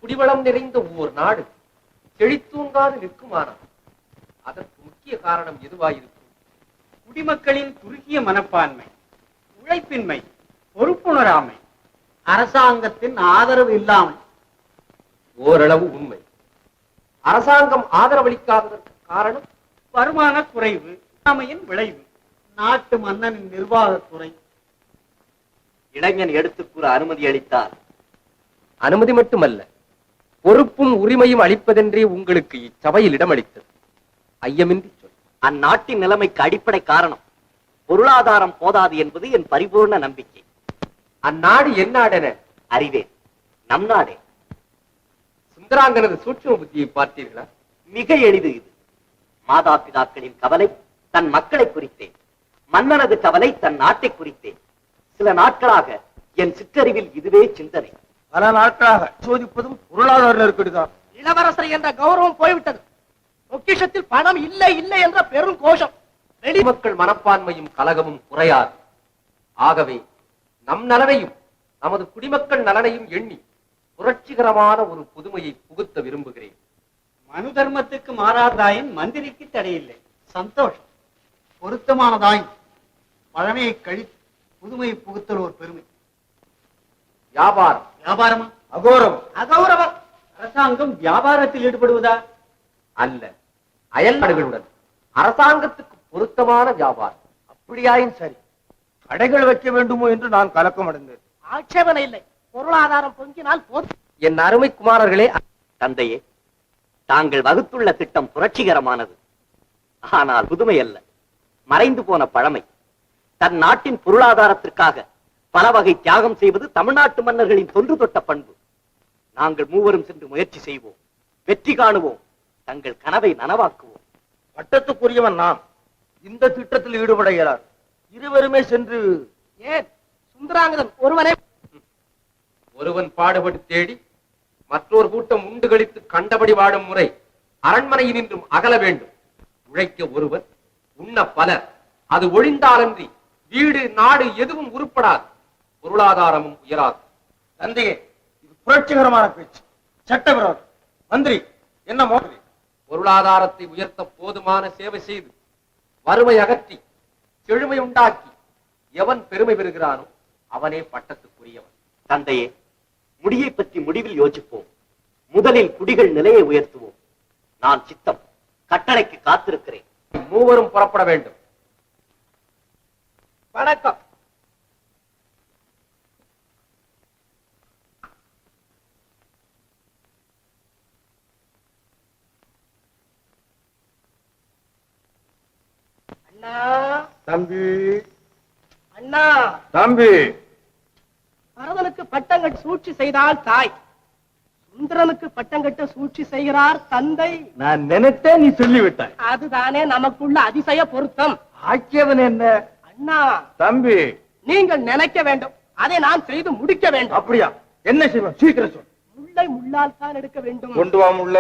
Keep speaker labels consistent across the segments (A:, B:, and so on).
A: குடிவளம் நிறைந்த ஓர் நாடு செழித்தூங்காது நிற்குமானால் அதற்கு முக்கிய காரணம் எதுவாயிருக்கும்?
B: குடிமக்களின் குறுகிய மனப்பான்மை, உழைப்பின்மை, பொறுப்புணராமை, அரசாங்கத்தின் ஆதரவு இல்லாமல்.
A: ஓரளவு உண்மை. அரசாங்கம் ஆதரவளிக்காததற்கு காரணம்
B: வருமான குறைவு, அமையின் விளைவு, நாட்டு மன்னனின் நிர்வாகத்துறை.
C: இளைஞன் எடுத்து கூற அனுமதி அளித்தால்?
A: அனுமதி மட்டுமல்ல, பொறுப்பும் உரிமையும் அளிப்பதென்றே உங்களுக்கு இச்சபையில் இடமளித்தது. ஐயமின்றி சொல்.
C: அந்நாட்டின் நிலைமைக்கு அடிப்படை காரணம் பொருளாதாரம் போதாது என்பது என் பரிபூர்ண நம்பிக்கை.
A: அந்நாடு என் நாடென
C: அறிவேன். நம் நாடே.
A: சுந்தராங்கனது சூட்சும புத்தியை பார்த்தீர்களா?
C: மிக எளிது இது. மாதா பிதாக்களின் கவலை தன் மக்களை குறித்தே, மன்னனது கவலை தன் நாட்டை குறித்தே. சில நாட்களாக என் சிற்றறிவில் இதுவே சிந்தனை.
D: பல நாட்களாக சோதிப்பதும் பொருளாதார நெருக்கடிதான்.
E: இளவரசர் என்ற கௌரவம் போய்விட்டது. பொக்கிஷத்தில் பணம் இல்லை இல்லை என்ற பெரும் கோஷம்.
A: மக்கள் மனப்பான்மையும் கலகமும் குறையாது. ஆகவே நம் நலனையும் நமது குடிமக்கள் நலனையும் எண்ணி புரட்சிகரமான ஒரு புதுமையை புகுத்த விரும்புகிறேன்.
B: மனு தர்மத்துக்கு மாறாதாயின் மந்திரிக்கு தடையில்லை.
D: சந்தோஷம். பொருத்தமானதாய் பழமையை கழித்து புதுமையை புகுத்தல் ஒரு பெருமை.
A: வியாபாரம்.
B: வியாபாரமா?
D: அகோரம்.
E: அகௌரவம்.
B: அரசாங்கம் வியாபாரத்தில் ஈடுபடுவதா?
A: அல்ல, அயல் நாடுகளுடன் அரசாங்கத்துக்கு பொருத்தமான வியாபாரம்.
D: அப்படியாயின் சரி. கடைகள் வைக்க வேண்டுமோ என்று நான் கலக்கம் அடைந்தேன்.
E: ஆட்சேபனை இல்லை. பொருளாதாரம் பொங்கினால் போதும்.
A: என் அருமை குமாரர்களே,
C: தந்தையே, தாங்கள் வகுத்துள்ள திட்டம் புரட்சிகரமானது. ஆனால் புதுமை அல்ல, மறைந்து போன பழமை. தன் நாட்டின் பொருளாதாரத்திற்காக பல வகை தியாகம் செய்வது தமிழ்நாட்டு மன்னர்களின் தொன்று தொட்ட பண்பு. நாங்கள் மூவரும் சென்று முயற்சி செய்வோம், வெற்றி காணுவோம், தங்கள் கனவை நனவாக்குவோம்.
D: பட்டத்துக்குரியவன் நாம். இந்த திட்டத்தில் ஈடுபட இயலாது. இருவருமே சென்று.
E: ஏன் சுந்தராங்கதன் ஒருவனே?
A: ஒருவன் பாடுபட்டு தேடி மற்றொரு கூட்டம் உண்டு கழித்து கண்டபடி வாடும் முறை அரண்மனையினின்றும் அகல வேண்டும். உழைக்க ஒருவன், உண்ண பலர். அது ஒழிந்தாலன்றி வீடு நாடு எதுவும் உருப்படாது, பொருளாதாரமும் உயராது.
D: தந்தையே, இது புரட்சிகரமான பேச்சு. சட்டவிரோதம். மந்திரி என்ன மோதல்?
A: பொருளாதாரத்தை உயர்த்த போதுமான சேவை செய்து வறுமை அகற்றி செழுமை உண்டாக்கி எவன் பெருமை பெறுகிறானோ அவனே பட்டத்துக்குரியவன்.
C: தந்தையே, முடியை பற்றி முடிவில் யோசிப்போம். முதலில் குடிகள் நிலையை உயர்த்துவோம். நான் சித்தம். கட்டளைக்கு காத்திருக்கிறேன்.
A: மூவரும் புறப்பட வேண்டும்.
E: வணக்கம். அண்ணா.
D: தம்பி.
E: அண்ணா.
D: தம்பி.
E: பரதனுக்கு பட்டங்கட்டு சூழ்ச்சி செய்தால் தாய், சுந்தரனுக்கு பட்டங்கட்ட சூழ்ச்சி செய்கிறார் தந்தை.
D: நான் நினைத்தேன், நீ சொல்லிவிட்டாய்.
E: அதுதானே நமக்குள்ள அதிசய பொருத்தம்.
D: ஆக்கியவன் என்ன?
E: அண்ணா.
D: தம்பி.
E: நீங்கள் நினைக்க வேண்டும், அதை நான் செய்து முடிக்க வேண்டும்.
D: அப்படியா? என்ன செய்வோம்? சீக்கிரம் சொல்.
E: முள்ளை முள்ளால் தான் எடுக்க வேண்டும்.
D: கொண்டு வா முள்ள.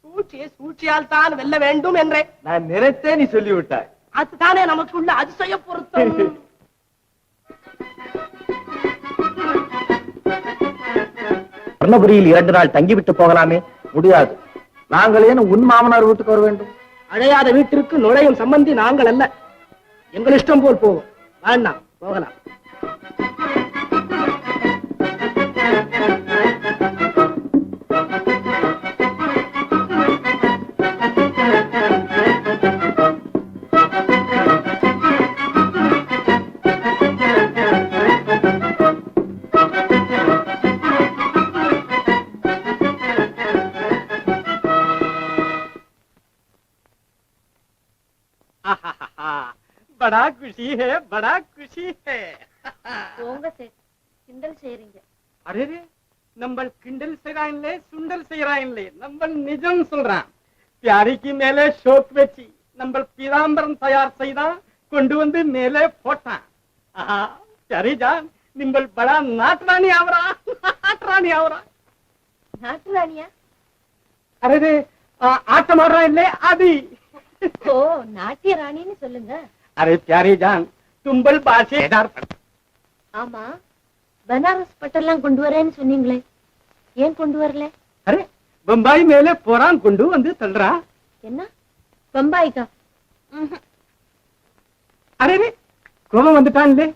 E: சூழ்ச்சியை சூழ்ச்சியால் தான் வெல்ல வேண்டும் என்றேன்.
D: நான் நினைத்தேன், நீ சொல்லிவிட்டாய்.
E: அதுதானே நமக்குள்ள அதிசய பொருத்தம்.
C: சொர்ணபுரியில் 2 நாள் தங்கிவிட்டு போகலாமே?
D: முடியாது. நாங்கள் ஏன் உன் மாமனார் வீட்டுக்கு வர வேண்டும்?
E: அழையாத வீட்டிற்கு நுழையும் சம்பந்தி நாங்கள் அல்ல. எங்கள் இஷ்டம் போல் போவோம். வேண்டாம், போகலாம்.
B: बड़ा खुशी है, बड़ा खुशी है.
F: போங்க சார், கிண்டல் செய்றீங்க.
B: அரே, நம்ம கிண்டல் செய்றாங்களே, சுண்டல் செய்றாங்களே, நம்ம நிஜம் சொல்றான். பியாரிக்கு மேலே ஷோக் வச்சு நம்ம பீதாம்பரம் தயார் செய்தான், கொண்டு வந்து மேலே போட்டான். பியாரி ஜான், நம்ம படா நாட்டுராணி ஆவரா, நாட்டுராணி ஆவரா.
F: நாட்டு ராணியா?
B: அரே, ஆட்டம் ஆடுறான் இல்லே அது.
F: ஓ, நாட்டிய ராணின்னு சொல்லுங்க.
B: அரே பியாரி ஜான், தும்பல் பாஷே.
F: ஆமா, பனாரஸ் பட்டெல்லாம் கொண்டு வரேன்னு சொன்னீங்களே, ஏன் கொண்டு வரல?
B: அரே பம்பாய் மேலே போறான் கொண்டு வந்து தள்ளுறா.
F: என்ன பம்பாய்க்கா?
B: அரே கோபம் வந்துட்டான்லே.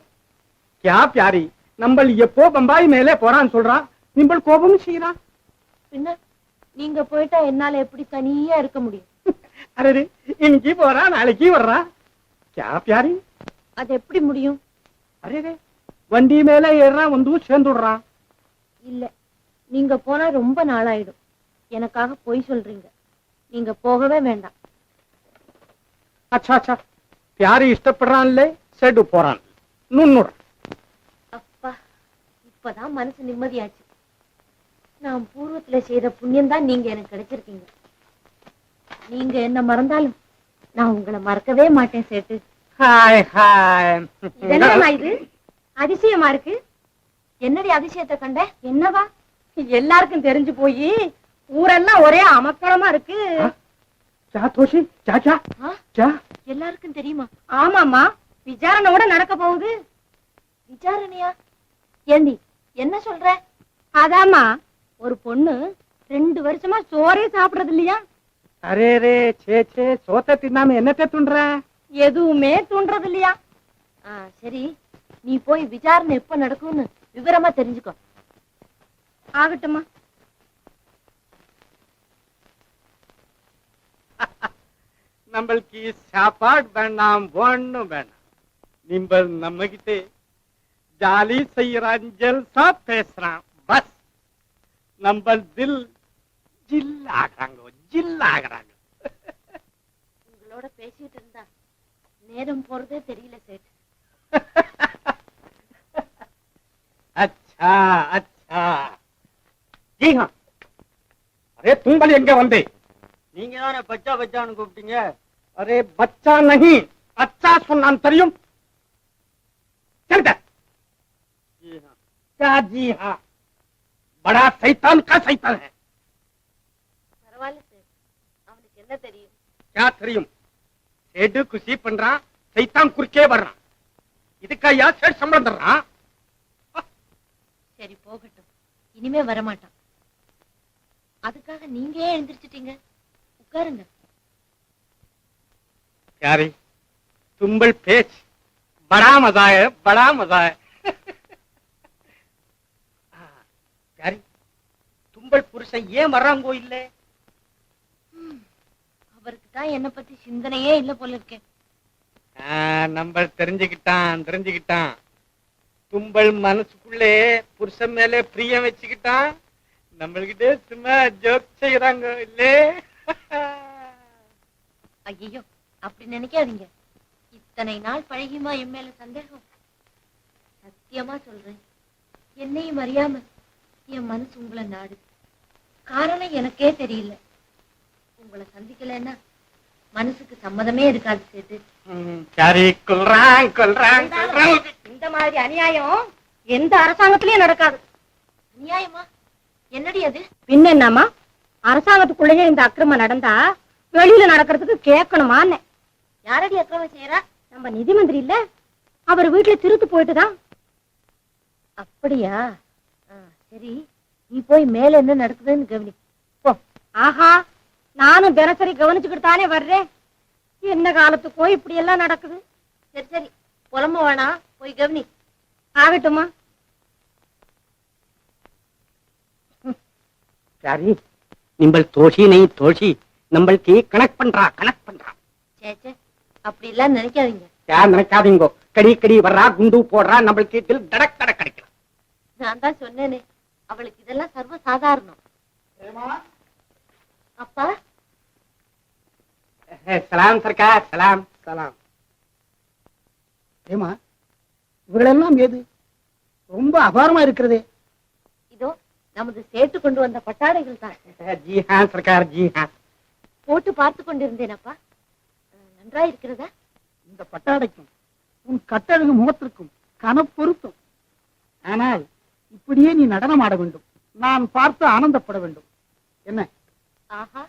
B: क्या प्यारी நம்ம எப்போ பம்பாய் மேலே போறான்னு சொல்றா, நிம்பள் கோபம் செய்யறா.
F: பின்ன நீங்க போயிட்டா என்னால எப்படி தனியா இருக்க முடியும்?
B: அரே இன்னைக்கு போறா நாளைக்கு வர்றா. क्या प्यारी
F: அது எப்படி முடியும்?
B: அரே வண்டி மேலே ஏறா வந்து சேர்ந்துடுறா.
F: இல்ல, நீங்க போனா ரொம்ப நாளாயிடும். எனக்காக பொய் சொல்றீங்க. நீங்க போகவே வேண்டாம்.
B: अच्छा अच्छा प्यारी இஷ்டப்படுறான்லே செடு போறான். நுண்ணுற
F: அப்பா, இப்பதான் மனசு நிம்மதியாச்சு. நான் பூர்வத்துல செய்த புண்ணியம் தான் நீங்க எனக்கு கிடைச்சிருக்கீங்க. நீங்க என்ன மறந்தாலும் நான் உங்களை மறக்கவே மாட்டேன் சேட்டு.
B: Hi hi.
F: இதென்னமா இது? அதிசயமா இருக்கு. என்னடி அதிசயத்தை கண்ட? என்னவா? எல்லாருக்கும் தெரிஞ்சு போய் ஊரெல்லாம் ஒரே அமக்கலமா இருக்கு.
B: क्या தோஷி क्या क्या
F: ஆ?
B: क्या
F: எல்லாருக்கும் தெரியுமா? ஆமாமா, விசாரணையோட நடக்க போகுது. விசாரணையா? ஏண்டி என்ன சொல்ற? அதாமா, ஒரு பொண்ணு 2 வருஷமா சோறே சாப்பிடுறது இல்லையா?
B: அரே ரே சே சே சோத்த தின்னாம என்னத்தை துண்ற?
F: எதுவுமே தூண்டுறது இல்லையா? சரி, நீ போய் விசாரணை எப்ப நடக்கும்னு விவரமா தெரிஞ்சுக்கோ. ஆகட்டுமா?
B: நம்மளுக்கு சாப்பாடு வேண்டாம், ஒண்ணும் வேண்டாம். நிம்பல் நம்ம கிட்ட ஜாலி செய்யறான், ஜல்சா பேசுறான். பஸ் நம்ம தில் ஜில் ஆகிறாங்க, ஜில் ஆகிறாங்க.
F: உங்களோட பேசிட்டு இருந்தா நேரம் போறதே தெரியல சேட்.
B: अच्छा अच्छा जी हाँ. अरे तुम बल எங்க வந்தே?
D: நீங்க தானே பச்சா பச்சான்னு கூப்பிட்டீங்க.
B: अरे बच्चा नहीं, अच्छा सुनान தெரியும். चलता
D: जी हाँ.
B: क्या जी हाँ? बड़ा शैतान का शैतान है.
F: பரவாயில்ல சேட், அவனுக்கு என்ன தெரியும்?
B: क्या தெரியும்? சேடு குஷி பண்றான், சைத்தான் குறுக்கே வர்றான். இதுக்கா யா சேட் சம்பளம் தர்றான்?
F: சரி போகட்டும், இனிமே வரமாட்டான். அதுக்காக நீங்க ஏன் எழுந்திரிச்சிட்டீங்க? உட்காருங்க.
B: प्यारी तुंबल पेच बड़ा मजा है, बड़ा मजा है. प्यारी तुंबल पुरुषன் ஏன் வர்றாங்கோ இல்ல?
F: அவருக்கு தான் என்ன பத்தி சிந்தனையே இல்ல போல இருக்கே.
B: நம்ம தெரிஞ்சுக்கிட்டான். தும்பல் மனசுக்குள்ளே புருஷன் மேலே பிரியம் வச்சுக்கிட்டான். நம்மள்கிட்ட சும்மா ஜோக் செய்யறாங்க இல்லே.
F: ஐயோ, அப்படி நினைக்காதீங்க. இத்தனை நாள் பழகியுமா என் மேல சந்தேகம்? சத்தியமா சொல்றேன், என்னையும் அறியாம என் மனசு உங்களை நாடு. காரணம் எனக்கே தெரியல. உங்களை சந்திக்கலன்னா மனசுக்கு சம்மதமே இருக்காது சேட்டு.
B: சரி, கொல்றான்.
F: இந்த மாதிரி அநியாயம் எந்த அரசாங்கத்திலயும் நடக்காது. அநியாயமா? என்னடி அது? பின்ன என்னமா, அரசாங்கத்துக்குள்ளேயே இந்த அக்கிரமம் நடந்தா வெளியில நடக்கிறதுக்கு கேட்கணுமான்னு. யாரடி அக்கிரமம் செய்யறா? நம்ம நிதி மந்திரி இல்ல, அவர் வீட்டுல திருத்து போயிட்டுதான். அப்படியா? சரி, நீ போய் மேல என்ன நடக்குதுன்னு கவனி போ. ஆஹா, நானும் தினசரி கவனிச்சுக்கிட்டு தானே வர்றேன். என்ன காலத்துக்கோ இப்படி எல்லாம் நடக்குது. சரி சரி, புலம்ப வேணாம், போய் கவனி. ஆகட்டுமா?
B: प्यारी निम्बल तोशी नहीं तोशी, नंबल की कनेक्ट पண்றா.
F: சே, அப்படி எல்லாம் நினைக்காதீங்க.
B: क्या நினைக்காதீங்கோ? கடி கடி வர்றா, குண்டு போடுறா, நம்மளுக்கு தில் தடக் தடக் கிடைக்கலாம்.
F: நான் தான் சொன்னேனே, அவளுக்கு இதெல்லாம் சர்வ சாதாரணம். அப்பா,
B: சலாம் சர்க்கார், சலாம்.
E: ஏமா இவங்களெல்லாம் ஏது? ரொம்ப அபாரமா இருக்கிறதே.
F: இதோ நமது சேட்டு கொண்டு வந்த பட்டாடைகள் தான்.
B: जी हाँ सरकार, जी हाँ.
F: போட்டு பார்த்து கொண்டிருந்தேன் அப்பா. நன்றா இருக்கிறதா?
E: இந்த பட்டாடைக்கும் உன் கட்டழகு முகத்திற்கும் கனப்பொருத்தம். ஆனால் இப்படியே நீ நடனம் ஆட வேண்டும், நான் பார்த்து ஆனந்தப்பட வேண்டும். என்ன?
F: ஆஹா,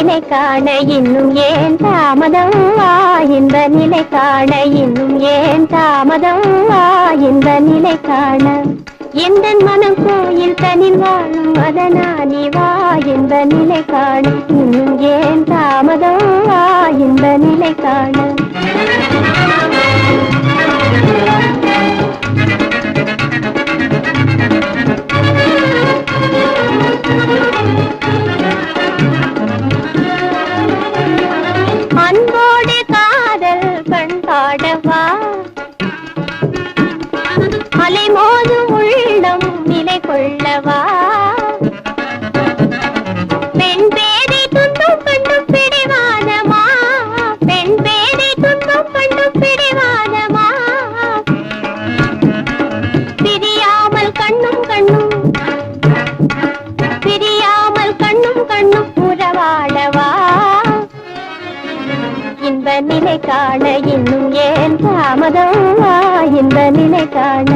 F: நிலை காண இன்னும் ஏன் தாமதம் வா இந்த நிலை காண இன்னும் ஏன் தாமதம் வா இந்த நிலை காண எந்த மனம் கோயில் தனில் வாழும் மதனானி வா இந்த நிலை காண இன்னும் ஏன் தாமதம் வா இந்த நிலை காண அன்போடு காதல் பண்பாடவா அலைமோதும் உள்ளம் நிலை கொள்ளவா பெண் பேரை துன்பம் கண்டும் பிடிவாதமா பெண் பேரை துன்பம் கண்டும் பிடிவாதமா பிரியாமல் கண்ணும் கண்ணும் பிரியாமல் கண்ணும் கண்ணும் உறவாடவா இந்த நிலை காண இன்னும் ஏன் தாமதம் வா இந்த நிலை காண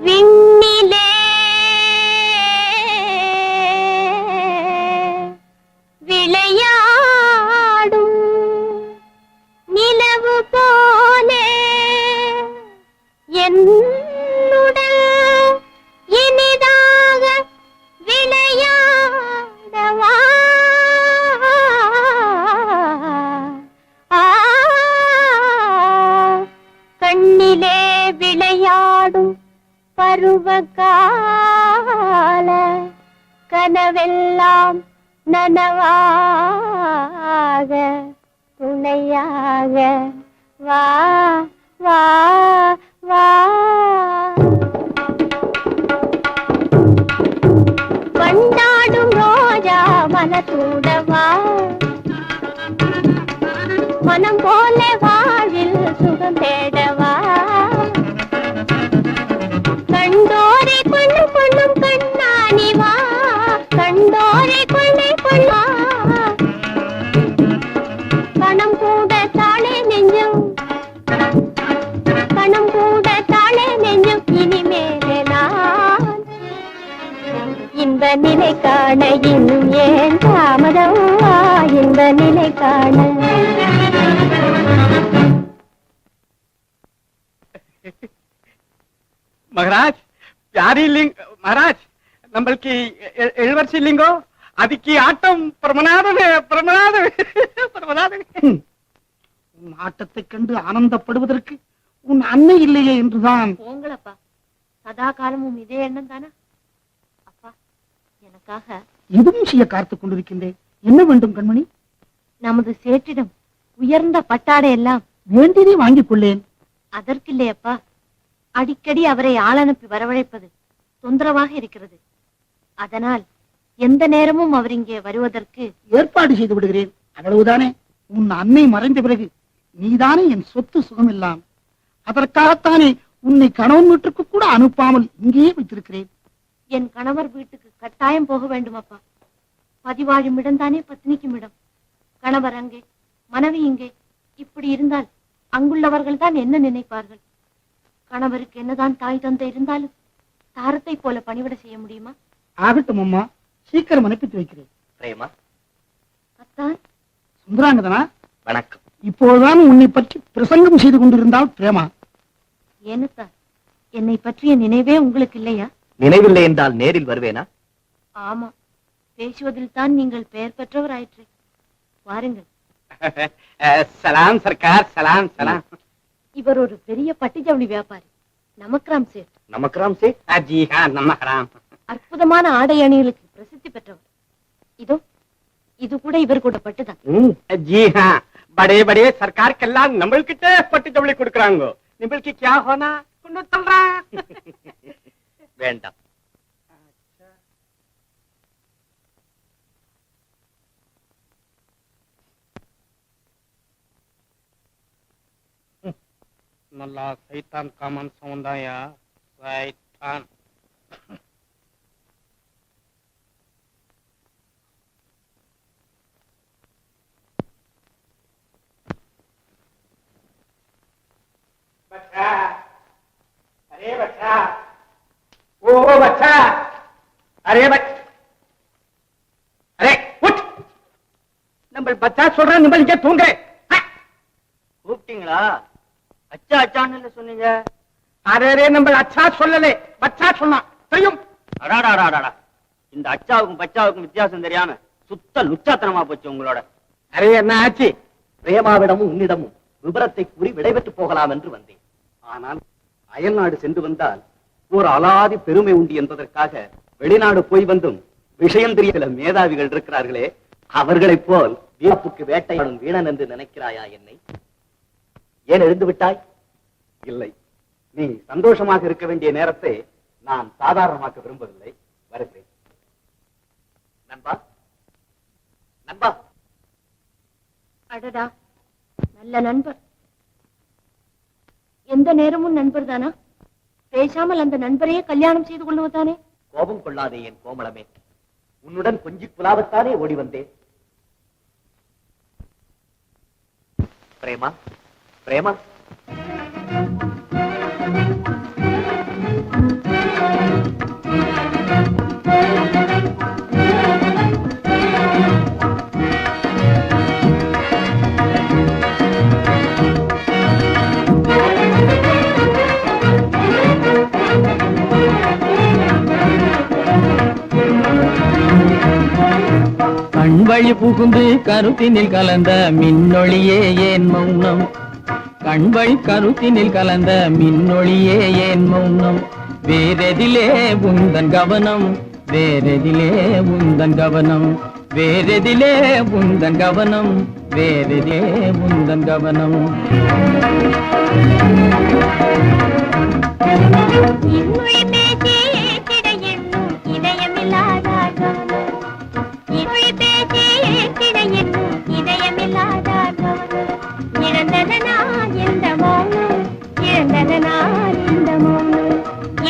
F: விண்ணிலே விளையாடும் நிலவு போலே என்னுடன் இனிதாக விளையாடவா ஆ, கண்ணிலே விளையாடும் பருவகால கனவெல்லாம் நனவாக துணையாக வா வா வா வண்டாடும் ரோஜா மனத்தூடவா மனம் போல வாழ்வில் சுகம் தேடவா கண்டோரை கொள்ளும் கொள்ளும் கண்ணாணி வா கண்டோரை கொள்ளை கொள்ளா கணம் கூட தாளே நெஞ்சும் கணம் கூட தாளே நெஞ்சும் இனிமேலே நான் இந்த நிலை காண இன்னும் ஏன் தாமதம் வா இந்த நிலை காண
B: மகராஜ் பியாரி லிங் மகாராஜ் நம்மளுக்கு 7 வருஷம் இல்லைங்கோ அதுக்கு ஆட்டம் பிரமநாதவே பிரமநாதவே பிரமநாதவே
E: உன் ஆட்டத்தைக் கண்டு ஆனந்தப்படுவதற்கு உன் அன்னை இல்லையே என்றுதான்.
F: போங்களப்பா சதா காலமும் இதே எண்ணம் தானே அப்பா எனக்காக
E: எதுவும் செய்ய காத்துக் கொண்டிருக்கின்றேன். என்ன வேண்டும் கண்மணி?
F: நமது சேற்றிடம் உயர்ந்த பட்டாடை எல்லாம்
E: வேண்டியதை வாங்கிக் கொள்ளேன்.
F: அதற்கில்லையப்பா அடிக்கடி அவரை ஆளனுப்பி வரவழைப்பது தொந்தரவாக இருக்கிறது. அதனால் எந்த நேரமும் அவர் இங்கே வருவதற்கு
E: ஏற்பாடு செய்து விடுகிறேன். அவ்வளவுதானே? உன் அன்னை மறைந்த பிறகு நீதானே என் சொத்து சுகம் எல்லாம். அதற்காகத்தானே உன்னை கணவன் வீட்டுக்கு கூட அனுப்பாமல் இங்கேயே வைத்திருக்கிறேன்.
F: என் கணவர் வீட்டுக்கு கட்டாயம் போக வேண்டும் அப்பா. பதிவாழும் இடம்தானே பத்னிக்கும் இடம். கணவர் அங்கே மனைவி இங்கே. இப்படி இருந்தால் அங்குள்ளவர்கள் தான் என்ன நினைப்பார்கள்? கணவருக்கு என்னதான் தாய் தந்தை இருந்தாலும் தாரத்தை போல பணிவிட செய்ய முடியுமா?
E: ஆகட்டும் அம்மா, சீக்கிரம் அனுப்பித்து வைக்கிறேன்.
C: பிரேமா,
F: அத்தான்
E: சுந்தராங்கதனா,
C: வணக்கம்.
E: இப்போதுதான் உன்னை பற்றி பிரசங்கம் செய்து கொண்டிருந்தால் பிரேமா.
F: ஏனத்தான் என்னை பற்றிய நினைவே உங்களுக்கு இல்லையா?
C: நினைவில்லை என்றால் நேரில் வருவேனா?
F: ஆமா, பேசுவதில் தான் நீங்கள் பெயர் பெற்றவராயிற்று. வாருங்கள்.
B: சலாம் சர்க்கார், சலாம் சலாம்.
F: இவர் ஒரு பெரிய பட்டு ஜவுளி வியாபாரி, நமக்ராம் சேட்.
C: நமக்ராம் சே?
B: ஜி ஹா, நமக்ராம்.
F: அற்புதமான ஆடை அணிகளுக்கு பிரசித்தி பெற்றவர். இதோ இது கூட இவர் கூட பட்டுதான்.
B: ஜி ஹா, படே படே சர்க்காருக்கெல்லாம் நம்மள்கிட்ட பட்டு ஜவுளி கொடுக்கறாங்க. நம்மளுக்கு क्या होना கொண்டு தள்ளுறா.
C: வேண்டாம்.
B: நல்லா சைத்தான் காமன் சவுண்டாயா சைத்தான். बच्चा, अरे बच्चा, ओ बच्चा, अरे अरे उठ, நம்ம பச்சா சொல்றேன், நம்ம இங்க தூங்க.
C: கூப்பிட்டீங்களா? அச்சா அச்சான்னு சொன்னீங்க.
B: அரே நம்ம அச்சா சொல்லலே, பச்சா சொன்னா தெரியும்.
C: அடாடாடாடா, இந்த அச்சாவுக்கும் பச்சாவுக்கும் வித்தியாசம் தெரியாம சுத்த லுச்சாத்தனமா போச்சு உங்களோட.
B: அரே என்ன ஆச்சு?
C: பிரேமாவிடமும் உன்னிடமும் விபரத்தை கூறி விடைபெற்று போகலாம் என்று வந்தேன். ஆனால் அயல்நாடு சென்று வந்தால் ஒரு அலாதி பெருமை உண்டு என்பதற்காக வெளிநாடு போய் வந்தும் விஷயம் தெரிய சில மேதாவிகள் இருக்கிறார்களே, அவர்களைப் போல் வீரப்புக்கு வேட்டையாடும் வீணன் என்று நினைக்கிறாயா என்னை? ஏன் எழுந்து விட்டாய்? இல்லை, நீ சந்தோஷமாக இருக்க வேண்டிய நேரத்தை நான் சாதாரணமாக்க விரும்பவில்லை. வருகிறேன். நண்பா, நண்பா.
F: அடடா, நல்ல நண்பர். எந்த நேரமும் நண்பர் தானா? பேசாமல் அந்த நண்பரையே கல்யாணம் செய்து கொள்வதானே?
C: கோபம் கொள்ளாதே என் கோமளமே, உன்னுடன் கொஞ்சி குலாவத்தானே ஓடி வந்தேன். பிரேமா, பிரேமா.
G: கண்வழி புகுந்து கருத்தினில் கலந்த மின்னொளியே ஏன் மௌனம்? கண்வழி கருத்தினில் கலந்த மின்னொளியே ஏன் மௌனம்? வேறெதிலே உந்தன் கவனம், வேறெதிலே உந்தன் கவனம், வேறெதிலே உந்தன் கவனம், வேறெதிலே உந்தன் கவனம்.
F: இன்மொழி பேசி ஏற்றிட எண்ணும் இதயமில்லாதார் கவனம். இன்மொழி பேசி ஏற்றிட எண்ணும் இதயமில்லாதார் கவனம். இழந்ததனா இந்த மௌனம், இழந்ததனா இந்த மௌனம்,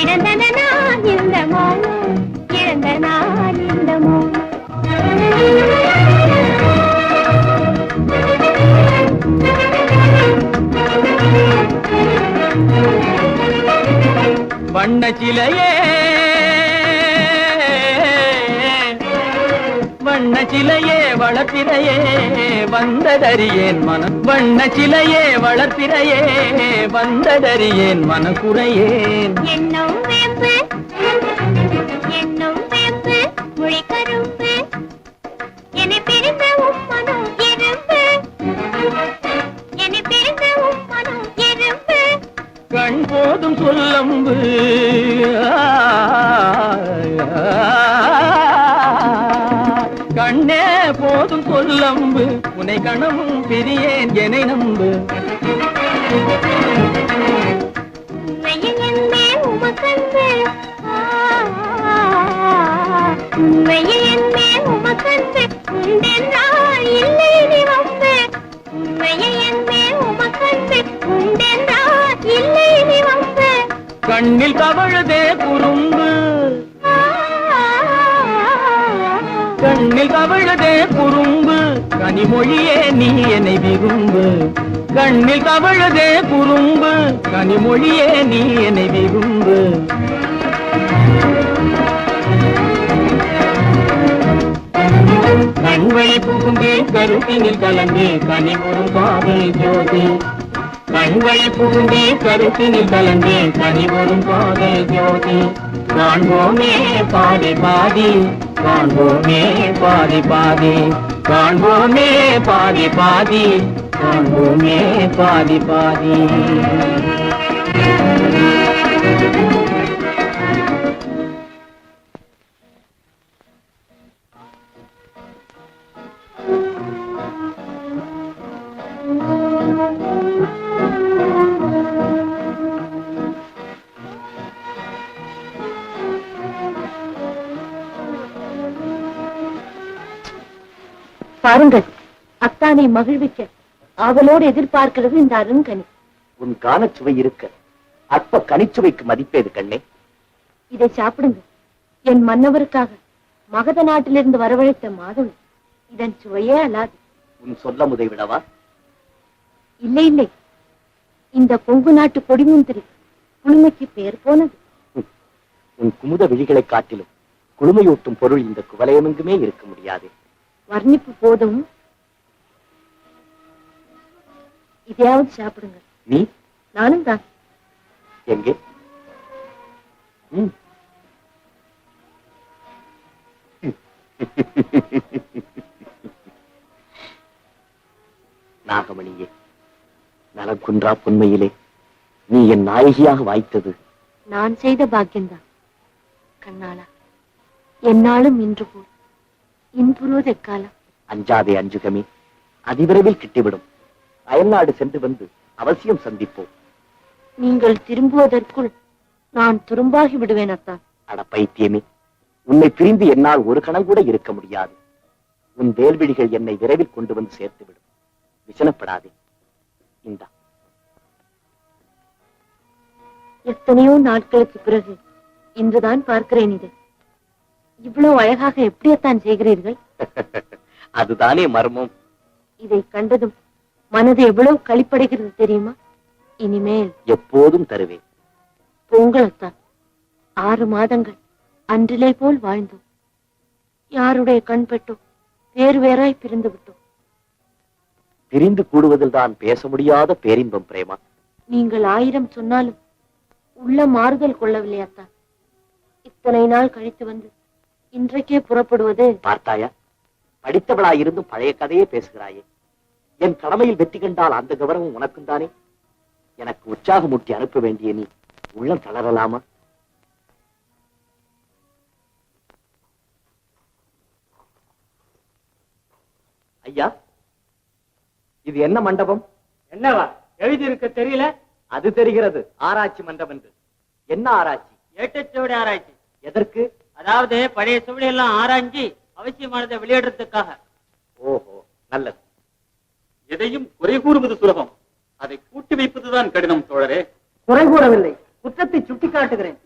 F: இழந்ததனா இந்த மௌனம், இழந்ததனா இந்த மௌனம்.
G: வண்ண சிலையே, வண்ண சிலையே வளர்ப்பிறையே வந்ததறியேன் மனம். வண்ண சிலையே வளர்ப்பிறையே வந்ததறியேன் மனக்குறையேன்.
F: எண்ணம் வேம்பு, எண்ணம் வேம்பு, மொழி கரும்பு, என்னை பிரிந்த உம்மனம் எறும்பு, என்னை பிரிந்த உம்மனம் எறும்பு.
G: கண் போதும் சொல்லம்பு, கண்ணே போதும் சொல்லம்பு, உனை கணமும் பிரியேன் என்னை நம்பு.
F: உண்மையில் என்னே உமக்கன்பு, உண்மையில் என்னே உமக்கன்பு, உண்டென்றால் இல்லை நீ வம்பு. உண்மையில் என்னே உமக்கன்பு, உண்டென்றால் இல்லை நீ வம்பு.
G: கண்ணில் தவழுதே குறும்பு, கண்ணில் தவழுதே குறும்பு, கனிமொழியே நீ என்னை விரும்பு. கண்ணில் தவழுதே குறும்பு, கனிமொழியே நீ என்னை விரும்பு. கண்வழி புகுந்து கருத்தினில் கலந்து கனிவரும் காதல் ஜோதி. கண்வழி புகுந்து கருத்தினில் கலந்து கனிவரும் காதல் ஜோதி. காண்போமே பாதி பாதி, காண்போமே பாதி பாதி, காண்போமே பாதி பாதி, காண்போமே பாதி பாதி.
F: பாருங்கள், அத்தானை மகிழ்விக்க ஆவலோடு எதிர்பார்க்கிறது இந்த அருங்கனி.
C: உன் காணச்சுவை இருக்க அற்ப கனிச்சுவைக்கு மதிப்பேது கண்ணே.
F: இதை சாப்பிடுங்க. என் மன்னவருக்காக மகத நாட்டிலிருந்து வரவழைத்த மாதவி. இதன் சுவையே அல்லாது.
C: உன் சொல்ல முதை விடவா?
F: இல்லை இல்லை, இந்த கொங்கு நாட்டு கொடிமுந்திரி குளுமைக்கு பேர் போனது.
C: உன் குமுத விழிகளை காட்டிலும் குளுமையூட்டும் பொருள் இந்த குவலயமெங்குமே இருக்க முடியாது.
F: வர்ணிப்பு போதும், இதையாவது சாப்பிடுங்க.
C: நீ?
F: நானும் தான்.
C: எங்கே? நாகமணியே, நலம் குன்றா பொன்மையிலே நீ என் நாயகியாக வாய்த்தது
F: நான் செய்த பாக்கியம்தான். கண்ணாளா, என்னாலும் இன்று போல் இன்புறுவது எக்காலம்.
C: அஞ்சாதே அஞ்சுகமே, அதிவிரைவில் கிட்டிவிடும். அயல்நாடு சென்று வந்து அவசியம் சந்திப்போம்.
F: நீங்கள் திரும்புவதற்குள் நான் துரும்பாகி விடுவேன் அத்தான்.
C: அட பைத்தியமே, உன்னை பிரிந்து என்னால் ஒரு கணம் கூட இருக்க முடியாது. உன் வேல்விழிகள் என்னை விரைவில் கொண்டு வந்து சேர்த்துவிடும். விசனப்படாதே. இந்தா.
F: எத்தனையோ நாட்களுக்கு பிறகு இன்றுதான் பார்க்கிறேன் இது. இவ்வளவு அழகாக எப்படியத்தான் செய்கிறீர்கள்?
C: அதுதானே மர்மம்.
F: இதை கண்டதும் மனது எவ்வளவு களிப்படைகிறது தெரியுமா? இனிமேல்
C: எப்போதும் தருவேன்.
F: பொங்கலத்தான் 6 மாதங்கள் அன்றிலே போல் வாழ்ந்தோம். யாருடைய கண் பெட்டோ வேறு வேறாய் பிரிந்து விட்டோம்.
C: பிரிந்து கூடுவதில் தான் பேச முடியாத பேரின்பம் பிரேமா.
F: நீங்கள் 1000 சொன்னாலும் உள்ள மாறுதல் கொள்ளவில்லை அத்தான். இத்தனை நாள் கழித்து வந்து இன்றைக்கே புறப்படுவது.
C: பார்த்தாயா, படித்தவளாயிருந்தும் பழைய கதையே பேசுகிறாயே. என் கடமையில் வெற்றி கண்டால் அந்த கௌரவம் உனக்கும் தானே. எனக்கு உற்சாகமூட்டி அனுப்ப வேண்டிய நீ உள்ளம் தளரலாமா? ஐயா, இது என்ன மண்டபம்?
B: என்னவா எழுதி இருக்க தெரியல?
C: அது தெரிகிறது, ஆராய்ச்சி மண்டபம் என்று. என்ன ஆராய்ச்சி?
B: ஏட்டச்சுவடி ஆராய்ச்சி.
C: எதற்கு?
B: அதாவது பழைய சுவடி எல்லாம் ஆராய்ச்சி அவசியமானதை வெளியிடுறதுக்காக.
C: ஓஹோ, நல்லது.
H: எதையும் குறை கூறுவது சுலபம், அதை கூட்டி வைப்பதுதான் கடினம் தோழரே.
E: குறை கூறவில்லை, குற்றத்தை சுட்டிக்காட்டுகிறேன்.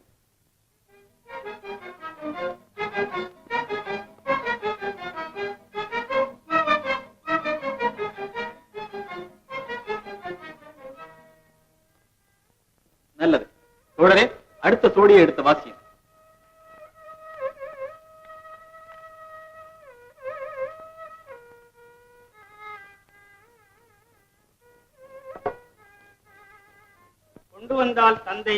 H: நல்லது தோழரே, அடுத்த சோடியை எடுத்த வாசியம்.
B: கொண்டு வந்தால் தந்தை,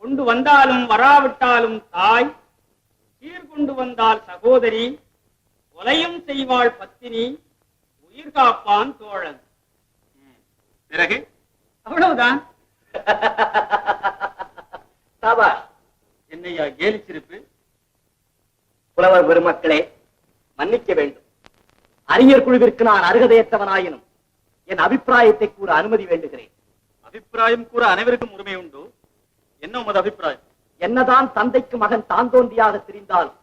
B: கொண்டு வந்தாலும் வராவிட்டாலும் தாய், சீர்கொண்டு வந்தால் சகோதரி, கொலையும் செய்வாள் பத்தினி, உயிர் காப்பான் தோழன்.
H: பிறகு
B: அவ்வளவுதான்.
C: சாபாஷ்.
H: என்னையா கேலி சிரிப்பு?
C: புலவர் பெருமக்களே, மன்னிக்க வேண்டும். அறிஞர் குழுவிற்கு நான் அருகதையற்றவனாயினும் என் அபிப்பிராயத்தை கூற அனுமதி வேண்டுகிறேன்.
H: அபிப்பிராயம் கூற அனைவருக்கும் உரிமை உண்டு. என்ன உமது அபிப்பிராயம்?
C: என்னதான் தந்தைக்கு மகன் தான் தோன்றியாக தெரிந்தாலும்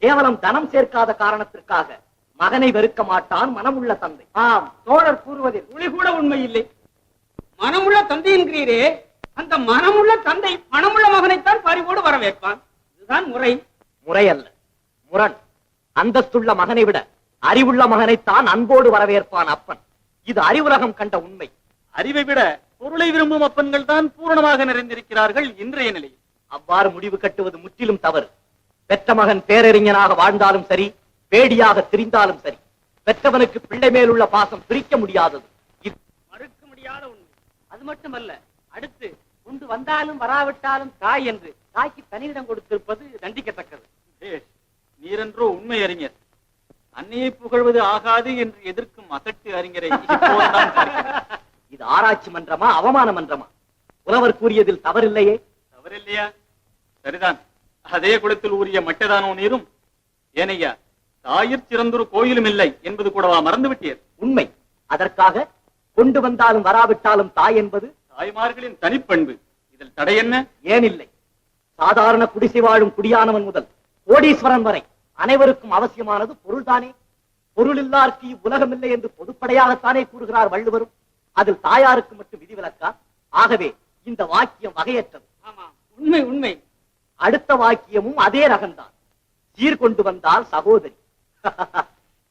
C: கேவலம் தனம் சேர்க்காத காரணத்திற்காக மகனை வெறுக்க மாட்டான் மனமுள்ள தந்தை.
B: ஆம், தோழர் கூறுவதில் துளி கூட உண்மை இல்லை. மனமுள்ள தந்தை என்கிறீரே, அந்த மனமுள்ள தந்தை பணமுள்ள மகனைத்தான் பறிவோடு வரவேற்பான். இதுதான் முறை.
C: முறையல்ல, முரண். அந்தஸ்துள்ள மகனை விட அறிவுள்ள மகனைத்தான் அன்போடு வரவேற்பான் அப்பன். இது அறிவுலகம் கண்ட உண்மை.
H: அறிவை விட பொருளை விரும்பும் அப்பன்கள் தான் பூரணமாக நிறைந்திருக்கிறார்கள் இன்றைய நிலையில்.
C: அவ்வாறு முடிவு கட்டுவது முற்றிலும் தவறு. பெற்ற மகன் பேரறிஞனாக வாழ்ந்தாலும் சரி, பேடியாக திரிந்தாலும் சரி, பெற்றவனுக்கு பிள்ளை மேலுள்ள பாசம் பிரிக்க முடியாதது.
B: மறுக்க முடியாத உண்மை. அது மட்டுமல்ல, அடுத்து கொண்டு வந்தாலும் வராவிட்டாலும் தாய் என்று தாய்க்கு தனியிடம் கொடுத்திருப்பது தண்டிக்கத்தக்கது.
H: பேஷ், நீரென்றோ உண்மை அறிஞர். அன்னையை புகழ்வது ஆகாது என்று எதிர்க்கும் அசட்டு அறிஞரை இப்போதுதான் பார்க்கிறேன்.
C: இது ஆராய்ச்சி மன்றமா, அவமான மன்றமா? புலவர் கூறியதில் தவறில்லையே.
H: தவறில்லையா? சரிதான். அதே குளத்தில் ஊறிய மட்டதானோ நீரும். ஏனையா, தாயிற் சிறந்தொரு கோயிலும் இல்லை என்பது கூடவா மறந்து விட்டீர்?
C: உண்மை. அதற்காக கொண்டு வந்தாலும் வராவிட்டாலும் தாய் என்பது
H: தாய்மார்களின் தனிப்பண்பு. இதில் தடை என்ன?
C: ஏனில்லை. சாதாரண குடிசை வாழும் குடியானவன் முதல் கோடீஸ்வரன் வரை அனைவருக்கும் அவசியமானது பொருள்தானே. பொருள் இல்லார்க்கு உலகம் இல்லை என்று பொதுப்படையாகத்தானே கூறுகிறார் வள்ளுவரும். அதில் தாயாருக்கு மட்டும் விதிவிலக்கா? ஆகவே இந்த வாக்கியம் வகையற்றது.
B: ஆமா, உண்மை உண்மை.
C: அடுத்த வாக்கியமும் அதே ரகம்தான். சீர்கொண்டு வந்தால் சகோதரி.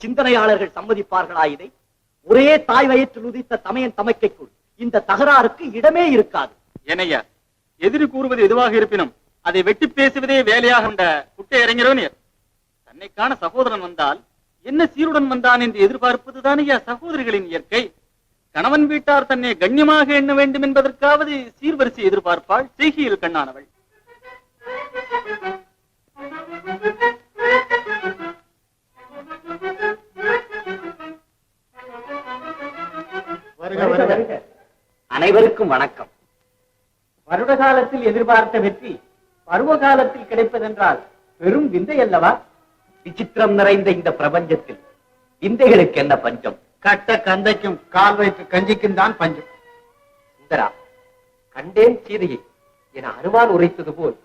C: சிந்தனையாளர்கள் சம்மதிப்பார்களா இதை? ஒரே தாய் வயிற்றில் உதித்த தமையன் தமக்கைக்குள் இந்த தகராறுக்கு இடமே இருக்காது.
H: ஏனையா, எதிரி கூறுவது எதுவாக இருப்பினும் அதை வெட்டி பேசுவதே வேலையாக கொண்ட குட்டை இறங்கிறவன் தன்னை காண சகோதரன் வந்தால் என்ன சீருடன் வந்தான் என்று எதிர்பார்ப்பதுதானையா சகோதரிகளின் இயற்கை. கணவன் வீட்டார் தன்னை கண்ணியமாக எண்ண வேண்டும் என்பதற்காவது சீர்வரிசை எதிர்பார்ப்பாள் செய்கையில் கண்ணானவள்.
C: அனைவருக்கும் வணக்கம்.
B: வருட காலத்தில் எதிர்பார்த்த வெற்றி பருவ காலத்தில் கிடைப்பதென்றால் பெரும் விந்தை அல்லவா?
C: விசித்திரம் நிறைந்த இந்த பிரபஞ்சத்தில் விந்தைகளுக்கு என்ன பஞ்சம்?
E: கட்ட கந்தைக்கும் கால் வைத்து கஞ்சிக்கும் தான் பஞ்சம்.
A: சுந்தரா, கண்டேன் சீதையை என அனுமான் உரைத்தது போல்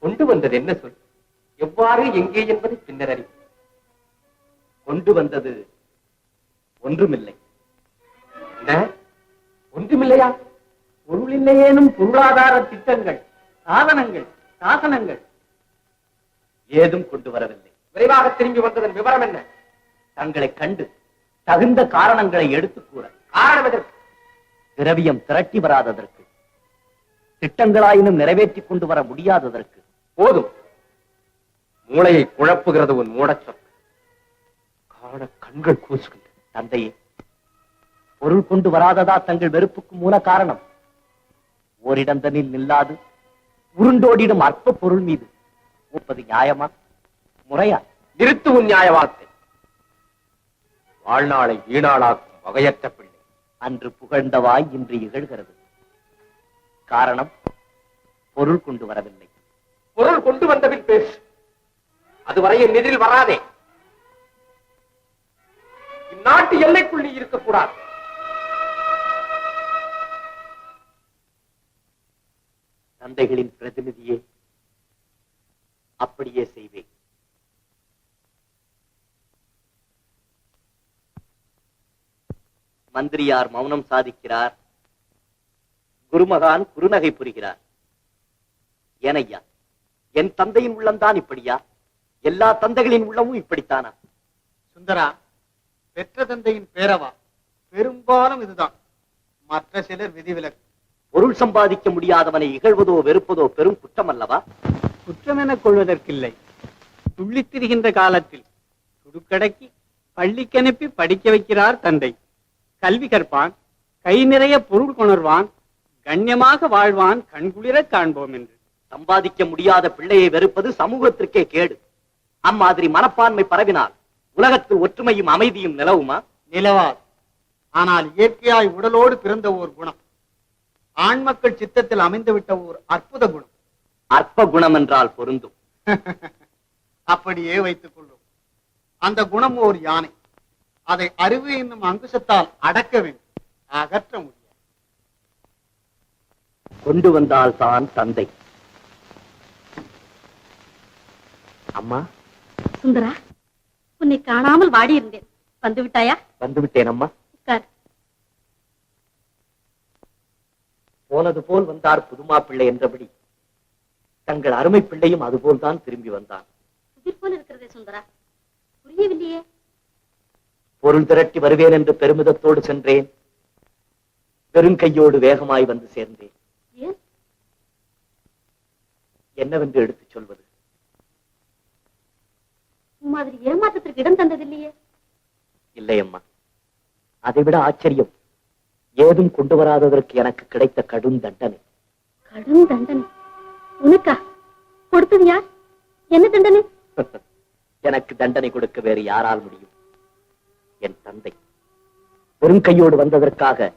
A: கொண்டு வந்தது என்ன சொல்? எவ்வாறு எங்கே என்பதை பின்னர் அறிவு.
C: கொண்டு வந்தது ஒன்றுமில்லை.
A: என்ன? ஒன்றுமில்லையா?
B: பொருளில்லையேனும் பொருளாதார திட்டங்கள், சாதனங்கள், சாசனங்கள்
C: ஏதும் கொண்டு வரவில்லை.
A: விரைவாக திரும்பி வந்ததன் விவரம் என்ன?
C: தங்களை கண்டு தகுந்த காரணங்களை எடுத்துக் கூற.
A: காரணம் எதற்கு?
C: திரவியம் திரட்டி வராததற்கு, திட்டங்களாயினும் நிறைவேற்றிக் கொண்டு வர முடியாததற்கு.
A: போதும், மூளையை குழப்புகிறது உன் மூடச்சொல். காண கண்கள் கூசுகின்றன.
C: தந்தையே, பொருள் கொண்டு வராததா தங்கள் வெறுப்புக்கு மூல காரணம்? ஓரிடந்தனில் நில்லாது உருண்டோடிடும் அற்ப பொருள் மீது ஒப்பது நியாயமா, முறையா?
A: நிறுத்து உன் நியாயவாதத்தை. வாழ்நாளை வீணாளாக்கும் வகையற்ற பிள்ளை.
C: அன்று புகழ்ந்தவாய் இன்று இகழ்கிறது. காரணம், பொருள் கொண்டு வரவில்லை.
A: பொருள் கொண்டு வந்தபின் பேசு. அதுவரை என் எதிரில் வராதே. இந்நாட்டு எல்லைக்குள் நீ இருக்கக்கூடாது.
C: தந்தைகளின் பிரதிநிதியே, அப்படியே செய்வேன். மந்திரியார் மௌனம் சாதிக்கிறார், குருமகான் குறுநகை புரிகிறார். ஏனையா, என் தந்தையின் உள்ளம்தான் இப்படியா? எல்லா தந்தைகளின் உள்ளமும் இப்படித்தானா?
E: சுந்தரா, பெற்ற தந்தையின் பேரவா பெரும்பாலும் இதுதான். மற்ற சிலர் விதிவிலக்கு.
C: பொருள் சம்பாதிக்க முடியாதவனை இகழ்வதோ வெறுப்பதோ பெரும் குற்றம் அல்லவா?
B: குற்றம் என கொள்வதற்கில்லை. துள்ளித் திரிகின்ற காலத்தில் துடுக்கடக்கி பள்ளிக்கு அனுப்பி படிக்க வைக்கிறார் தந்தை. கல்வி கற்பான், கை நிறைய பொருள் கொணர்வான், கண்ணியமாக வாழ்வான், கண்குளிர காண்போம் என்று.
C: சம்பாதிக்க முடியாத பிள்ளையை வெறுப்பது சமூகத்திற்கே கேடு. அம்மாதிரி மனப்பான்மை பரவினால் உலகத்தில் ஒற்றுமையும் அமைதியும் நிலவுமா?
E: நிலவாது. ஆனால் இயற்கையாய் உடலோடு பிறந்த ஓர் குணம், ஆண் மக்கள் சித்தத்தில் அமைந்துவிட்ட ஓர் அற்புத குணம்.
C: அற்ப குணம் என்றால் பொருந்தும்.
E: அப்படியே வைத்துக் கொள்ளும். அந்த குணம் ஓர் யானை. அதை அறிவு என்னும் அங்குசத்தால் அடக்க வேண்டும், அகற்ற முடியாது.
C: கொண்டு வந்தால் தான் தந்தை. அம்மா.
F: சுந்தரா, உன்னை காணாமல் வாடி இருந்தேன். வந்து விட்டாயா?
C: வந்துவிட்டேன் அம்மா.
F: உட்கார்.
C: போனது போல் வந்தார் புதுமா பிள்ளை என்றபடி தங்கள் அருமை பிள்ளையும் அதுபோல் தான் திரும்பி வந்தான்.
F: புதிர் போல் இருக்கிறதே சுந்தரா, புரியவில்லையே.
C: பொருள் திரட்டி வருவேன் என்று பெருமிதத்தோடு சென்றேன். பெருங்கையோடு வேகமாய் வந்து சேர்ந்தேன்.
F: ஏன்?
C: என்னவென்று எடுத்துச் சொல்வது?
F: மாதிரி ஏமாற்றத்திற்கு இடம் தந்ததில்லையே.
C: இல்லை அம்மா, அதைவிட ஆச்சரியம், ஏதும் கொண்டு வராததற்கு எனக்கு கிடைத்த கடும் தண்டனை.
F: கடும் தண்டனை? உனக்கா? கொடுத்தது யார்? என்ன தண்டனை?
C: எனக்கு தண்டனை கொடுக்க வேறு யாரால் முடியும்? என் தந்தை பெருங்கையோடு வந்ததற்காக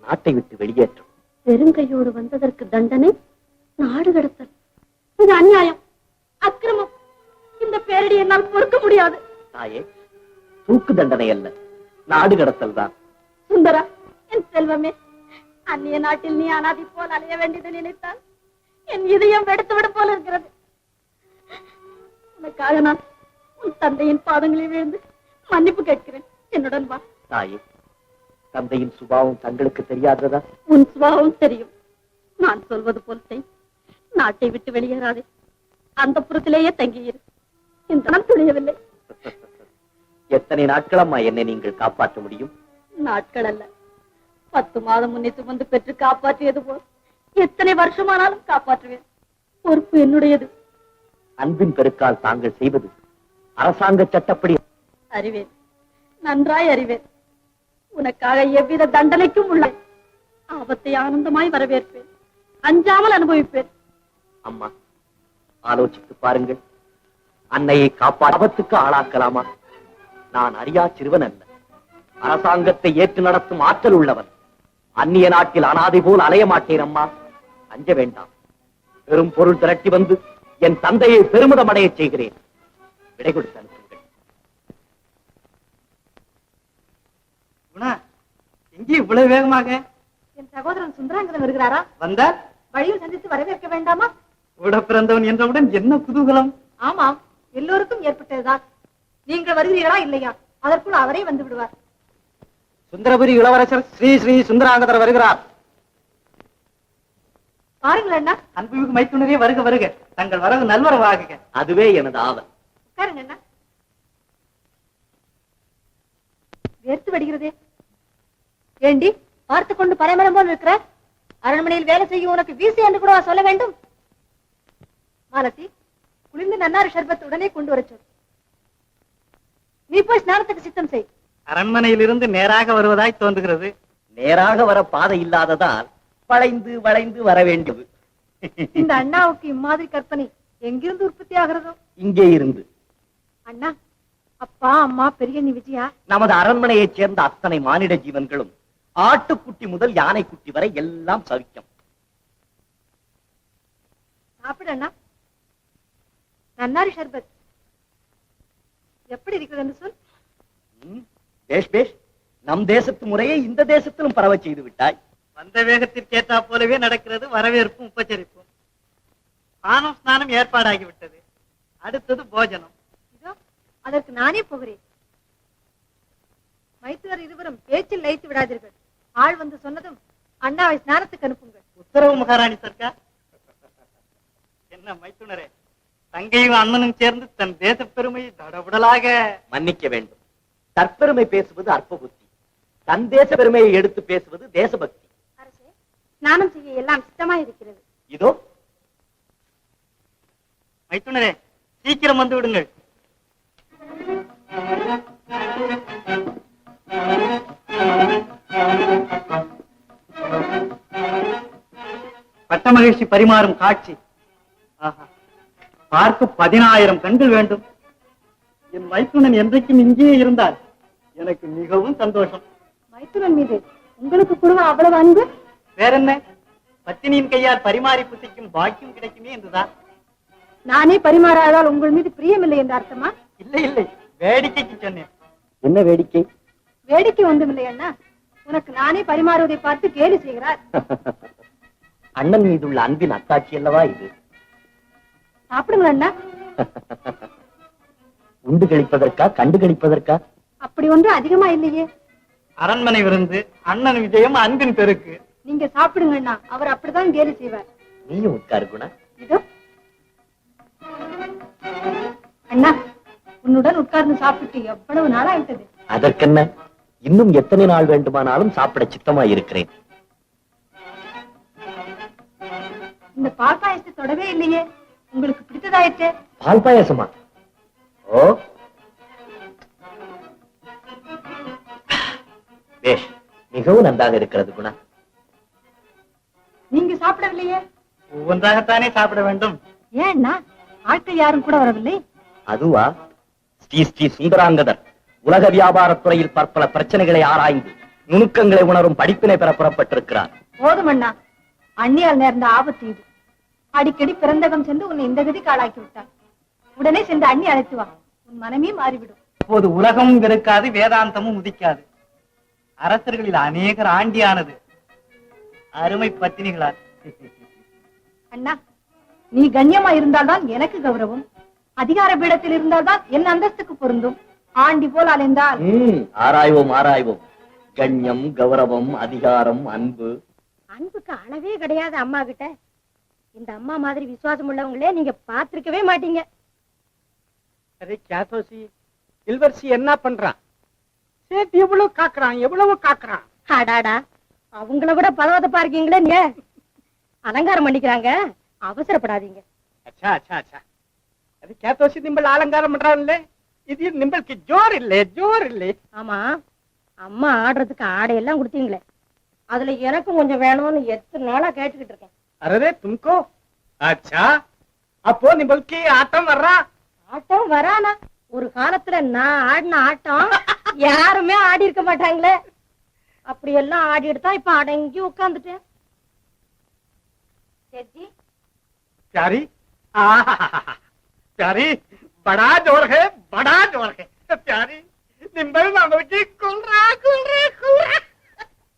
C: நாட்டை விட்டு வெளியேற்றும்.
F: பெருங்கையோடு வந்ததற்கு தண்டனை நாடு கடத்தல். இது அநியாயம், அக்கிரமம். இந்த பேரடி என்னால் பொறுக்க முடியாது.
C: தாயே, தூக்கு தண்டனை அல்ல, நாடு கடத்தல் தான்.
F: சுந்தரா, என் செல்வமே, அந்நிய நாட்டில் நீ அனாதி போல் அலைய வேண்டியது நினைத்தால் என் இதயம் வெடுத்துவிடும் போல இருக்கிறது. உனக்காக நான் உன் தந்தையின் பாதங்களில் விழுந்து மன்னிப்பு கேட்கிறேன். என்னுடன் வா.
C: தாயே, தந்தையின் சுபாவம் தங்களுக்கு தெரியாததா?
F: உன் சுபாவம் தெரியும். நான் சொல்வது போல் செய். நாட்டை விட்டு வெளியேறாதே. அந்த புறத்திலேயே தங்கியிரு. என் தனம் துணியவில்லை.
C: எத்தனை நாட்களம்மா என்னை நீங்கள் காப்பாற்ற முடியும்?
F: நாட்கள் அல்ல, 10 மாதம் முன்னே சுமந்து பெற்று காப்பாற்றியது போல் எத்தனை வருஷமானாலும் காப்பாற்றுவேன். பொறுப்பு என்னுடையது.
C: அன்பின் பெருக்கால் தாங்கள் செய்வது அரசாங்க சட்டப்படி.
F: அறிவேன், நன்றாய் அறிவேன். உனக்காக எவ்வித தண்டனைக்கும் உள்ள ஆபத்தை ஆனந்தமாய் வரவேற்பேன், அஞ்சாமல் அனுபவிப்பேன்.
C: அம்மா, ஆலோசித்து பாருங்கள். அன்னையை ஆபத்துக்கு ஆளாக்கலாமா? நான் அறியா சிறுவன் அல்ல. அரசாங்கத்தை ஏற்று நடத்தும் ஆற்றல் உள்ளவன். அந்நிய நாட்டில் அனாதை போல் அலைய மாட்டேன் அம்மா. அஞ்ச வேண்டாம். பெரும் பொருள் திரட்டி வந்து என் தந்தையை பெருமிதம் அடைய செய்கிறேன். விடை கொடுத்து அனுப்புங்கள்.
B: குணா, எங்கே இவ்வளவு வேகமாக?
F: என் சகோதரன் சுந்தராங்கதன் வருகிறாரா?
B: வந்தார்.
F: வழியில் சந்தித்து வரவேற்க வேண்டாமா?
B: கூட பிறந்தவன் என்றவுடன் என்ன குதூகலம்!
F: ஆமாம், எல்லோருக்கும் ஏற்பட்டதுதான். நீங்கள் வருகிறீர்களா இல்லையா? அதற்குள் அவரே வந்து விடுவார்.
B: சுந்தரபுரி இளவரசர் ஸ்ரீ ஸ்ரீ சுந்தராங்கதர் வருகிறார்.
F: பாருங்கள் அண்ணா.
B: அன்புமிகு மைத்துனரே, வருக வருக. தங்கள் வரவு நல்வரவாகுக.
C: அதுவே எனது ஆவல்.
F: உட்காருங்க அண்ணா. வேர்த்து வடிகிறதே. ஏண்டி பார்த்து கொண்டு பரைமரம் போல் இருக்கிற? அரண்மனையில் வேலை செய்யும் உனக்கு வீசி என்று கூட சொல்ல வேண்டும்? மாலதி, குளிர்ந்து நன்னாரி ஷர்பத் உடனே கொண்டு வர சொல். நீ போய் ஸ்நானத்துக்கு சித்தம் செய்.
B: அரண்மனையிலிருந்து நேராக வருவதாய் தோன்றுகிறது.
C: நேராக வர பாதை இல்லாததால் வளைந்து வளைந்து வர வேண்டியது.
F: இந்த அண்ணாவுக்கு இம்மாதிரி கற்பனை எங்கிருந்து உற்பத்தி ஆகிறதோ?
C: இங்கே இருந்து.
F: அண்ணா, அப்பா, அம்மா, பெரியண்ணி விஜயா,
C: நமது அரண்மனையைச் சேர்ந்த அத்தனை மானிட ஜீவன்களும் ஆட்டுக்குட்டி முதல் யானைக்குட்டி வரை எல்லாம் சவிக்கம்.
F: சாப்பிடு அண்ணா. நன்னாரி ஷர்பத் எப்படி இருக்கிறது என்று சொல்.
C: பேஷ் பேஷ். நம் தேசத்து முறையை இந்த தேசத்திலும் பரவ செய்து விட்டாய்.
B: வந்த வேகத்திற்கேற்றா போலவே நடக்கிறது வரவேற்பும் உபச்சரிப்பும். பானம் ஸ்நானம் ஏற்பாடாகிவிட்டது. அடுத்தது போஜனம்.
F: இதோ அதற்கு நானே போகிறேன். மைத்துனர் இருவரும் பேச்சில் லயித்து விடாதீர்கள். ஆள் வந்து சொன்னதும் அண்ணாவை ஸ்நானத்துக்கு அனுப்புங்கள்.
B: உத்தரவு மகாராணி சர்க்கார். என்ன மைத்துனரே, தங்கையும் அண்ணனும் சேர்ந்து தன் தேச பெருமையை தடபுடலாக.
C: மன்னிக்க வேண்டும். தற்பெருமை பேசுவது அற்ப புத்தி. தன் தேச பெருமையை எடுத்து பேசுவது தேசபக்தி.
F: அரசே, ஸ்நானம் செய்ய எல்லாம் சித்தமாய் இருக்கிறது.
C: இதோ.
B: மைத்துனரே, சீக்கிரம் வந்து விடுங்கள். பட்ட மகிழ்ச்சி பரிமாறும் காட்சி. ஆஹா, பார்க்க 10,000 கண்கள் வேண்டும். என் மைத்துனன் என்றைக்கும் இங்கே இருந்தால் எனக்கு மிகவும் சந்தோஷம்.
F: மைத்துனன் மீது உங்களுக்கு கூட அவ்வளவு அன்பு?
B: வேற என்ன, பத்தினியின் கையால் பரிமாறி புசிக்கும் பாக்கியம் கிடைக்குமே என்றுதான்.
F: நானே பரிமாறாதால் உங்கள் மீது பிரியமில்லை என்று அர்த்தமா?
B: இல்லை இல்லை, வேடிக்கைக்கு சொன்னேன்.
C: என்ன வேடிக்கை?
F: வேடிக்கை ஒன்றுமில்லை அண்ணா. உனக்கு நானே பரிமாறுவதை பார்த்து கேலி செய்கிறார்.
C: அண்ணன் மீதுள்ள அன்பின் அத்தாட்சி அல்லவா இது?
F: சாப்பிடுங்கள் அண்ணா.
C: உண்டு கழிப்பதற்கா கண்டு கழிப்பதற்கா?
F: அப்படி ஒன்று அதிகமா இல்லையே.
B: அரண்மனை விருந்து, அண்ணன் விஜயம், அன்பின் பெருக்கு.
F: நீங்க சாப்பிடுங்க அண்ணா, அவர் அப்படிதான் கேலி செய்வார்.
C: நீயும் உட்காரு குணா.
F: இதோ அண்ணா, உன்னுடன் உட்கார்ந்து சாப்பிட்டு எவ்வளவு நாள் ஆயிட்டது.
C: அதற்கென்ன, இன்னும் எத்தனை நாள் வேண்டுமானாலும் சாப்பிட சித்தமாய் இருக்கிறேன்.
F: இந்த பால் பாயசத்தை தொடவே இல்லையே. உங்களுக்கு பிடித்ததாயிற்றே.
C: பால் பாயசமா? ஓ, பேஷ், மிகவும் நன்றாக இருக்கிறது குணா.
F: நீங்க சாப்பிடவில்லையே.
B: ஒவ்வொன்றாகத்தானே சாப்பிட வேண்டும்.
F: ஏன்னா ஆட்கள் யாரும் கூட வரவில்லை?
C: அதுவா, ஸ்ரீ ஸ்ரீ சுந்தராங்கதர் உலக வியாபாரத்துறையில் பற்பல பிரச்சனைகளை ஆராய்ந்து நுணுக்கங்களை உணரும் படிப்பினை பெற புறப்பட்டிருக்கிறார்.
F: போதும் அண்ணா, அண்ணியால் நேர்ந்த ஆபத்து இது. அடிக்கடி பிறந்தகம் சென்று உன்னை இந்த கதி காலாக்கி விட்டார். உடனே சென்று அண்ணி அழைத்து வா, உன் மனமே மாறிவிடும்.
B: அப்போது உலகமும் இருக்காது, வேதாந்தமும் உதிக்காது. அரசர்களில் அநேகர் ஆண்டியானது அருமை பத்தினிகளால்.
F: அண்ணா, நீ கண்ணியமா இருந்தால்தான் எனக்கு கௌரவம். அதிகார பீடத்தில் இருந்தால்தான் என் அந்தஸ்துக்கு பொருந்தும். ஆண்டி போல் அலைந்தால்.
C: ஆராய்வோம் ஆராய்வோம். கண்ணியம், கௌரவம், அதிகாரம், அன்பு.
F: அன்புக்கு அளவே கிடையாது அம்மா கிட்ட. இந்த அம்மா மாதிரி விசுவாசம் உள்ளவங்களே நீங்க பாத்திருக்கவே மாட்டீங்க.
E: அரே क्या தோசி, இல்வரசி என்ன பண்றான்? சேட் எவ்வளவு காக்குறான், எவ்வளவு காக்குறான்.
F: அடாடா, அவங்கள விட பதவதப்பா இருக்கீங்களே நீங்க. அலங்காரம் பண்ணிக்கிறாங்க, அவசரப்படாதீங்க.
B: अच्छा अच्छा अच्छा अरे क्या तो निम्बल आलंगारम பண்றாங்களே, இது நிம்பளுக்கு ஜோர் இல்ல.
F: ஆமா, அம்மா ஆடுறதுக்கு ஆடையெல்லாம் கொடுத்தீங்களே, அதுல எனக்கும் கொஞ்சம் வேணும்னு எத்தனை நாளா கேட்டுக்கிட்டு இருக்கேன்.
B: அரே தும்கோ अच्छा அப்போ நிம்பளுக்கு ஆட்டம் வர்றா?
F: ஆட்டம் வரானா? ஒரு காலத்துல நான் ஆடின ஆட்டம் யாருமே ஆடி இருக்க மாட்டாங்களே. அப்படி எல்லாம் ஆடிட்டு தான் இப்ப அடங்கி உட்கார்ந்துட்டேன். சேட்ஜி
B: प्यारी प्यारी बड़ा जोर है प्यारी निम्बल நம்மளுக்கு குல்ரா.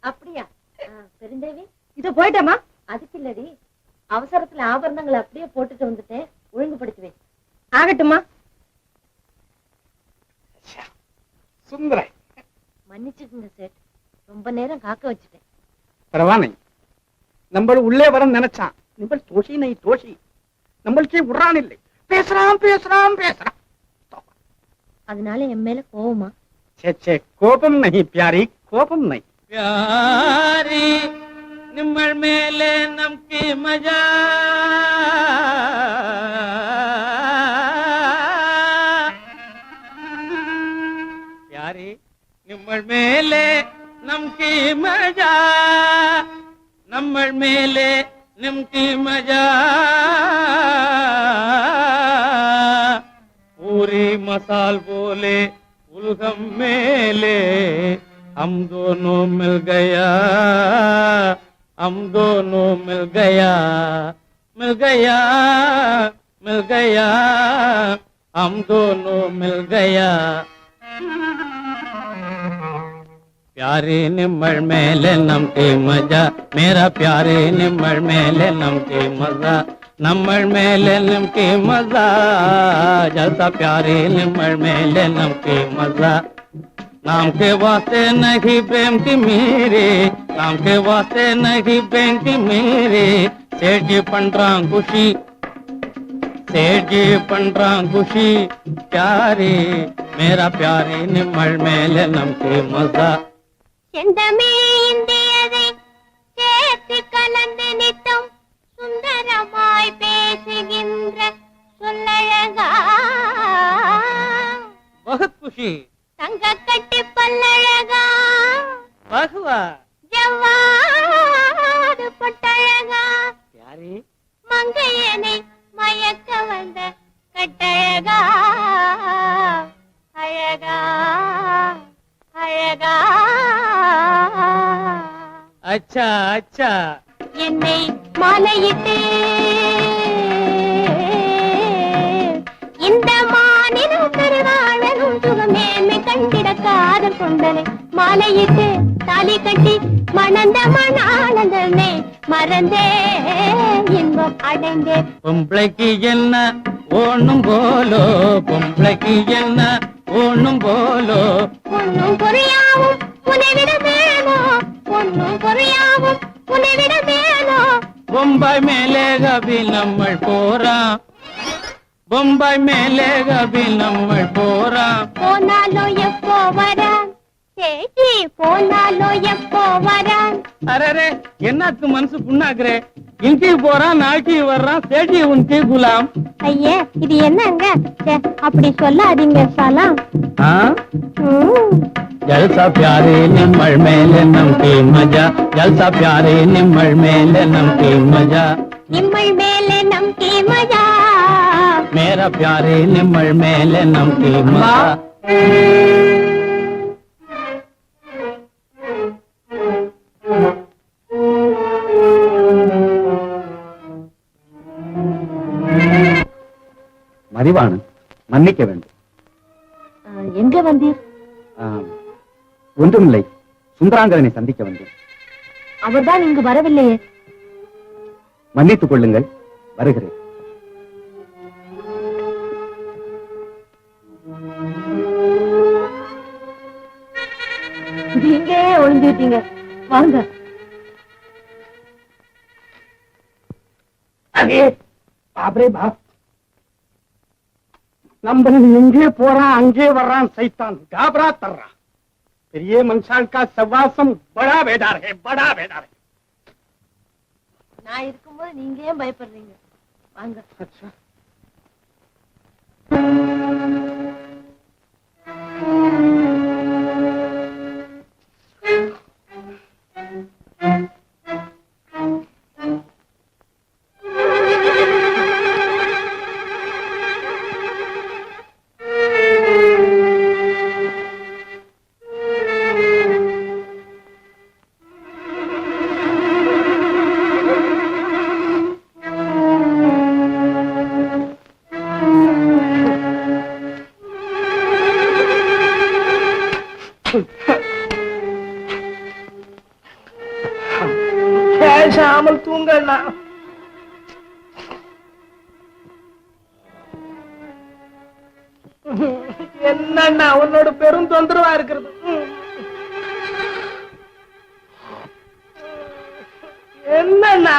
F: அப்படியா? பெருந்தேவி இது போயிட்டமா? அதுக்கு இல்லடி, அவசரத்துல ஆபரணங்களை அப்படியே போட்டுட்டு வந்துட்டேன், ஒழுங்குபடுத்தி வை. ஆகட்டுமா?
B: சுந்தர
F: மன்னிச்சுக்குங்க சேட், ரொம்ப நேரம் காக்க வச்சுட்டேன்.
B: பரவாயில்லை, நம்ம உள்ளே வர நினைச்சான். நிம்பல் தோஷி நை தோஷி, நம்மளுக்கே உர்றான் இல்லை. பேசுறான்.
F: அதனால என் மேல கோவமா?
B: சே கோபம் நை प्यारी, கோபம் நை.
G: प्यारी निम्मल मेले नमकी मजा, प्यारी निम्मल मेले नमकी मजा, नम्मल मेले निमकी मजा, पूरी मसाल बोले उलगम मेले, हम दोनों मिल गया, हम दोनों मिल गया, मिल गया, मिल गया, हम दोनों मिल गया. प्यारे निम्मल मेले नमके मजा, मेरा प्यारे निम्मल मेले नमके मजा, नम्मल मेले नमके मजा, जैसा प्यारे निम्मल मेले नमके मजा. नाम के वास्ते नहीं प्रेम की मेरे, नाम के वास्ते नहीं प्रेम की मेरे, सेठ जी पंड्रा खुशी, सेठ जी पंड्रा खुशी, प्यारे मेरा प्यारे निम्मल मेले नमके मजा.
F: செந்தமே இந்தியதை சேர்த்து கலந்து நித்தம் சுந்தரமாய் பேசுகின்ற சொல்லழகா,
G: बहुत खुशी,
F: தங்க கட்டி பல்லழகா,
G: वाह
F: ஜவ்வாது பொட்டழகா,
G: प्यारे
F: மங்கையனை மயக்க வந்த கட்டழகா, அழகா அழகா.
G: अच्छा अच्छा
F: என்னை மாலையிட்டு இந்த மாநிலம் பெருவாழனும் சுகமேன்மை கண்டிட காதல் கொண்டனை மாலையிட்டு தாலி கட்டி மணந்த மணானந்தமே மறந்தே இன்பம் அடைந்தே.
G: பொம்பளைக்கு என்ன ஒண்ணும் போலோ, பொம்பளைக்கு என்ன ஒண்ணும் போலோ,
F: பொண்ணும் பொறியாவும் உனைவிட மேலோ, பொண்ணும் பொறியாவும் உனைவிட மேலோ.
G: பொம்பாய் மேலே கபி நம்மள் போறான், பொம்பாய் மேலே கபி நம்மள் போறான்.
F: போனாலோ எப்போ வரான் சேச்சி, போனாலோ எப்போ வரான்.
G: அரே என்னத்து மனசு புண்ணாக்குறே, இன்கி போறான் நாளைக்கு வர்றான், சேட்டி உன்கி குலாம்.
F: ஐயே இது என்னங்க, அப்படி சொல்லாதீங்க சலாம்.
G: जलसा प्यारे निम्मल मेले नमके मजा, जलसा प्यारे निम्मल मेले नमके मजा,
F: நிம்மல் மேலே நம்கி மஜா,
G: मेरा प्यारे निम्मल मेले नमके मजा.
I: மதிவாணன் மன்னிக்க வேண்டும்.
F: எங்க வந்தீர்?
I: ஒன்றுமில்லை, சுந்தராங்கரனை சந்திக்க வந்தேன்.
F: அவர்தான் இங்கு வரவில்லையே.
I: மன்னித்துக் கொள்ளுங்கள், வருகிறேன்.
F: நீங்க ஒளிஞ்சுட்டீங்க, வாங்க.
B: अरे बाप रे बाप, நம்ம எங்கே போறான் அங்கே வர்றான், சைத்தான் காபரா தர்றான். பெரிய மனுஷான் கா சவாசம் படா பேதார் ஹே, படா பேதார் ஹே.
F: நான் இருக்கும்போது நீங்க ஏன் பயப்படுறீங்க? வாங்க.
B: அச்சா. பேசாமல் தூங்கண்ணா. என்னண்ணா உன்னோட பெரும் தொந்தரவா இருக்கிறது? என்னண்ணா?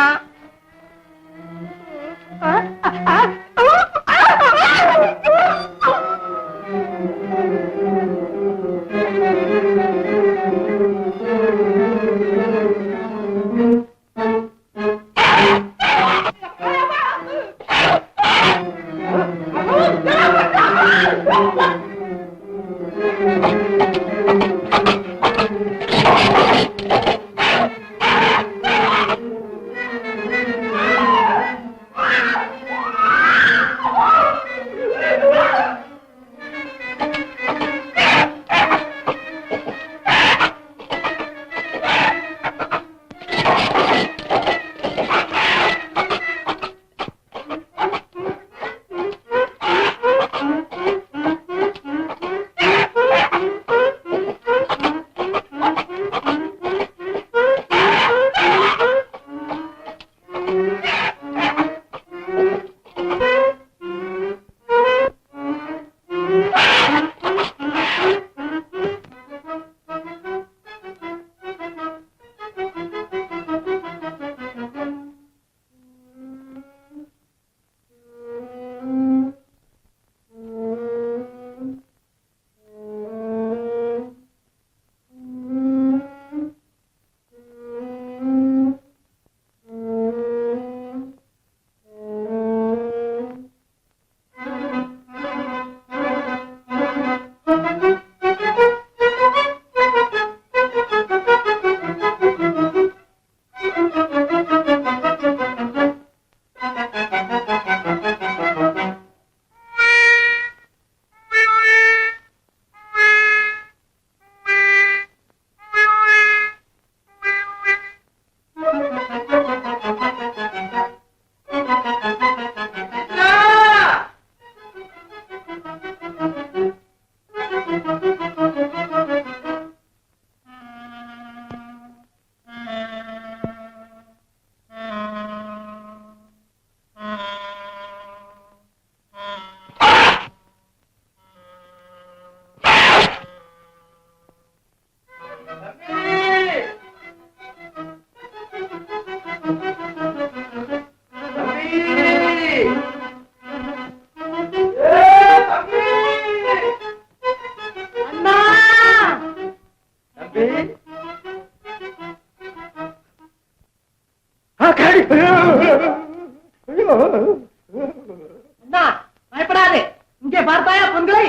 B: பயப்படாதே, இங்கே பார்த்தாயா பொன்களை?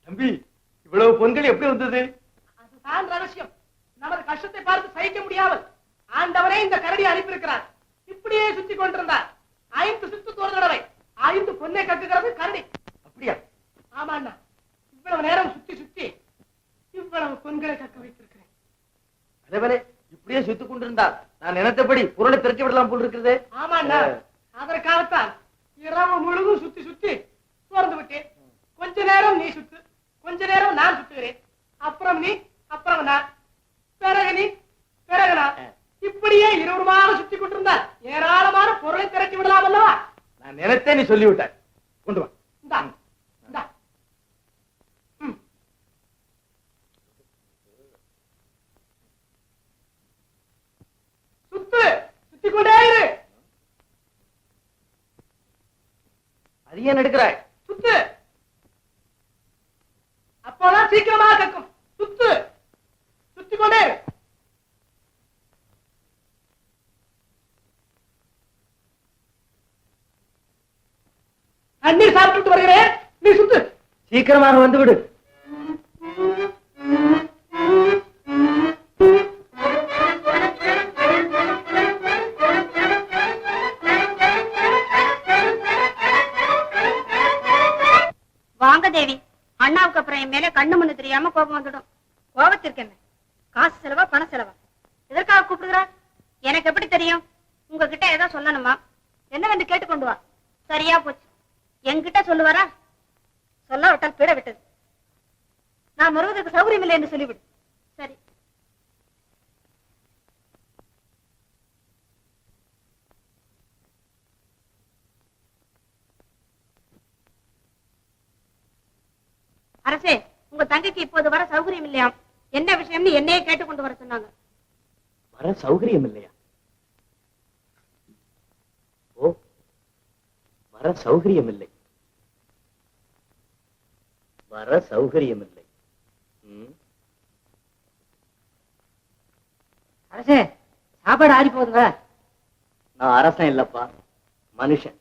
D: தம்பி, இவ்வளவு பொன்கள் எப்படி வந்தது?
B: அதுதான் ரகசியம். நமது கஷ்டத்தை பார்த்து சகிக்க முடியாமல் ஆண்டவரே இந்த கரடியை அனுப்பியிருக்கிறார். இப்படியே சுத்தி கொண்டிருந்தார். 5 சுத்து ஒரு தடவை 5 பொன்னை கக்குகிறது கரடி.
D: அப்படியா?
B: ஆமா அண்ணா, இவ்வளவு நேரம் சுத்தி சுத்தி இவ்வளவு பொன்களை கக்க வைத்திருக்கிறேன்.
D: அதேவரே, இப்படியே சுத்தி கொண்டிருந்தார் நான் நினைத்தபடி பொருளை திரட்டி விடலாம் போல் இருக்கிறது.
B: ஆமா அண்ணா, அதற்காகத்தான் இரவு முழுதும் சுத்தி சுத்தி சோர்ந்து விட்டேன். கொஞ்ச நேரம் நீ சுத்து, கொஞ்ச நேரம் நான் சுத்துகிறேன். அப்புறம் நீ, அப்புறம் நான், பிறகு நீ, பிறகு நான். இப்படியே இருவருமாக சுத்தி கொண்டிருந்தால் ஏராளமான பொருளை திரட்டி விடலாம் அல்லவா?
D: நான் நினைத்தே நீ சொல்லிவிட்டாய். கொண்டு வா.
B: இந்தா, இந்தா. சுத்து, சுத்தி கொண்டே இரு.
D: அது ஏன் எடுக்கிறாய்?
B: சுத்து. அப்போதான் சீக்கிரம் தண்ணீர் சாப்பிட்டு வருகிறேன், நீ சுத்து.
D: சீக்கிரமாக வந்து விடு.
F: வாங்க தேவி, அண்ணாவுக்கு அப்புறம் என் மேல கண்ணு மண்ணு தெரியாம கோபம் வந்துடும். கோபத்திற்கு என்ன, காசு செலவா பண செலவா? எதற்காக கூப்பிடுகிறார் எனக்கு எப்படி தெரியும்? உங்ககிட்ட ஏதோ சொல்லணுமா? என்னவென்று கேட்டுக்கொண்டு வா. சரியா போச்சு. என்கிட்ட சொல்லுவாரா? சொல்ல விட்டால் பீட விட்டது. நான் வருவதற்கு சௌகரியம் இல்லை என்று சொல்லிவிடு. சரி. அரசே, உங்க தங்கைக்கு இப்போது வர சௌகரியம் இல்லையா? என்ன விஷயம்னு என்னையே கேட்டுக்கொண்டு வர சொன்னாங்க.
C: வர சௌகரியம் இல்லையா? ஓ, வர சௌகரியம் இல்லை. வர சௌகரியம் இல்லை.
F: அரசே, சாப்பாடு ஆறி போகுதுங்க.
C: நான் அரசன் இல்லப்பா, மனுஷன்.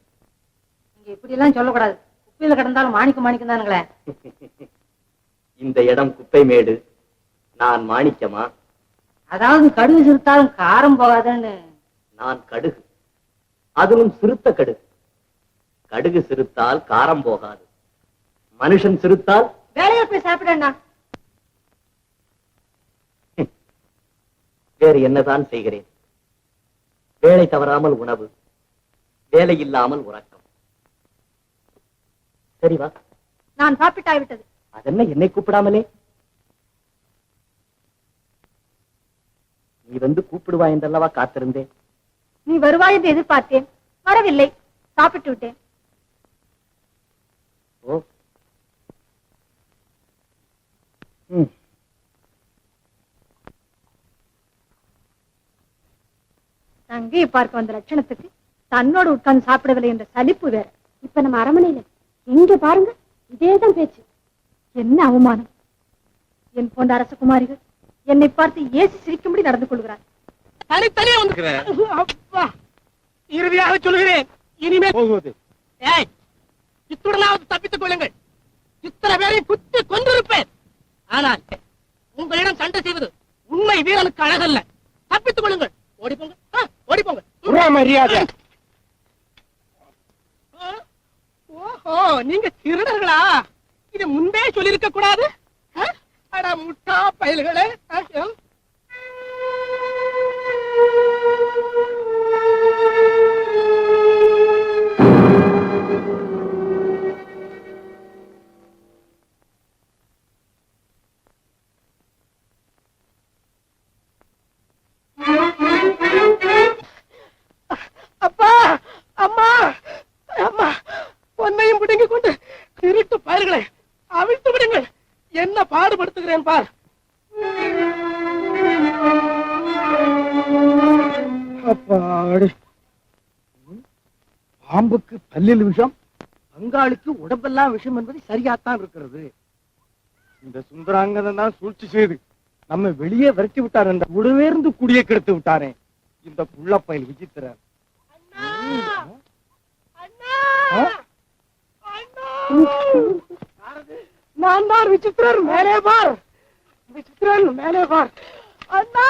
F: நீங்க இப்படி எல்லாம் சொல்லக்கூடாது. குப்பையில கிடந்தாலும் மாணிக்கம் மாணிக்கம் தானுங்களே.
C: இந்த இடம் குப்பை மேடு, நான் மாணிக்கமா?
F: அதாவது கடுகு சிறுத்தாலும் காரம் போகாதுன்னு.
C: நான் கடுகு, அதுவும் சிறுத்த கடுகு. கடுகு சிறுத்தால் காரம் போகாது, மனுஷன் சிறுத்தால்.
F: வேலையை போய் சாப்பிடண்ணா.
C: வேறு என்னதான் செய்கிறேன்? வேலை தவறாமல் உணவு, வேலை இல்லாமல் உறக்கம். சரி வா.
F: நான் சாப்பிட்டாய்விட்டது.
C: அதென்ன என்னை கூப்பிடாமலே? நீ வந்து கூப்பிடுவா என்றல்லவா காத்திருந்தேன்.
F: நீ வருவாய் என்று எதிர்பார்த்தேன், வரவில்லை. சாப்பிட்டு விட்டேன்.
C: ஓ,
F: தங்கையை பார்க்க வந்த லட்சணத்துக்கு தன்னோடு உட்கார்ந்து சாப்பிடவில்லை என்ற சலிப்பு வேற. இப்ப நம்ம அரமனையில எங்க பாருங்க இதேதான் பேச்சு. என்ன அவமானம்! என் போன்ற அரசகுமாரிகள் என்னை பார்த்து ஏசி சிரிக்கும்படி நடந்து கொள்கிறார்.
B: தனித்தனியே வந்து அப்பா, இறுதியாக சொல்கிறேன், இனிமேல் போகுவது இத்துடனாவது தப்பித்துக் கொள்ளுங்கள். இத்தனை பேரை குத்தி கொண்டிருப்பேன். ஆனால் உங்களிடம் சண்டை செய்வது உண்மை வீரனுக்கு அழகல்ல. தப்பித்துக் கொள்ளுங்கள். ஓடிப்போங்க, ஓடிப்போங்க. மரியாதை. ஓஹோ, நீங்க திருடர்களா? இது முன்பே சொல்லிருக்க கூடாது. அட முட்டா பயல்களே. அப்பா, அம்மா, அம்மா, பொன்னையும் பிடுங்கிக் கொண்டு திருட்டு பயல்களை அவிழ்த்து விடுங்கள். என்ன பாடுபடுத்துகிறேன் பார்.
D: அப்பாடி, பாம்புக்கு பல்லில் விஷம், பங்காளிக்கு உடம்பெல்லாம் விஷம் என்பது சரியாத்தான் இருக்கிறது. இந்த சுந்தராங்கதன் தான் சூழ்ச்சி செய்து நம்ம வெளியே விரட்டி விட்டார். என்ற உடவேர்ந்து குடியை கெடுத்து விட்டாரே இந்த புள்ளப்பயல் விசித்திரன்.
B: நான் தான் விசித்திரன். மேலே பார், விசித்திரன் மேலே பார். அண்ணா,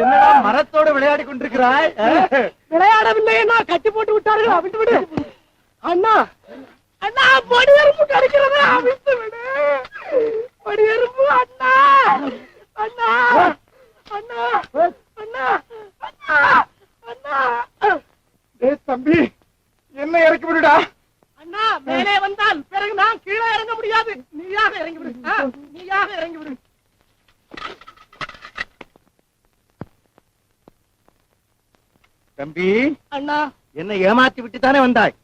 D: என்னடா மரத்தோடு விளையாடி கொண்டிருக்கிறாய்?
B: விளையாடவில்லை, நான் கட்டி போட்டு விட்டார்கள். அவிழ்த்து விடு அண்ணா. அண்ணா, பொடி எறும்பு கிடைக்கிறது. அவிழ்த்து விடு பொடி எறும்பு. அண்ணா, அண்ணா, அண்ணா, அண்ணா, அண்ணா, அண்ணா.
D: தம்பி, என்ன இறக்கி விடுடா.
B: அண்ணா, மேலே வந்தால் பிறகு நான் கீழே இறங்க முடியாது. நீயாக இறங்கி விடு, நீயாக இறங்கி விடு.
D: தம்பி,
B: அண்ணா,
D: என்ன ஏமாத்தி விட்டு தானே வந்தாய்?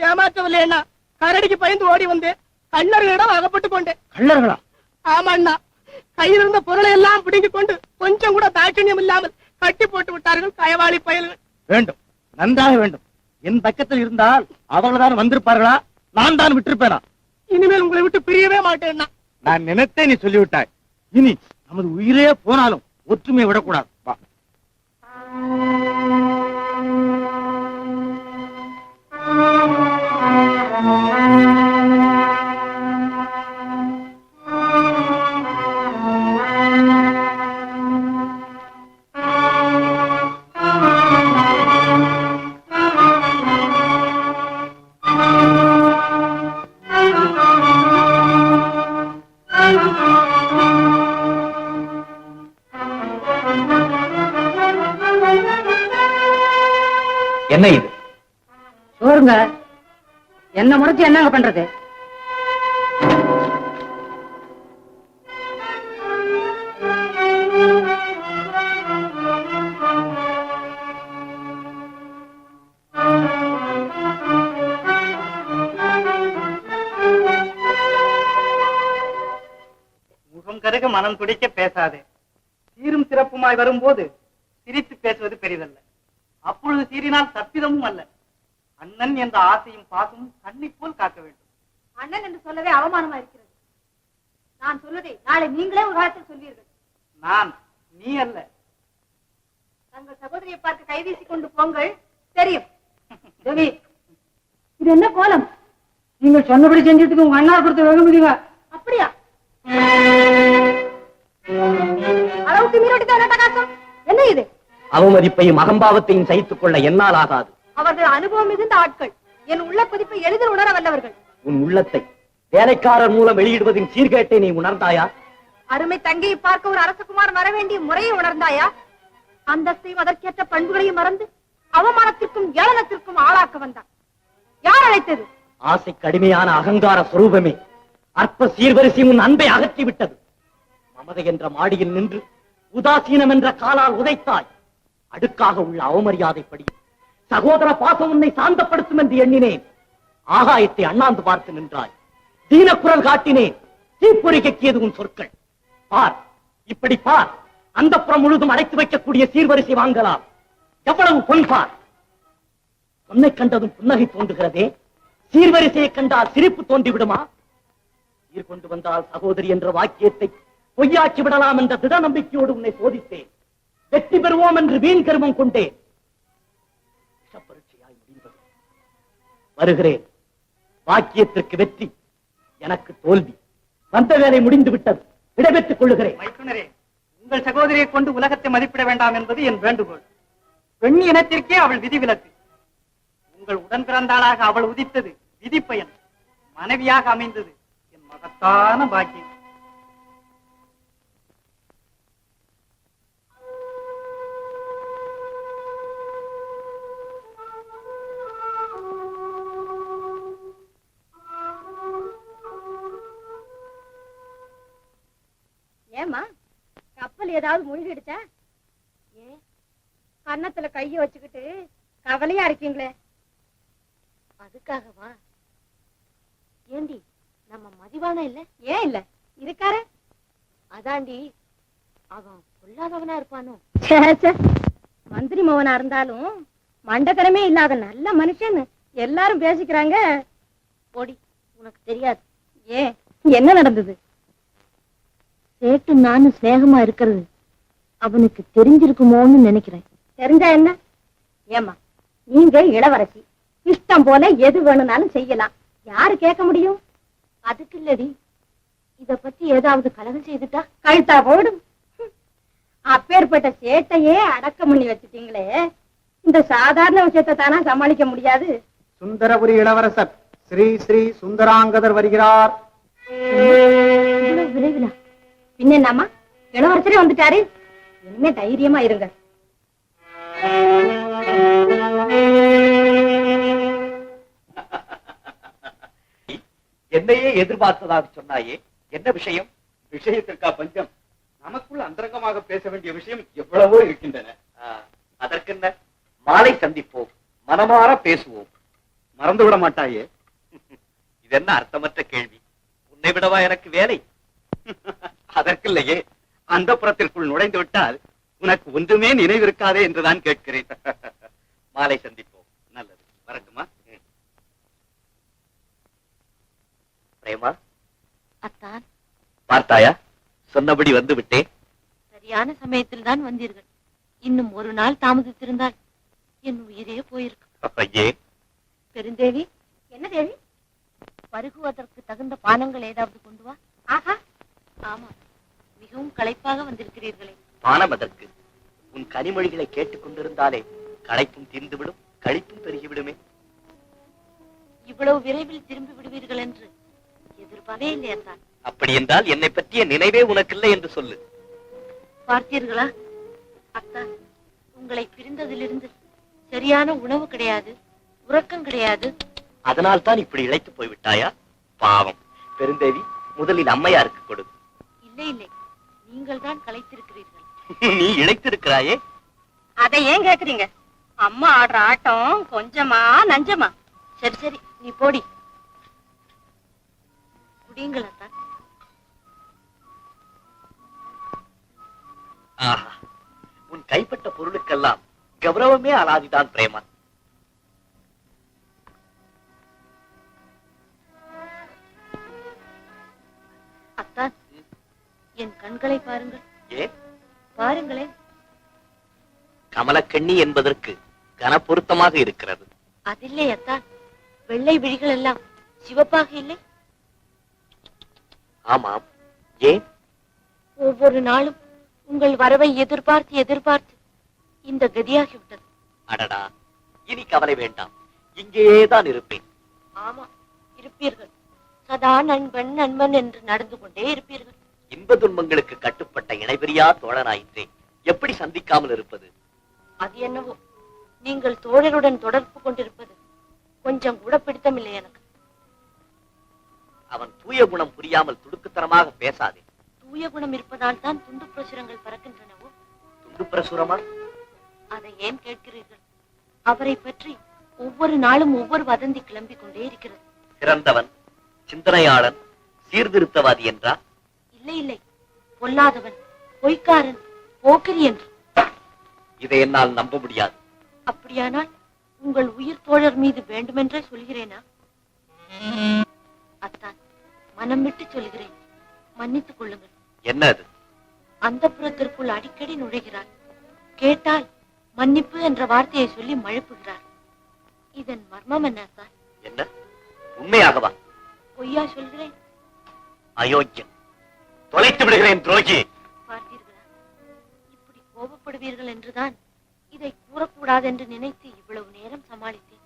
B: ஏமாற்றவில்லை அண்ணா. கரடிக்கு பயந்து ஓடி வந்தேன். கள்ளர்களிடம் அகப்பட்டுக் கொண்டேன்.
D: கள்ளர்களா?
B: ஆமா அண்ணா, கையில் இருந்த பொருளை எல்லாம் பிடுங்கிக் கொண்டு கொஞ்சம் கூட தாட்சண்யம் இல்லாமல் கட்டி போட்டு விட்டார்கள் கயவாளி பயல்கள்.
D: வேண்டும், நன்றாக வேண்டும். என் பக்கத்தில் இருந்தால் அவர்கள்தான் வந்திருப்பார்களா? நான் தான் விட்டிருப்பேனா?
B: இனிமேல் உங்களை விட்டு பிரியவே மாட்டேன்.
D: நான் நினைத்தே நீ சொல்லிவிட்டாய். இனி நமது உயிரே போனாலும் ஒற்றுமையை விடக்கூடாது. வா.
F: சோறுங்க. என்ன முடிச்சு என்னங்க பண்றது?
B: முகம் கருக மனம் துடிக்க பேசாதே. சீரும் சிறப்புமாய் வரும்போது சிரித்து பேசுவது பெரிதல்ல. அப்பொழுது சீறினால் தப்பிதமும் அல்ல. அண்ணன் என்ற ஆசையும் பாசமும் கண்ணை போல் காக்க வேண்டும்.
F: அண்ணன் என்று சொல்லவே அவமானமா இருக்கிறது. நான் சொல்வதை நாளை நீங்களே ஒரு காலத்தில் சொல்வீர்கள்.
B: நான், நீ அல்ல.
F: தங்கள் சகோதரியை பார்க்க கைவீசி கொண்டு போங்கள், தெரியும். தேவி, இது என்ன கோலம்? நீங்கள் சொன்னபடி செஞ்சதுக்கு உங்க அண்ணா கொடுத்து வெகுமதிங்க. அப்படியா? அளவுக்கு மீறடித்த நாட்டகாசம் என்ன இது?
C: அவமதிப்பையும் அகம்பாவத்தையும் சகித்துக் கொள்ள என்னால் ஆகாது.
F: அவர்கள் அனுபவம் மிகுந்த ஆட்கள். என் உள்ள பதிப்பை எளிதில் உணர வல்லவர்கள்.
C: உன் உள்ளத்தை வேலைக்காரர் மூலம் வெளியிடுவதின் சீர்கேட்டை நீ உணர்ந்தாயா?
F: அருமை தங்கையை பார்க்க ஒரு அரசகுமாரன் வர வேண்டிய முறையை உணர்ந்தாயா? அந்தஸ்தையும் அதற்கேற்ற பண்புகளையும் மறந்து அவமானத்திற்கும் ஏளனத்திற்கும் ஆளாக்க வந்தான். யார் அழைத்தது?
C: ஆசை கடுமையான அகங்கார சுரூபமே, அற்ப சீர்வரிசை உன் அன்பை அகற்றிவிட்டது. மமதை என்ற மாடியில் நின்று உதாசீனம் என்ற காலால் உதைத்தாய். அடுக்காக உள்ள அவமரியாதைப்படி சகோதர பாசம் உன்னை சாந்தப்படுத்தும் என்று எண்ணினேன். ஆகாயத்தை அண்ணாந்து பார்த்து நின்றாய். தீனக்குரல் காட்டினேன். தீப்பொறிக்கியது உன் சொற்கள். பார், இப்படி பார். அந்த புறம் முழுதும் அடைத்து வைக்கக்கூடிய சீர்வரிசை வாங்கலாம். எவ்வளவு பொன் பார். பொன்னை கண்டதும் புன்னகை தோன்றுகிறதே, சீர்வரிசையை கண்டால் சிரிப்பு தோன்றிவிடுமா? சீர் கொண்டு வந்தால் சகோதரி என்ற வாக்கியத்தை பொய்யாக்கி விடலாம் என்ற திட நம்பிக்கையோடு உன்னை சோதித்தேன். வெற்றி பெறுவோம் என்று வீண் கருமம் கொண்டேன். விஷப்பரீட்சையாய் முடிந்தது. வருகிறேன். வாக்கியத்திற்கு வெற்றி, எனக்கு தோல்வி. வந்த வேலை முடிந்து விட்டது. விடைபெற்றுக் கொள்ளுகிறேன்.
B: மைத்துனரே, உங்கள் சகோதரியை கொண்டு உலகத்தை மதிப்பிட வேண்டாம் என்பது என் வேண்டுகோள். பெண் இனத்திற்கே அவள் விதிவிலக்கு. உங்கள் உடன் பிறந்தாளாக அவள் உதித்தது விதிப்பயன். மனைவியாக அமைந்தது என் மகத்தான பாக்கியம்.
F: ஏமா, கப்பல் ஏதாவது மூழ்கிடுச்சா? ஏன் கன்னத்துல கைய வச்சுக்கிட்டு கவலையா இருக்கீங்களே? அதுக்காகவா? ஏண்டி, நம்ம மதிவானா இல்ல? ஏன் இல்ல, இருக்காரு. அதாண்டி, அவன் பொல்லாதவனா இருப்பானோ? மந்திரி மவனா இருந்தாலும் மண்டக்கரமே இல்லாத நல்ல மனுஷன் எல்லாரும் பேசிக்கிறாங்க. போடி, உனக்கு தெரியாது. ஏன், என்ன நடந்தது? சேட்டு நானும் சிநேகமா இருக்கிறது அவனுக்கு தெரிஞ்சிருக்குமோன்னு நினைக்கிறேன். தெரிஞ்சா என்ன? ஏமா, நீங்க இளவரசி, இஷ்டம் போல எது வேணும்னாலும் செய்யலாம். யாரு கேட்க முடியும்? அதுக்கு இல்லடி, இத பத்தி ஏதாவது கலகம் செய்துட்டா கழுத்தா போடும். அப்பேற்பட்ட சேட்டையே அடக்கம் பண்ணி வச்சுட்டீங்களே, இந்த சாதாரண விஷயத்தை தானா சமாளிக்க முடியாது?
D: சுந்தரபுரி இளவரசர் ஸ்ரீ ஸ்ரீ சுந்தராங்கதர் வருகிறார்.
F: விரைவிலா? பின்ன என்னம்மா, இளவரசரே வந்துட்டாரு. இனிமே தைரியமா இருங்க.
C: என்னையே எதிர்பார்த்ததாக சொன்னாயே, என்ன விஷயம்?
H: விஷயத்திற்கா பஞ்சம்? நமக்குள் அந்தரங்கமாக பேச வேண்டிய விஷயம் எவ்வளவோ இருக்கின்றன.
C: அதற்கென்ன, மாலை சந்திப்போம், மனமாற பேசுவோம்.
H: மறந்து விட மாட்டாயே?
C: இது என்ன அர்த்தமற்ற கேள்வி? உன்னை விடவா எனக்கு வேலை?
H: அதற்கில்லையே, அந்த புறத்திற்குள் நுழைந்து விட்டால் உனக்கு ஒன்றுமே நினைவிருக்காதே என்றுதான் கேட்கிறேன்.
C: மாலை சந்திப்போம்.
H: நல்லது, வரட்டுமா?
C: பிரேமா,
F: அத்தான்,
C: பார்த்தாயா? சொன்னபடி வந்து விட்டேன்.
F: சரியான சமயத்தில் தான் வந்தீர்கள். இன்னும் ஒரு நாள் தாமதித்திருந்தால் என் உயிரே போயிருக்கும்.
C: ஐயே,
F: பெருந்தேவி. என்ன தேவி? பருகுவதற்கு தகுந்த பானங்கள் ஏதாவது கொண்டு வா. ஆஹா, ஆமா, மிகவும் களைப்பாக வந்திருக்கிறீர்களே.
C: பானம் அதற்கு? உன் கனிமொழிகளை கேட்டுக் கொண்டிருந்தாலே களைப்பும் தீர்ந்துவிடும், கழிப்பும் பெருகிவிடுமே.
F: இவ்வளவு விரைவில் திரும்பி விடுவீர்கள் என்று எதிர்பார்க்கவே இல்லையா தான்?
C: அப்படி என்றால் என்னை பற்றிய நினைவே உனக்கு இல்லை என்று சொல்லு.
F: பார்த்தீர்களா அத்தா, உங்களை பிரிந்ததிலிருந்து சரியான உணவு கிடையாது, உறக்கம் கிடையாது.
C: அதனால் தான் இப்படி இழைத்து போய்விட்டாயா? பாவம். பெருந்தேவி, முதலில் அம்மையாருக்கு கொடு.
F: இல்லை இல்லை, நீங்கள் தான் களைத்திருக்கிறீர்கள்.
C: நீ இழைத்திருக்கிறாயே.
F: அதை ஏன் கேக்குறீங்க? அம்மா ஆடுற ஆட்டம் கொஞ்சமா நஞ்சமா? சரி சரி, நீ போடி. குடிங்களா தான்.
C: ஆஹா, உன் கைப்பட்ட பொருளுக்கெல்லாம் கௌரவமே அலாதிதான் பிரேமா.
F: அத்தான், என் கண்களை பாருங்கள்.
C: ஏன்?
F: பாருங்களேன்.
C: கமலக்கண்ணி என்பதற்கு கனப்பொருத்தமாக இருக்கிறது.
F: அதில்லை அத்தான், வெள்ளை விழிகள் எல்லாம் சிவப்பாக இல்லை?
C: ஆமாம். ஏன்?
F: ஒவ்வொரு நாளும் உங்கள் வரவை எதிர்பார்த்து எதிர்பார்த்து இந்த கதியாகிவிட்டது.
C: அடடா, இனி கவலை வேண்டாம், இங்கேதான் இருப்பேன்.
F: ஆமா, இருப்பீர்கள். சதா நண்பன் நண்பன் என்று நடந்து கொண்டே இருப்பீர்கள்.
C: இன்ப துன்பங்களுக்கு கட்டுப்பட்ட இணைபிரியா தோழனாயிற்றே, எப்படி சந்திக்காமல் இருப்பது?
F: அது என்னவோ, நீங்கள் தோழருடன் தொடர்பு கொண்டிருப்பது கொஞ்சம் கூட பிடித்தமில்லை எனக்கு.
C: அவன் தூய குணம் புரியாமல் துடுக்குத்தனமாக பேசாதே.
F: தூய குணம் இருப்பதால் தான் துண்டு பிரசுரங்கள் பறக்கின்றனவோ?
C: துண்டு பிரசுரமா?
F: அதை ஏன் கேட்கிறீர்கள்? அவரை பற்றி ஒவ்வொரு நாளும் ஒவ்வொரு வதந்தி கிளம்பிக் கொண்டே இருக்கிறது.
C: சிறந்தவன், சிந்தனையாளன், சீர்திருத்தவாதி என்றா?
F: இல்லை இல்லை, பொல்லாதவன், பொய்க்காரன், போக்கிரி என்று.
C: இதை என்னால் நம்ப முடியாது.
F: அப்படியானால் உங்கள் உயிர் தோழர் மீது வேண்டுமென்றே சொல்கிறேனா? அத்தான், மனம் விட்டு சொல்கிறேன், மன்னித்துக் கொள்ளுங்கள்.
C: என்ன அது?
F: அந்தப்புறத்திற்குள் அடிக்கடி நுழைகிறார். கேட்டால் மன்னிப்பு என்ற வார்த்தையை சொல்லி மழுப்புகிறார். இதன் மர்மம் என்ன அத்தான்?
C: என்ன? உண்மையாகவா?
F: பொய்யா சொல்கிறேன்?
C: அயோக்கியன், தொலைத்து விடுகிறேன் துரோகி.
F: பார்த்தீர்களா, இப்படி கோபப்படுவீர்கள் என்றுதான் இதை கூறக்கூடாது என்று நினைத்து இவ்வளவு நேரம் சமாளித்தேன்.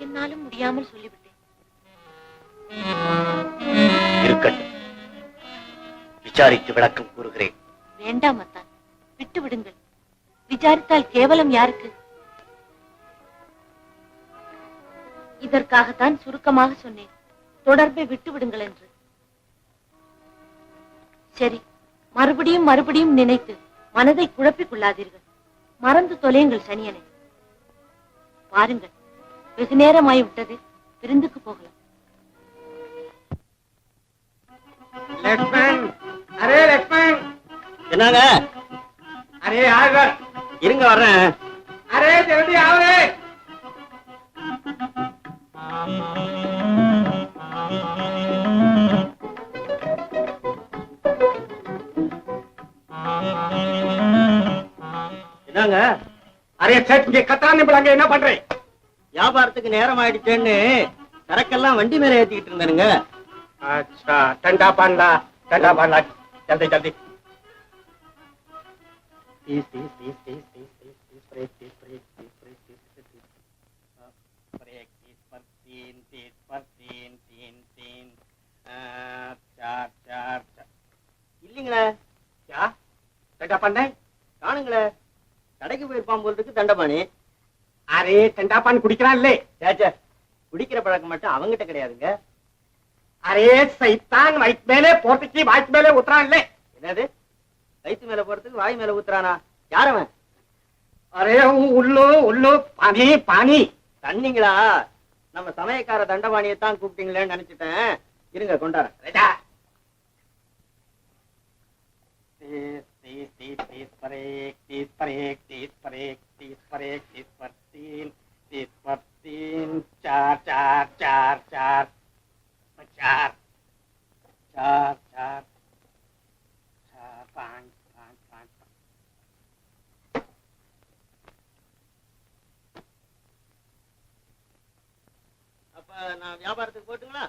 F: என்னாலும் முடியாமல் சொல்லிவிட்டேன்.
C: இருக்கட்டும், விசாரித்து விளக்கம் கூறுகிறேன்.
F: வேண்டாம் அத்தான், விட்டு விடுங்கள். விசாரித்தால் கேவலம் யாருக்கு? இதற்காகத்தான் சுருக்கமாக சொன்னேன், தொடர்பை விட்டு விடுங்கள் என்று. சரி, மறுபடியும் மறுபடியும் நினைத்து மனதை குழப்பிக் கொள்ளாதீர்கள். மறந்து தொலையுங்கள் சனியனை. பாருங்கள், வெகு நேரமாய்விட்டது, விருந்துக்கு போகலாம்.
B: லக்ஷ்மண், அரே லக்ஷ்மண்.
C: என்னங்க?
B: அரே ஆகர்,
C: இருங்க, வர்றேன்.
B: அரே ஜல்தி ஆவரே.
C: என்னங்க?
B: அரே சேட், இங்க கத்தான்னு பிள்ளைங்க என்ன பண்றேன்?
C: வியாபாரத்துக்கு நேரம் ஆயிடுச்சேன்னு சரக்கெல்லாம் வண்டி மேல ஏத்திக்கிட்டு இருந்தானுங்க.
B: अच्छा, ठंडा पानी, जल्दी जल्दी।
C: இல்லீங்களே.
B: ठंडा पानी
C: காணுங்களே, கடைக்கு போயிருப்பான் போல் இருக்கு தண்டபாணி.
B: அரே ठंडा पानी குடிக்கிறான் இல்லே?
C: சேச்சே, குடிக்கிற பழக்கம் மட்டும் அவங்கிட்ட கிடையாதுங்க.
B: அரே சைத்தான், வயிற்று மேலே போர்த்துக்கு வாய்க்கு மேலே ஊத்துறான் இல்லே?
C: என்னது? வயிற்று மேல போறதுக்கு வாய் மேல ஊத்துறானா? யாரவன்?
B: அரே உள்ளு உள்ளு பானி பானி.
C: தண்ணிங்களா? நம்ம சமயக்கார தண்டபாணியத்தான் கூப்பிட்டீங்களேன்னு நினைச்சிட்டேன். இருங்க, கொண்டாரன்.
B: चार चार चार चार चार चार चार चार पाँच पाँच पाँच।
C: அப்ப நான் வியாபாரத்துக்கு போட்டுங்களா?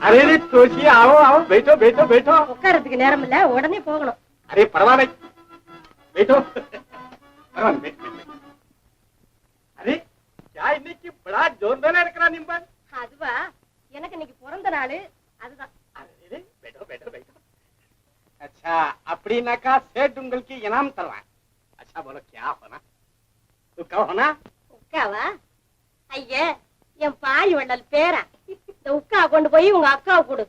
B: அரே தோசி ஆவோ ஆவோ बैठो बैठो बैठो
F: உட்காரத்துக்கு நேரம் இல்ல, உடனே போகணும்.
B: அரே பரவாயில்லை बैठो பரவாயில்லை அரே क्या இன்னைக்கு बड़ा जोरदार இருக்கிறா நிம்பன்.
F: அதுவா, எனக்கு இன்னைக்கு பிறந்த நாள், அதுதான்.
B: அரே बैठो बैठो बैठो अच्छा அப்படினாக்கா சேட் உங்களுக்கு இனாம் தருவான். अच्छा बोलो क्या होना तू कहो होना
F: உக்காவா? ஐயா, என் பாய் வள்ளல் பேரா. இந்த உக்கா கொண்டு போய் உங்க அக்காவை கொடு.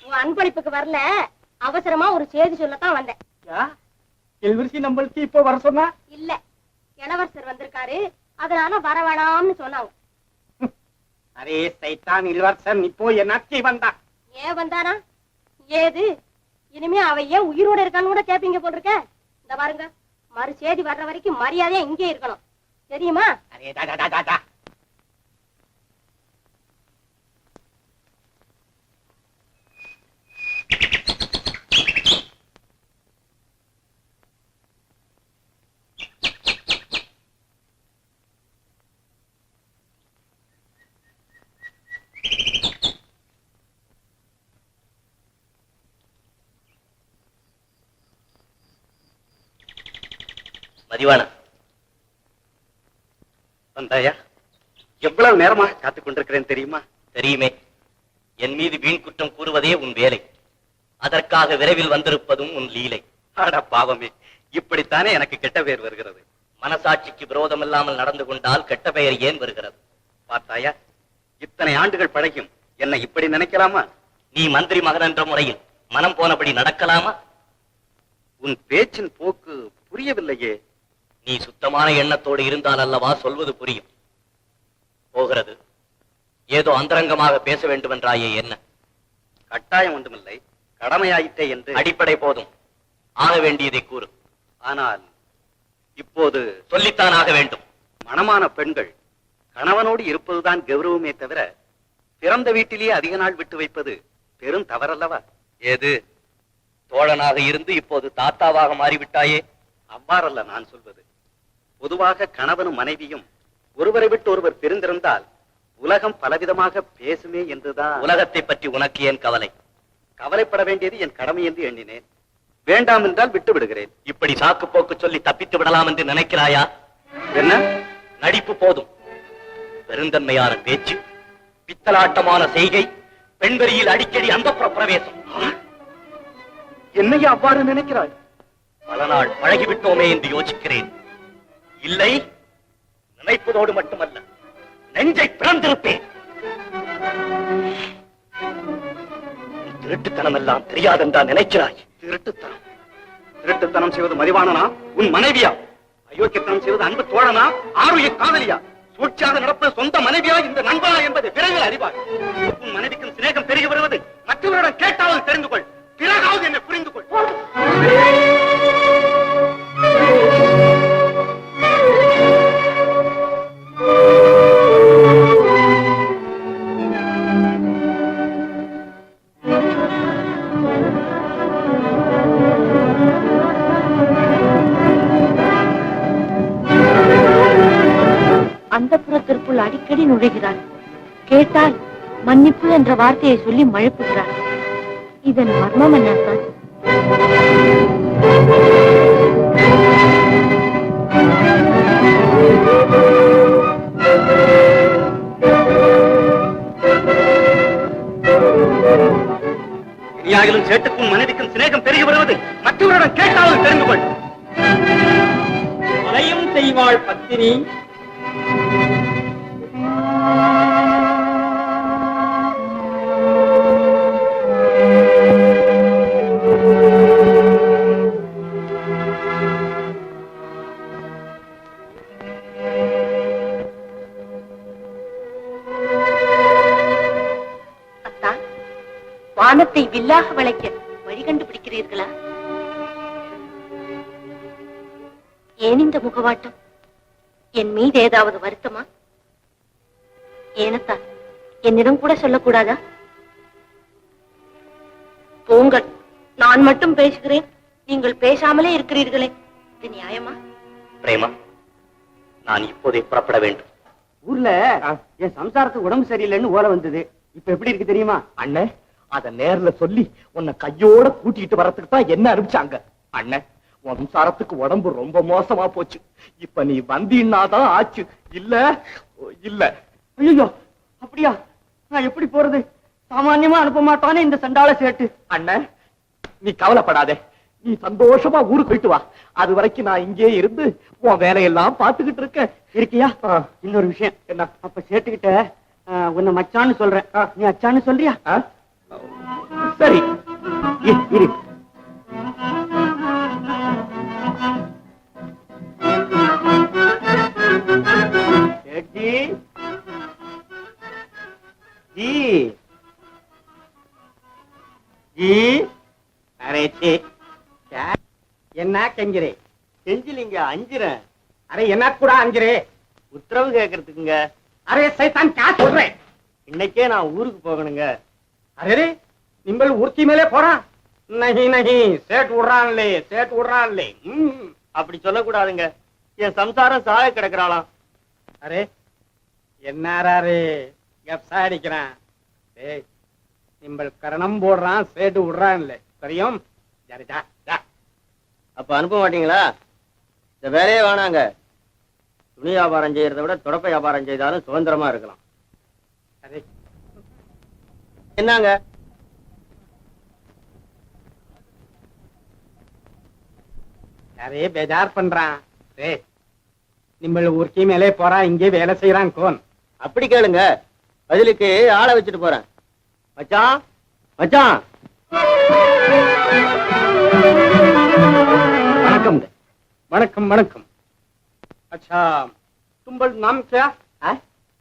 F: உன் அன்பளிப்புக்கு வரல, அவசரமா ஒரு செய்தி சொல்லத்தான் வந்தேன்.
B: क्या இளவரசி நம்மளுக்கு இப்போ வர சொன்னா?
F: இல்ல, இளவரசர் வந்திருக்காரு, அதனால வர வேணாம்னு சொன்னாங்க.
B: அரே சைத்தான் இளவரசன் இப்போ என்னக்கி வந்தா?
F: ஏன் வந்தானா? ஏது? இனிமே அவ ஏன் உயிரோட இருக்கான்னு கூட கேப்பீங்க போட்டிருக்க. இந்த பாருங்க, மறு செய்தி வர்ற வரைக்கும் மரியாதையா இங்கே இருக்கணும், தெரியுமா?
B: அரே டா டா டா டா
C: மதிவானா வந்தாயா? எவ்வளவு நேரமாக காத்துக் கொண்டிருக்கிறேன் தெரியுமா? தெரியுமே. என் மீது வீண் குற்றம் கூறுவதே உன் வேலை, அதற்காக விரைவில் வந்திருப்பதும் உன் லீலை. அட பாவமே, இப்படித்தானே எனக்கு கெட்ட பெயர் வருகிறது. மனசாட்சிக்கு விரோதம் இல்லாமல் நடந்து கொண்டால் கெட்ட பெயர் ஏன் வருகிறது? பார்த்தாயா, இத்தனை ஆண்டுகள் பழகியும் என்னை இப்படி நினைக்கலாமா? நீ மந்திரி மகன் என்ற முறையில் மனம் போனபடி நடக்கலாமா? உன் பேச்சின் போக்கு புரியவில்லையே. நீ சுத்தமான எண்ணத்தோடு இருந்தால் அல்லவா சொல்வது புரியும். போகிறது, ஏதோ அந்தரங்கமாக பேச வேண்டும் என்றாயே, என்ன? கட்டாயம் ஒன்றுமில்லை, கடமையாயிற்றே என்று. அடிப்படை போதும், ஆக வேண்டியதை கூறு. ஆனால் இப்போது சொல்லித்தான் ஆக வேண்டும். மணமான பெண்கள் கணவனோடு இருப்பதுதான் கௌரவமே தவிர, பிறந்த வீட்டிலேயே அதிக நாள் விட்டு வைப்பது பெரும் தவறல்லவா? ஏது, தோழனாக இருந்து இப்போது தாத்தாவாக மாறிவிட்டாயே? அவ்வாறல்ல நான் சொல்வது. பொதுவாக கணவனும் மனைவியும் ஒருவரை விட்டு ஒருவர் பிரிந்திருந்தால் உலகம் பலவிதமாக பேசுமே என்றுதான். உலகத்தை பற்றி உனக்கு ஏன் கவலை? கவலைப்பட வேண்டியது என் கடமை என்று எண்ணினேன். வேண்டாம் என்றால் விட்டு விடுகிறேன். இப்படி சாக்கு போக்கு சொல்லி தப்பித்து விடலாம் என்று நினைக்கிறாயா? என்ன நடிப்பு போதும். பெருந்தன்மையான பேச்சு, பித்தலாட்டமான செய்கை, பெண்வெளியில் அடிக்கடி அந்த பிரவேசம். என்னையா அவ்வாறு நினைக்கிறாய்? பல நாள் பழகிவிட்டோமே என்று யோசிக்கிறேன். இல்லை, நினைப்பதோடு மட்டுமல்ல, நெஞ்சை பிறந்திருப்பேன். திருட்டுத்தனம் எல்லாம் தெரியாதென்றா நினைக்கிறாய்? திருட்டுத்தனம் திருட்டுத்தனம் செய்வது மதிவானனா, உன் மனைவியா? அயோக்கியத்தனம் செய்வது அன்பு தோழனா, ஆரோக்கிய காதலியா? சூழ்ச்சியாக நடப்பது சொந்த மனைவியா, இந்த நண்பனா என்பது விரைவில் அறிவாய். உன் மனைவிக்கும் சிநேகம் பெருகி வருவது மற்றவரிடம் கேட்டாவது தெரிந்து கொள், பிறகாவது என்னை புரிந்து கொள்.
F: அந்தப்புறத்திற்குள் அடிக்கடி நுழைகிறார். கேட்டால் மன்னிப்பு என்ற வார்த்தையை சொல்லி மழுப்புகிறார். இதன் மர்மம் என்ன சார்?
C: இனியாகிலும் சேட்டுக்கும் மனைவிக்கும் சிநேகம் பெருகி வருவது மற்றவரிடம் கேட்டாவது தெரிந்து கொள்.
B: கொலையும் செய்வாள் பத்தினி.
F: வானத்தை வில்லாக வளைக்க வழி கண்டுபிடிக்கிறீர்களா? ஏன் இந்த முகவாட்டம்? என் மீது ஏதாவது வருத்தமா? ஏனத்தா, என்னிடம் கூட சொல்லக்கூடாதா? போங்கள், நான் மட்டும் பேசுகிறேன், நீங்கள் பேசாமலே இருக்கிறீர்களே, இது நியாயமா?
C: பிரேமா, நான் இப்போதே புறப்பட வேண்டும்.
D: ஊர்ல என் சம்சாரத்துக்கு உடம்பு சரியில்லைன்னு ஓலை வந்தது. இப்ப எப்படி இருக்கு தெரியுமா? அண்ணே, அத நேர்ல சொல்லி உன்னை கையோட கூட்டிட்டு வரதுக்கு தான் என்ன அனுப்பிச்சாங்க. அண்ணே, உன் சம்சாரத்துக்கு உடம்பு ரொம்ப மோசமா போச்சு. இப்ப நீ வந்தீன்னாதான் ஆச்சு. இல்ல இல்ல. ஐயோ, அப்படியா? நான் எப்படி போறது? சாமான்யமா அனுப்ப மாட்டானே இந்த சண்டாள சேட்டு. அண்ணே, நீ கவலைப்படாதே. நீ சந்தோஷமா ஊருக்கு போயிட்டு வா. அது வரைக்கும் நான் இங்கே இருந்து உன் வேலையெல்லாம் பாத்துக்கிட்டு இருக்கேன். இருக்கியா? இன்னொரு விஷயம் என்ன? அப்ப சேட்டுக்கிட்ட உன்னை மச்சான்னு சொல்றேன். நீ அச்சான்னு சொல்றியா? சரி, இரு. சேட்டி जी जी अरे छे क्या என்ன கெஞ்சிரே? கெஞ்சிலிங்க, அஞ்சுறேன். அரே என்ன கூட அஞ்சுறே? உத்தரவு கேட்கறதுக்குங்க. அரே சைத்தான் क्या சொல்றே? இன்னைக்கே நான் ஊருக்கு போகணுங்க. அரே நிம்பல் ஊர்த்தி மேலே போறா? नहीं नहीं சேட் விடுறான்லே, சேட் விடுறான்லே. அப்படி சொல்லக்கூடாதுங்க. என் சம்சாரம் சாக கிடக்குறாளாம். அரே என்னாரே கப்சா அடிக்கிறான். ஏய், நிம்பல் கரணம் போடுறான், சேட்டு விடுறான்ல, தெரியும்? சரிடா.
C: அப்ப அனுப்ப மாட்டீங்களா? இந்த வேலையே வேணாங்க. துணி வியாபாரம் செய்யறதை விட தொடப்ப வியாபாரம் செய்தாலும் சுதந்திரமா இருக்கலாம்.
B: அரே
C: என்னங்க?
B: அரே பேஜார் பண்றான். ஏய், நிம்பல் ஊர்க்கி மேலே போறா, இங்கே வேலை செய்யறான் கோன்.
C: அப்படி கேளுங்க, பதிலுக்கு ஆளை வச்சுட்டு போறேன். மச்சான் மச்சான்.
B: வணக்கம் வணக்கம் வணக்கம். அச்சா, தும்பல் நாம் கியா?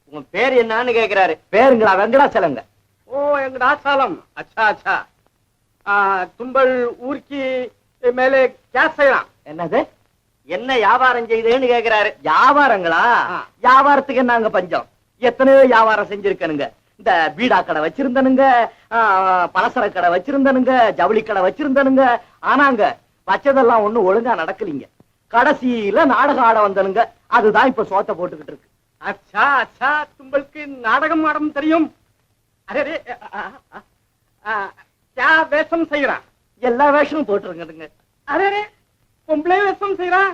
C: உங்க பேர் என்னன்னு கேக்குறாரு. பேருங்களா? வெங்கடாச்சலங்க.
B: ஓ, வெங்கடாச்சலம். அச்சா அச்சா. தும்பல் ஊர்க்கி மேலே क्या செய்யலாம்?
C: என்னது? என்ன வியாபாரம் செய்யுதுன்னு கேக்குறாரு. வியாபாரங்களா? வியாபாரத்துக்கு என்னங்க பஞ்சம்? எத்தனையோ வியாபாரம் செஞ்சிருக்கனுங்க. இந்த பீடா கடை வச்சிருந்தனுங்க, பலசர கடை வச்சிருந்தனுங்க, ஜவுளி கடை வச்சிருந்தனுங்க. ஆனாங்க வச்சதெல்லாம் ஒண்ணு ஒழுங்கா நடக்கலீங்க. கடைசியில நாடகம் ஆட வந்தனுங்க. அதுதான் இப்ப சோத்த போட்டுக்கிட்டு இருக்கு.
B: அச்சா அச்சா, தும்பலுக்கு நாடகம் ஆடம் தெரியும். அரே क्या வேஷம் செய்யறான்?
C: எல்லா வேஷமும் போட்டுருங்க.
B: அரே பொம்பளை வேஷம் செய்யறான்.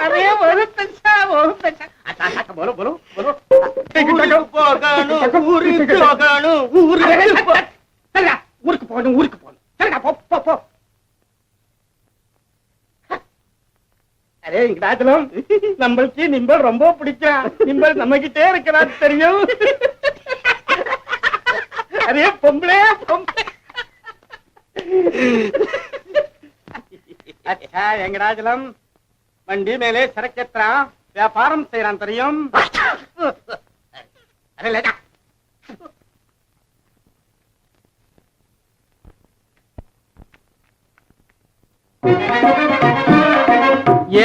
B: அரே बहुत अच्छा बहुत अच्छा. अच्छा अच्छा, बोलो बोलो बोलो. ஊருக்கு போகணும், ஊருக்கு போகணும், ஊருக்கு போகணும். சரிடா, போ போ போ. அரே இங்கடாச்சலம், நம்மளுக்கு நிம்பல் ரொம்ப பிடிக்கும். நிம்பல் நம்ம கிட்டே இருக்கிறார், தெரியும்? அரே பொம்பளை பொம்பளை. अच्छा வெங்கடாச்சலம், வண்டி மேலே சரக்கேற்றான், வியாபாரம் செய்யறான், தெரியும்? அரே லேட்டா.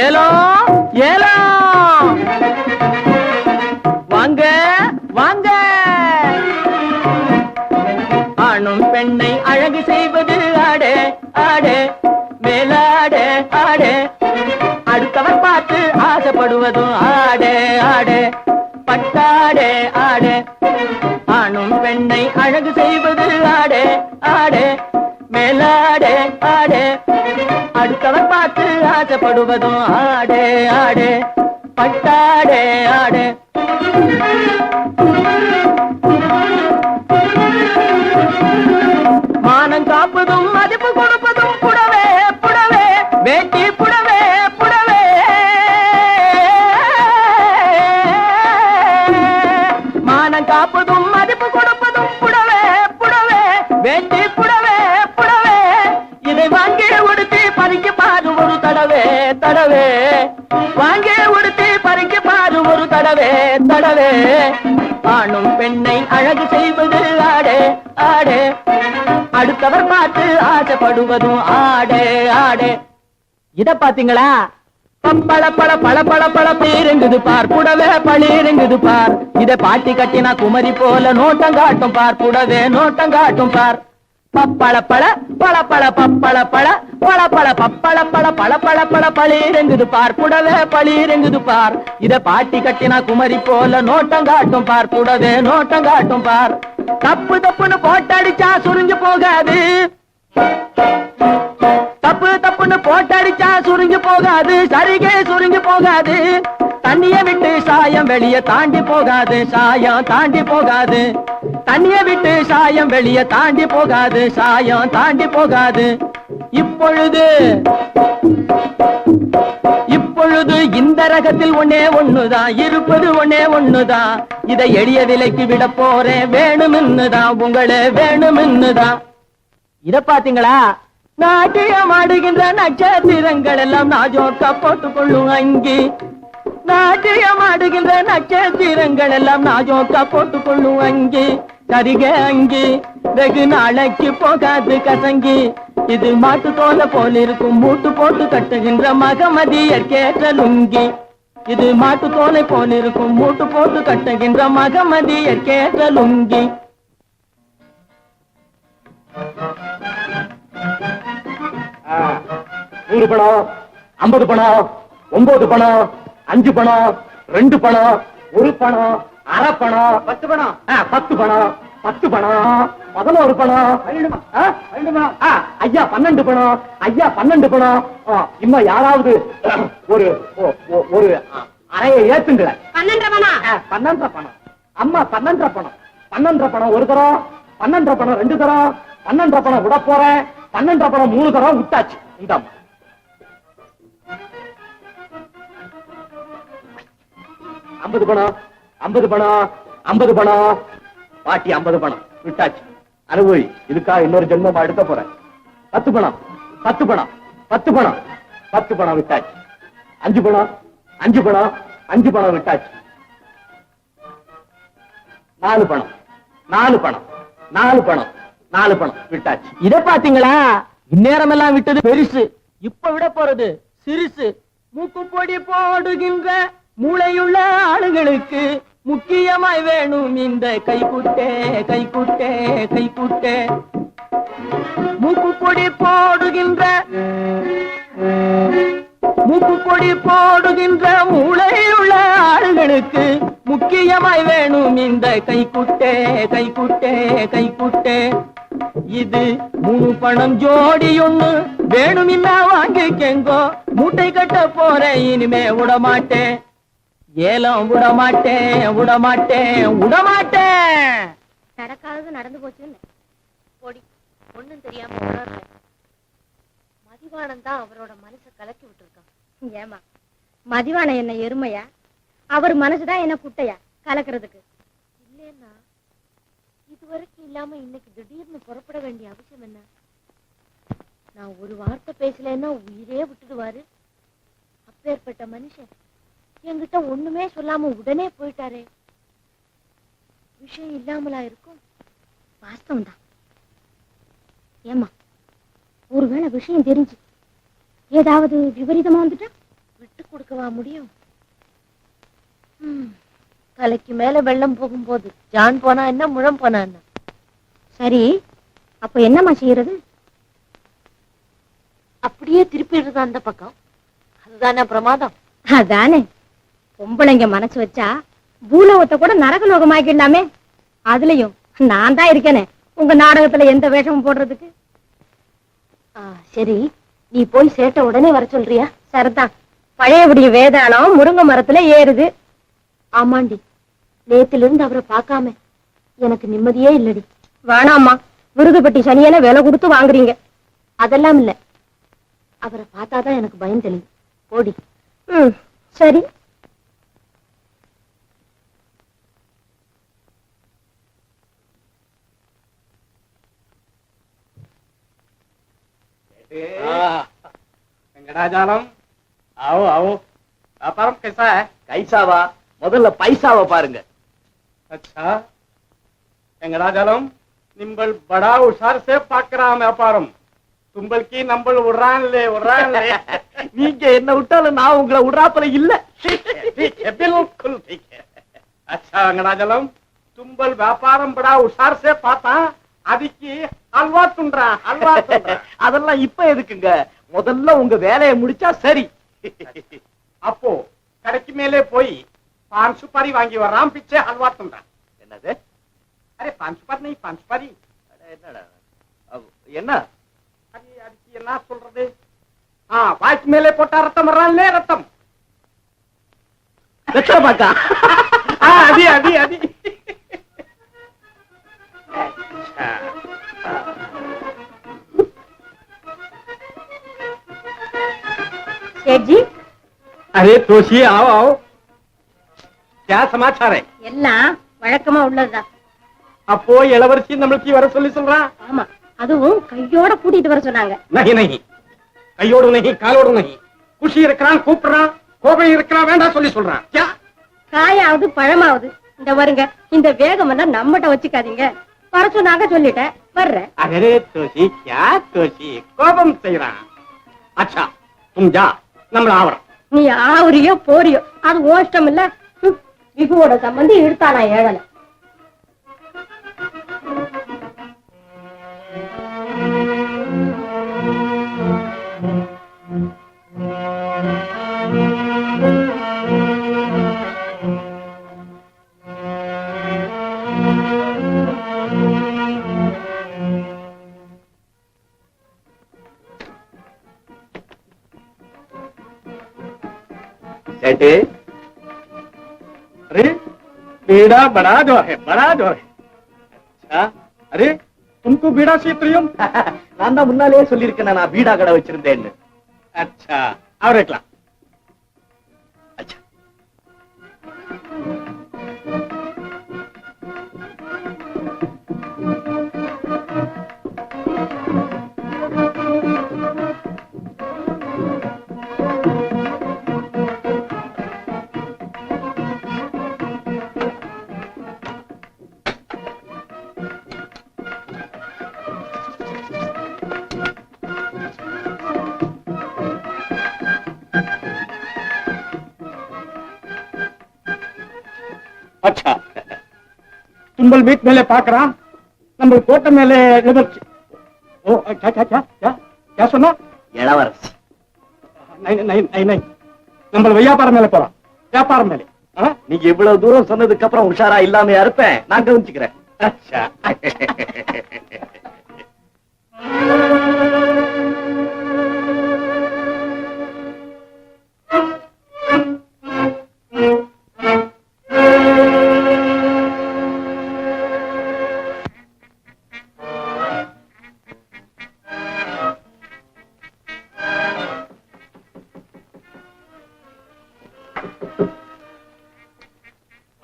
G: ஏலோ ஏலோ, வாங்க வாங்க. ஆணும் பெண்ணை அழகு செய்வது ஆடே ஆடே, மேலாடே ஆடே. அடுத்தவர் பார்த்து ஆசைப்படுவதும் ஆடே ஆடே, பட்டாடே ஆடே. ஆணும் பெண்ணை அழகு செய்வது ஆடே ஆடே, மேலாடே ஆடே. அடுத்தவர் பார்த்து ஆசைப்படுவதும் ஆடே ஆடே, பட்டாடே ஆடே. மானம் காப்பதும் மதிப்பு கொடுப்பதும் புடவே புடவே, வேட்டி புடவே புடவே. மானம் காப்பதும் மதிப்பு கொடுப்பதும் புடவே புடவே, வேட்டி புடவே புடவே. இதை வாங்கி உடுத்தி பறிக்க பாரு ஒரு தடவே தடவே, வாங்கி உடுத்தி பறிக்க பாரு ஒரு தடவே தடவே. ஆணும் பெண்ணை அழகு செய்வது ஆடே ஆடே, அடுத்தவர் பார்த்து ஆசைப்படுவதும் ஆடே ஆடே. இத பாத்தீங்களா? பப்பள பழ பழ பழ பழ பீருங்குது பார், புடவே பளீருங்குது பார். இத பாட்டி கட்டினா குமரி போல நோட்டம் காட்டும் பார், புடவே நோட்டம் காட்டும் பார். பப்பள பழ பழ பழ பப்பள பழ பழ பழ பப்பள பழ பழ பழ பழ பளீரெங்குது பார் புடவே பளீரெங்குது பார் இத பாட்டி கட்டினா குமரி போல நோட்டம் காட்டும் பார் புடவே நோட்டம் காட்டும் பார் தப்பு தப்புன்னு போட்டடிச்சா சுருங்கி போகாது தப்பு தப்புன்னு போட்டடிச்சா சுருங்கி போகாது சரிகே சுருங்கி போகாது தண்ணிய விட்டு சாயம் வெளிய தாண்டி போகாது சாயம் தாண்டி போகாது தண்ணிய விட்டு சாயம் வெளிய தாண்டி போகாது சாயம் தாண்டி போகாது இப்பொழுது இந்த ரகத்தில் ஒன்னே ஒண்ணுதான் இருப்பது ஒன்னே ஒண்ணுதான் இதை எளிய விலைக்கு விட போறேன் வேணும்னுதான் உங்களே வேணும்னுதான் இத பாத்தீங்களா நாட்டியம் ஆடுகின்ற நட்சத்திரங்கள் எல்லாம் நாஜோக்கா போட்டுக் கொள்ளும் அங்கி நாட்டியம் ஆடுகின்ற நட்சத்திரங்கள் எல்லாம் நாஜோக்கா போட்டுக் கொள்ளும் அங்கி சரிக அங்கி வெகு நாளைக்கு போகாது கசங்கி இது மாட்டு தோல போல இருக்கும் மூட்டு போட்டு கட்டுகின்ற மகமதியற்கேற்ற லுங்கி இது மாட்டு தோலை போல இருக்கும் மூட்டு போட்டு கட்டுகின்ற மகமதியற்கேற்ற லுங்கி
D: நூறு பணம் 50 பணம் 9 பணம் 5 பணம் 2 பணம் 1 பணம் அரை பணம் 10 பணம் 10 பணம் 10 பணம் 11 பணம் 12 பணம் ஐயா 12 பணம் ஐயா 12 பணம் இன்னும் யாராவது ஒரு அறையை ஏத்துங்களேன் 12 பணம் அம்மா 12 பணம் 12 பணம் ஒரு தரம் 12 பணம் 2 தரம் 12 பணம் விட போறேன் 12 பணம் 3 தரம் விட்டாச்சு இந்தாம்மா 50 பணம் 50 பணம் 50 பணம் பாட்டி 50 பணம் விட்டாச்சு அனுபவி இதுக்கா இன்னொரு ஜென்மம் எடுக்க போறேன் 10 பணம் 10 பணம் 10 பணம் 10 பணம் விட்டாச்சு 5 பணம் 5 பணம் 5 பணம் விட்டாச்சு 4 பணம் 4 பணம் 4 பணம் 4 பணம் விட்டாச்சு
G: இத பாத்தீங்களா இந்நேரம் எல்லாம் விட்டது பெருசு இப்ப விட போறது சிறுசு மூக்கு பொடி போடுகின்ற மூளையுள்ள ஆளுகளுக்கு முக்கியமாய் வேணும் இந்த கைக்குட்டே கைக்குட்டே கைக்குட்டே மூக்கு பொடி போடுகின்ற மூளையுள்ள ஆளுகளுக்கு முக்கியமாய் வேணும் இந்த கைக்குட்டே கைக்குட்டே கைக்குட்டே இது 3 பணம் ஜோடி ஒண்ணு வேணுமின்னா வாங்கிக்கெங்கோ மூட்டை கட்ட போறேன் இனிமே விடமாட்டேன் ஏலம் விடமாட்டேன் விடமாட்டேன் விடமாட்டேன்
F: நடக்காதது நடந்து போச்சுன்னு பொடி ஒண்ணும் தெரியாம உணரல மதிவாணன் தான் அவரோட மனசை கலக்கி விட்டுருக்கான் ஏமா மதிவாணன் என்ன எருமையா அவர் மனசுதான் என்ன குட்டையா கலக்கிறதுக்கு இல்லைன்னா இதுவரைக்கும் இல்லாம இன்னைக்கு திடீர்னு புறப்பட வேண்டிய அவசியம் என்ன நான் ஒரு வார்த்தை பேசலன்னா உயிரே விட்டுடுவாரு அப்பேற்பட்ட மனுஷன் என்கிட்ட ஒண்ணுமே சொல்லாம உடனே போயிட்டாரே விஷயம் இல்லாமலா இருக்கும் வாஸ்தவம் தான் ஏமா ஒருவேளை விஷயம் தெரிஞ்சு ஏதாவது விபரீதமா வந்துட்டா விட்டு கொடுக்கவா முடியும் தலைக்கு மேல வெள்ளம் போகும்போது ஜான் போனா என்ன முழம் போனா என்ன சரி அப்ப என்னம்மா செய்யறது அப்படியே திருப்பிடுறது அந்த பக்கம் அதுதானே பிரமாதம் அதானே பொம்பளைங்க மனசு வச்சா பூலோகத்தை கூட நரகலோகமாக்கிடலாமே அதுலயும் நான் தான் இருக்கேனே உங்க நாடகத்துல எந்த வேஷமும் போடுறதுக்கு சரி நீ போய் சேட்ட உடனே வர சொல்றியா சரிதான் பழையபடி வேதாளம் முருங்கை மரத்துல ஏறுது ஆமாண்டி நேத்திலிருந்து அவரை பார்க்காம எனக்கு நிம்மதியே இல்லடி வேணாம்மா விருதுப்பட்டி சனியன விலை கொடுத்து வாங்குறீங்க அதெல்லாம் இல்ல அவரை பார்த்தாதான் எனக்கு பயம் தெரியும் போடி சரி
B: வெங்கடாஜாலம் आओ आओ व्यापारम कैसा है
C: கைசாவா முதல்ல பைசாவை பாருங்க
B: अच्छा வெங்கடாஜாலம் நிம்பல் बड़ा हुशार से पाकरा व्यापारम தும்பல் கி நம்பல் உறான்லே
C: நீங்க என்ன விட்டாலும் நான் உங்களை விடுறாப்பல இல்ல
B: बिल्कुल ठीक है अच्छा வெங்கடாஜலம் தும்பல் व्यापारम बड़ा हुशार से पाता அதுக்கு அல்வா துண்டுறான், அல்வா துண்டுறான்.
C: அதெல்லாம் இப்ப எதுக்குங்க? முதல்ல உங்க வேலையை முடிச்சா சரி.
B: அப்போ கடைக்கு மேலே போய் பான் சுப்பாரி வாங்கி வர்றான், பிச்சை அல்வா துண்டுறான்.
C: என்னது?
B: அரே பான் சுப்பாரி நை, பான் சுப்பாரி.
C: என்னடா என்ன?
B: அதுக்கு என்ன சொல்றது? வாய்க்கு மேலே போட்டா ரத்தம் வர்றான்லே, ரத்தம்.
C: வெச்சமாக்கா.
B: அதி அதி அதி.
F: सेठ जी,
B: अरे तोशी आओ आओ. क्या समाचार है?
F: எல்லாம் வழக்கமா உள்ளதுதான்.
B: அப்போ இளவரசி நம்மளுக்கு வர சொல்லி சொல்றான்.
F: ஆமா, அதுவும் கையோட கூட்டிட்டு வர சொன்னாங்க.
B: नहीं नहीं, கையோடு नहीं, காலோடு नहीं. குஷி இருக்கிறான், கூப்பிடுறான். கோபம் இருக்கிறான், வேண்டாம் சொல்லி சொல்றான். क्या?
F: காயாவது பழமாவது. இந்த வருங்க, இந்த வேகம் எல்லாம் நம்மகிட்ட வச்சுக்காதீங்க. வர சொன்னாங்க, சொல்லிட்டேன், வர்றேன்.
B: अरे तोशी क्या तोशी, கோபம் செய்யறான். अच्छा तुम जा, நம்மள ஆவறோம்.
F: நீ ஆவுறியோ போறியோ அது ஓஷ்டம் இல்ல. விகுவோட சம்பந்தி இழுத்தானா ஏழல.
C: சேட்டு,
B: अरे बीड़ा बड़ा जोर है, बड़ा जोर है. अच्छा, अरे तुमको बीड़ा से प्रियम?
C: நான் தான் முன்னாலேயே சொல்லியிருக்கேன் நான் பீடா கடை வச்சிருந்தேன்னு.
B: अच्छा, और एक ला.
C: अच्छा.
B: अच्छा, तुंबल बीच मेले पाकरान, नंबर कोट मेले लेबर. ओ क्या क्या क्या क्या क्या सुना?
C: இளவரசி.
B: नहीं नहीं नहीं नहीं, नंबर व्यापार मेले போறோம், व्यापार मेले.
C: நீங்க இவ்வளவு தூரம் சொன்னதுக்கு அப்புறம் உஷாரா இல்லாம இருப்பேன். நான் கவனிச்சுக்கிறேன்.
B: अच्छा.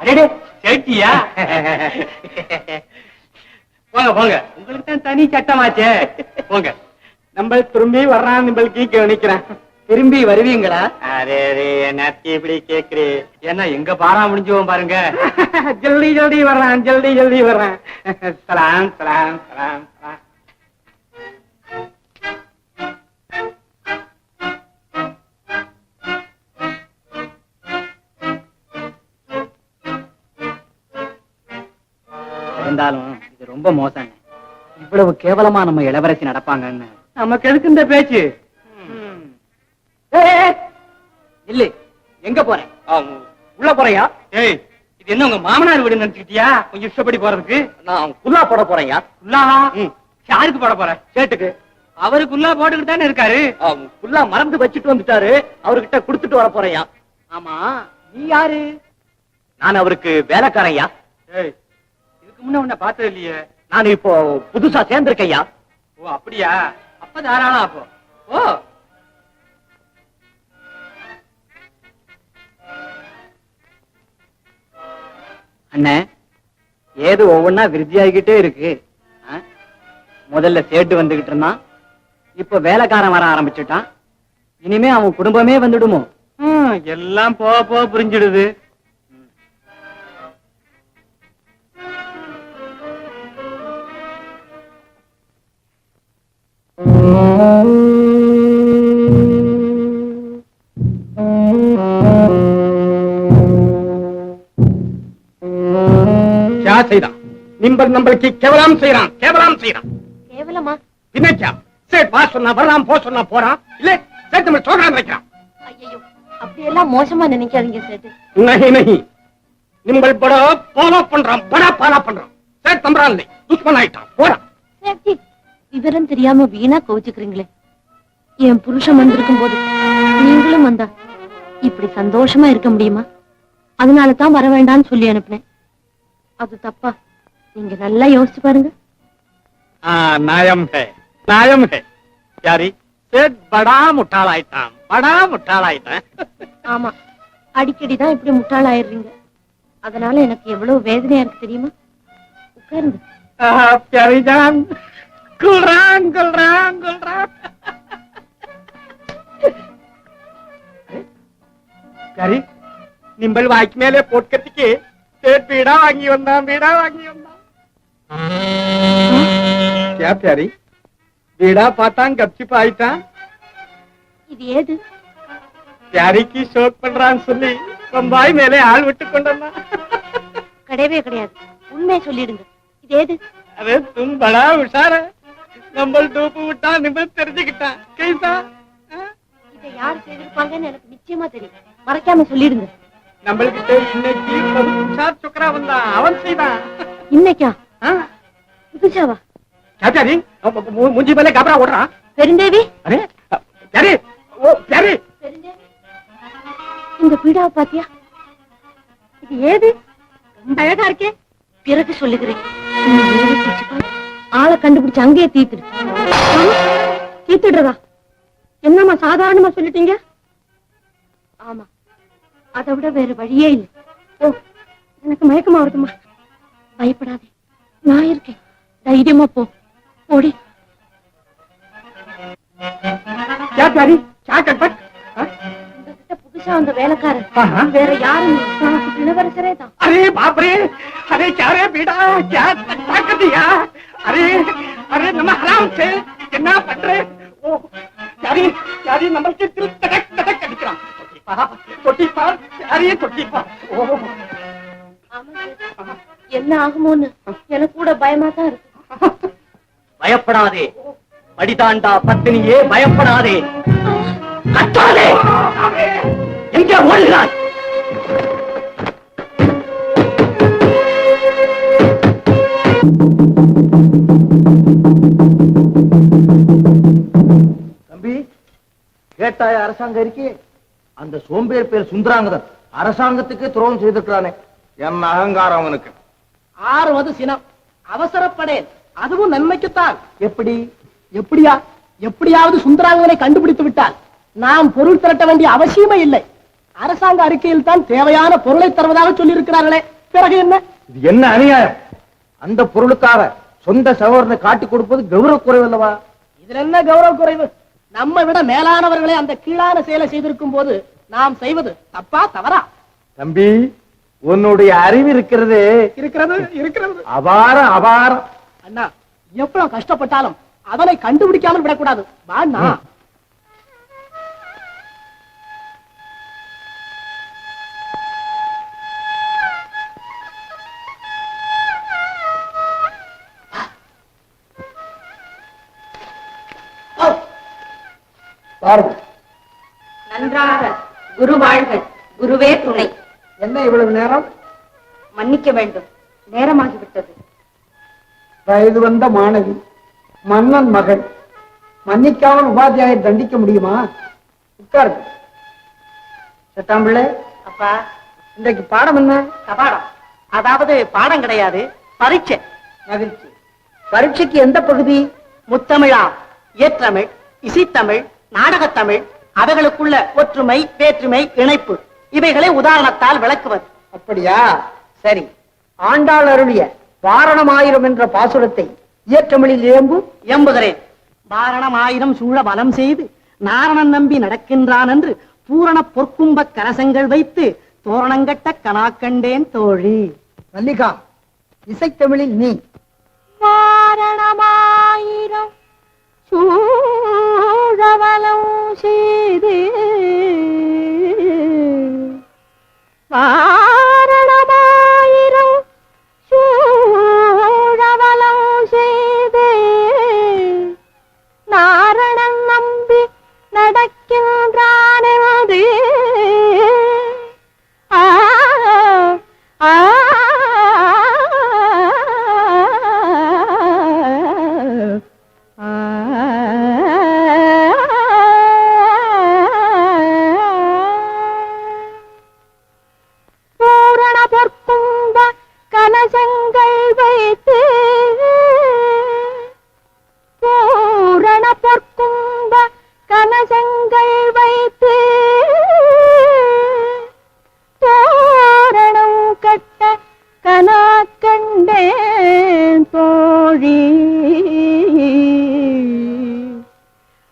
C: அடடே,
B: சேட்டியா? போங்க போங்க, உங்களுக்கு தான் தனி சட்டமாச்சே. போங்க, நம்ம திரும்பி வர்றான், நம்மளுக்கு கவனிக்கிறேன்.
C: திரும்பி வருவீங்களா?
B: அரே அரே, என்னத்தி இப்படி கேக்குறே? என்ன எங்க பாரா முடிஞ்சுவோம் பாருங்க. ஜல்தி ஜல்தி வர்றான், ஜல்தி ஜல்தி வர்றான். சலாம் சலாம் சலாம் சலாம்.
C: இருந்தாலும் இது ரொம்ப மோசம். இவ்வளவு கேவலமா நம்ம இளவரசி நடப்பாங்கன்னு
B: நமக்கு எதுக்கு இந்த பேச்சு?
C: இல்ல, எங்க போறேன்?
B: உள்ள போறியா? ஏய், இது என்ன உங்க மாமனார் வீடு நினைச்சுக்கிட்டியா? கொஞ்சம் இஷ்டப்படி போறதுக்கு.
C: நான் குல்லா போட போறேன்யா.
B: குல்லாவா? யாருக்கு போட போற?
C: சேட்டுக்கு.
B: அவரு குல்லா போட்டுக்கிட்டு தானே இருக்காரு.
C: குல்லா மறந்து வச்சுட்டு வந்துட்டாரு, அவர்கிட்ட கொடுத்துட்டு வர போறேன்யா. ஆமா, நீ யாரு? நான் அவருக்கு வேலைக்காரையா.
B: ஏய், இதுக்கு முன்ன உன்னை பார்த்தது இல்லையே.
C: நான் இப்போ புதுசா சேர்ந்திருக்கையா.
B: ஓ அப்படியா? அப்ப தாராளம். அப்போ ஓ,
C: அண்ணே, ஏது ஒவ்வொன்னா விருத்தி ஆகிக்கிட்டே இருக்கு. முதல்ல சேட்டு வந்துகிட்டு இருந்தான், இப்ப வேலைக்காரன் வர ஆரம்பிச்சுட்டான். இனிமே அவன் குடும்பமே வந்துடுமோ?
B: எல்லாம் போக போக புரிஞ்சிடுது. क्या செய்தான்? நிம்பல் நம்மளுக்கு கேவலம் செய்யறான், கேவலம் செய்யறான்.
F: வரலமா.
D: பின்னச்சா சேட் வா சொன்னா வரலாம், போ சொன்னா போறான். இல்ல சேட் நம்ம சோகான் வைக்கிறான்.
F: ஐயோ, அப்படியெல்லாம் மோசமா நினைக்காதீங்க சேட்டு.
D: नहीं नहीं நிம்பல் பட ஃபாலோ பண்றான், பட ஃபாலோ பண்றான். சேட் தம்பரான் இல்லை, துஷ்மன் ஆயிட்டான். போறான்.
F: சேட்டி, விவரம் தெரியாம வீணா கோவிச்சுக்கிறீங்களே. என் புருஷன் வந்திருக்கும் போது நீங்களும் வந்தா இப்படி சந்தோஷமா இருக்க முடியுமா? அதனால தான் வர வேண்டாம்னு சொல்லி அனுப்பினேன். அது தப்பா? நீங்க நல்லா யோசிச்சு பாருங்க.
D: नायम है यारी सेठ बड़ा मुठालाइட்டான், बड़ा मुठालाइட்டான்.
F: ஆமா, அடிக்கடி தான் இப்படி முட்டாளாயிடுறீங்க. அதனால எனக்கு எவ்வளவு வேதனையா இருக்கு தெரியுமா? உட்காருங்க.
D: प्यारी जान गुलरान गुलरान गुलरान. प्यारी निम्बल वाइक मेले पोटकतिके सेठ बीड़ा वांगी वंदा क्या प्यारी बीड़ा पातां गपचिप आइटा.
F: இது ஏது?
D: प्यारीக்கு ஷோக் பண்றான்னு சொல்லி பம்பாய் மேலே ஆள் விட்டு கொண்டா.
F: கிடையவே கிடையாது, உண்மையை சொல்லிடுங்க. இது ஏது?
D: अरे तुम बड़ा हुशार है. नंबर डूब விட்டா நிம்பல் தெரிஞ்சுக்கிட்டான். கைசா
F: இதை யார் செய்திருப்பாங்கன்னு எனக்கு நிச்சயமா தெரியும். மறைக்காம சொல்லிடுங்க.
D: நம்மள்கிட்ட இன்னைக்கு உஷார் சுக்கரா வந்தான், அவன் செய்தான்.
F: இன்னைக்கா? புதுசாவா?
D: क्या प्यारी मुंजी மேலே घबरा ஓடுறா.
F: பெருந்தேவி,
D: अरे प्यारी ओ प्यारी
F: பெருந்தேவி, இந்த பீடாவை பாத்தியா? இது ஏது? ரொம்ப அழகா இருக்கே. பிறகு சொல்லுகிறேன். நீ ஏறி பிடிச்சு பாரு. ஆளை கண்டுபிடிச்சு அங்கேயே தீத்துடு. தீத்துடுறதா? என்னம்மா சாதாரணமா சொல்லிட்டீங்க? ஆமா, அதை விட வேற வழியே இல்லை. ஓ, எனக்கு மயக்கமா வருதுமா. பயப்படாதே, நான் இருக்கேன். தைரியமா போ. ஓடி.
D: क्या प्यारी क्या कटपट.
F: உங்ககிட்ட புதுசா வந்த வேலைக்காரன் வேற யாரும் இல்லை. இளவரசரே தான்.
D: अरे बाप रे, अरे क्या रे बेटा, क्या कर दिया. अरे अरे नम हराम से क्या पट रहे. ओ प्यारी प्यारी नंबर के दिल तड़क तड़क अடிக்கிறான். தொட்டி பார் प्यारी தொட்டி பார். ओ
F: என்ன ஆகுமோன்னு எனக்கு கூட பயமா தான் இருக்கு.
C: பயப்படாதே படிதாண்டா பத்தினியே, பயப்படாதே. கத்தாதே, எங்கே ஓடுகிறாய்?
D: தம்பி கேட்டாய அரசாங்க இருக்கே, அந்த சோம்பேறி பேர் சுந்தராங்கதன் அரசாங்கத்துக்கு துரோகம் செய்திருக்கிறானே. என் அகங்காரம் அவனுக்கு.
E: ஆறுவது சினம், அவசரப்படேன். அதுவும் நன்மைக்குத்தான். எப்படி? எப்படியா? எப்படியாவது சுந்தராங்கனை கண்டுபிடித்து விட்டால் நாம் பொருள் திரட்ட வேண்டிய அவசியமே இல்லை. அரசாங்க அறிக்கையில் தான் தேவையான பொருளை தருவதாக சொல்லி இருக்கிறார்களே, பிறகு என்ன?
D: இது என்ன அநியாயம்? அந்த பொருளுக்காக சொந்த சகோதரனை காட்டி கொடுப்பது கௌரவ குறைவு அல்லவா?
E: இதுல என்ன கௌரவ குறைவு? நம்ம விட மேலானவர்களை அந்த கீழான செயலை செய்திருக்கும் போது நாம் செய்வது தப்பா தவறா?
D: தம்பி, உன்னுடைய அறிவு இருக்கிறது
E: இருக்கிறது
D: அபாரம் அபாரம்.
E: அண்ணா, எவ்வளவு கஷ்டப்பட்டாலும் அவனை கண்டுபிடிக்காமல் விடக்கூடாது. வாண்ணா.
F: நன்றாக குரு வாழ்க, குருவே துணை.
E: என்ன இவ்வளவு நேரம்?
F: மன்னிக்க வேண்டும், நேரமாகிவிட்டது.
E: வயது வந்த மாணவி, மன்னன் மகள், மன்னிக்காமல் உபாத்தியாயை தண்டிக்க முடியுமா? உட்காருங்க. சட்டாம்பிள்ளை,
F: அப்பா,
E: இன்றைக்கு பாடம் என்ன?
F: கபாடம். அதாவது பாடம் கிடையாது, பரீட்சை.
E: மகிழ்ச்சி. பரீட்சைக்கு எந்த பகுதி?
F: முத்தமிழா, இயற்றமிழ், இசைத்தமிழ், நாடகத்தமிழ், அவைகளுக்குள்ள ஒற்றுமை, வேற்றுமை, இணைப்பு, இவைகளை உதாரணத்தால் விளக்குவது.
E: அப்படியா? சரி. ஆண்டாள் அருளிய வாரணமாயிரம் என்ற பாசுரத்தை இயற்றமிழில்
F: எம்புகிறேன். வாரணம் ஆயிரம் சூழ வலம் செய்து நாரணன் நம்பி நடக்கின்றான் என்று பூரண பொற்கும்ப கலசங்கள் வைத்து தோரணங்கட்ட கனாக்கண்டேன் தோழி.
E: மல்லிகா, இசைத்தமிழில் நீ.
F: வாரணமாயிரம் சூழவலம் செய்து வாரணமாயிரம் சூழவலம் செய்து தோழி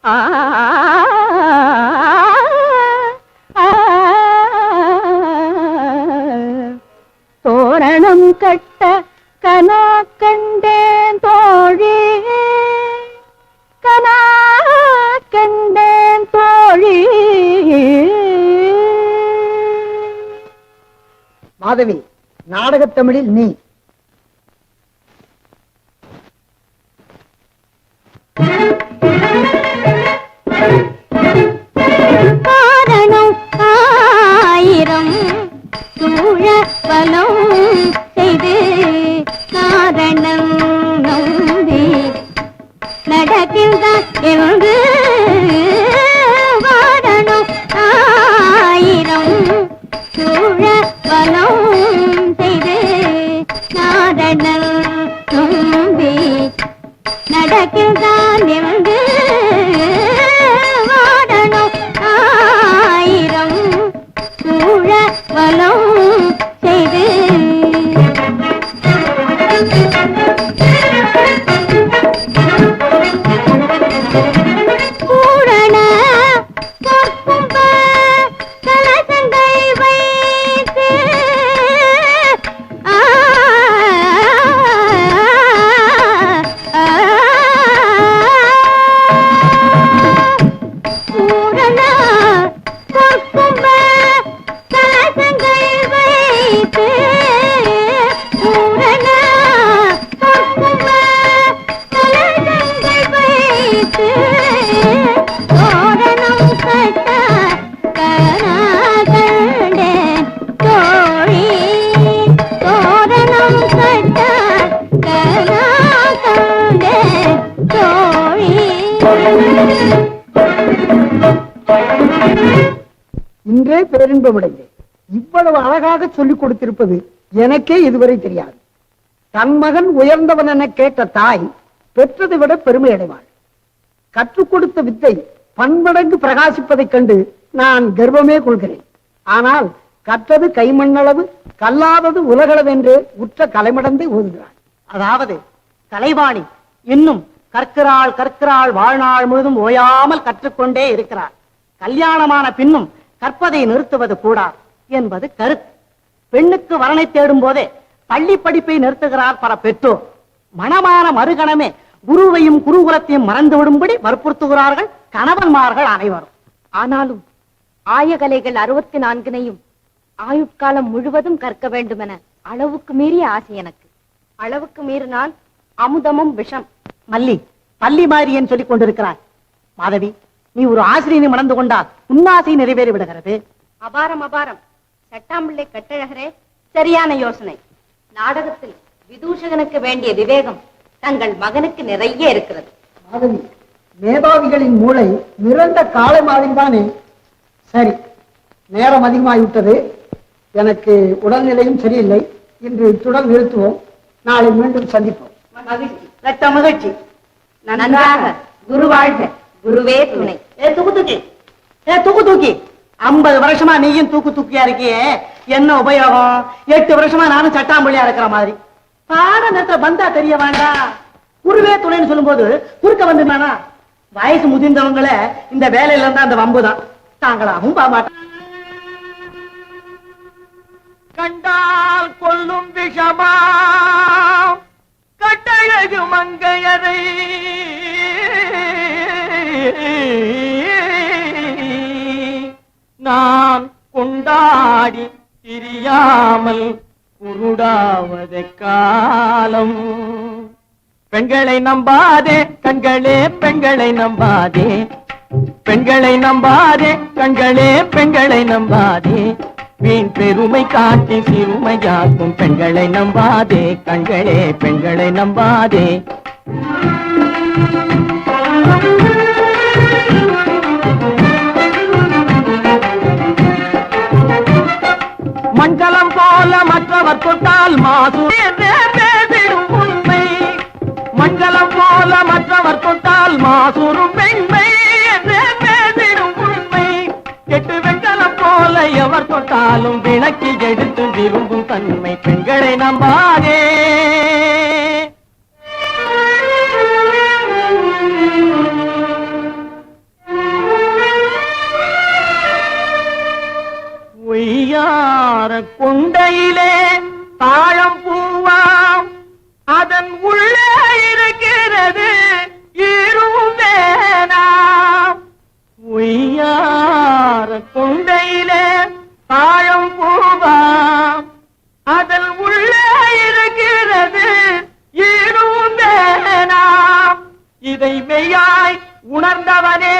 F: ஆ தோரணம் கட்ட கனா கண்டேன் தோழி கனா கண்டேன் தோழி.
E: மாதவி, நாடகத் தமிழில் நீ.
F: காரணம் ஆயிரம் சூழ பலம் செய்து காரணம் நம்பி நடக்கின்றான் என்று வாரணம் ஆயிரம் சூழ பலம் செய்து காரணம் நம்பி நடக்கின்றான் என்று வாரணம் ஆயிரம் சூழ பலம் செய்து பூரண கற்கும்ப கலசங்கள் வைத்து பூரண கற்கும்ப கலசங்கள் வைத்து பூரண கற்கும்ப கலசங்கள் வைத்து தோரணம் கட்ட கண்டேன் தோழி தோரணம் கட்ட கண்டேன் தோழி.
E: இன்றே பேரின்பமடைந்தேன். இவ்வளவு அழகாக சொல்லிக் கொடுத்திருப்பது எனக்கே இதுவரை தெரியாது. தன் மகன் உயர்ந்தவன் என கேட்ட தாய் பெற்றதை விட பெருமை அடைவாள். கற்றுக் கொடுத்த வித்தை பன்மடங்கு பிரகாசிப்பதைக் கண்டு நான் கர்வமே கொள்கிறேன். ஆனால் கற்றது கைமண்ணளவு கல்லாதது உலகளவு என்று உற்ற கலைமடந்தை ஓதுகிறாள். அதாவது கலைவாணி இன்னும் கற்கிறாள் கற்கிறாள் வாழ்நாள் முழுதும் ஓயாமல் கற்றுக்கொண்டே இருக்கிறாள். கல்யாணமான பின்னும் கற்பதை நிறுத்துவது கூடாது என்பது கருத்து. பெண்ணுக்கு வரனை தேடும் போதே பள்ளி படிப்பை நிறுத்துகிறார் பல பெற்றோர். மணமான மறுகணமே குருவையும் குருகுலத்தையும் மறந்து விடும்படி வற்புறுத்துகிறார்கள் கணவன்மார்கள் அனைவரும்.
F: ஆனாலும் ஆயகலைகள் 64 ஆயுட்காலம் முழுவதும் கற்க வேண்டும் என அளவுக்கு மீறிய ஆசை எனக்கு. அளவுக்கு மீறினால் அமுதமும் விஷம்.
E: மல்லி பள்ளி மாறியேன்னு சொல்லிக் கொண்டிருக்கிறார். மாதவி, நீ ஒரு ஆசிரியனை மணந்து கொண்டால் உன்னாசை நிறைவேறி விடுகிறது.
F: அபாரம் அபாரம். சட்டாம்பிள்ளை கட்டழகரே, சரியான யோசனை. நாடகத்தில் விதூஷகனுக்கு வேண்டிய விவேகம் தங்கள் மகனுக்கு நிறைய இருக்கிறது.
E: மாதவி, மேதாவிகளின் மூளை நிறந்த காளை மாதிரி தானே. சரி, நேரம் அதிகமாகிவிட்டது. எனக்கு உடல்நிலையும் சரியில்லை. இன்று இத்துடன் நிறுத்துவோம். நாளை மீண்டும் சந்திப்போம்.
F: மகிழ்ச்சி, ரத்த மகிழ்ச்சி. நன்றாக. குரு வாழ்க, குருவே துணை.
E: தூக்கு தூக்கி 50 வருஷமா நீயும் தூக்கு தூக்கியா இருக்கியே, என்ன உபயோகம்? 8 வருஷமா நானும் சட்டாம்பள்ளியா இருக்கிற மாதிரி. பாட நேரத்துல பந்தா தெரிய வேண்டாம். குருவே துணைன்னு சொல்லும் போது குறுக்க வந்துட்டானா? வயசு முதிர்ந்தவங்கள இந்த வேலையில இருந்தா அந்த வம்புதான். தாங்களாகவும் பாமாட்டேன்.
B: கண்டால் கொல்லும் விஷமா கட்டழகு மங்கையரை நான் கொண்டாடி திரியாமல் குருடாவதை காலம். பெண்களை நம்பாதே கண்களே, பெண்களை நம்பாதே, பெண்களை நம்பாதே கண்களே, பெண்களை நம்பாதே, வீண் பெருமை காட்டி சிறுமையாக்கும் பெண்களை நம்பாதே கண்களே, பெண்களை நம்பாதே. மஞ்சளம் போல மற்றவர் தொட்டால் மாசு பேசிடும் உண்மை. மஞ்சளம் போல மற்றவர் தொட்டால் மாசூரும் பெண்மை என்று பேசிடும் உண்மை. கெட்டு வெண்கலம் போல எவர் தொட்டாலும் விளக்கி எடுத்து விரும்பும் தன்மை. பெண்களை நம்பாதே. கொண்டையிலே தாழம் பூவாம் அதன் உள்ளே இருக்கிறது இருவேனாம் உய்யார கொண்டையிலே தாழம் பூவாம் அதன் உள்ளே இருக்கிறது இருவேனாம் இதை மெய்யாய் உணர்ந்தவனே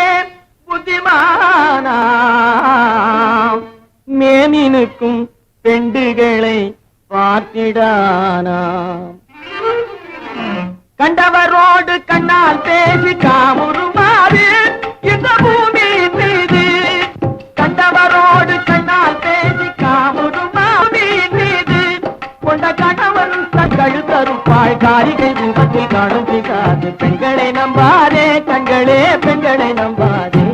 B: புத்திமானாம் மேனினுக்கும் பெண்டுகளை பார்த்திடானாம் கண்டவரோடு கண்ணால் பேசி காமுறுமாறு இந்த பூமியின் மீது கண்டவரோடு கண்ணால் பேசி காமுறுமாவின் மீது கொண்ட கணவன் தங்கள் தருப்பாய் காரிகை ரூபத்தில் காணும் பிசாது பெண்களை நம்பாதே கண்களே பெண்களை நம்பாதே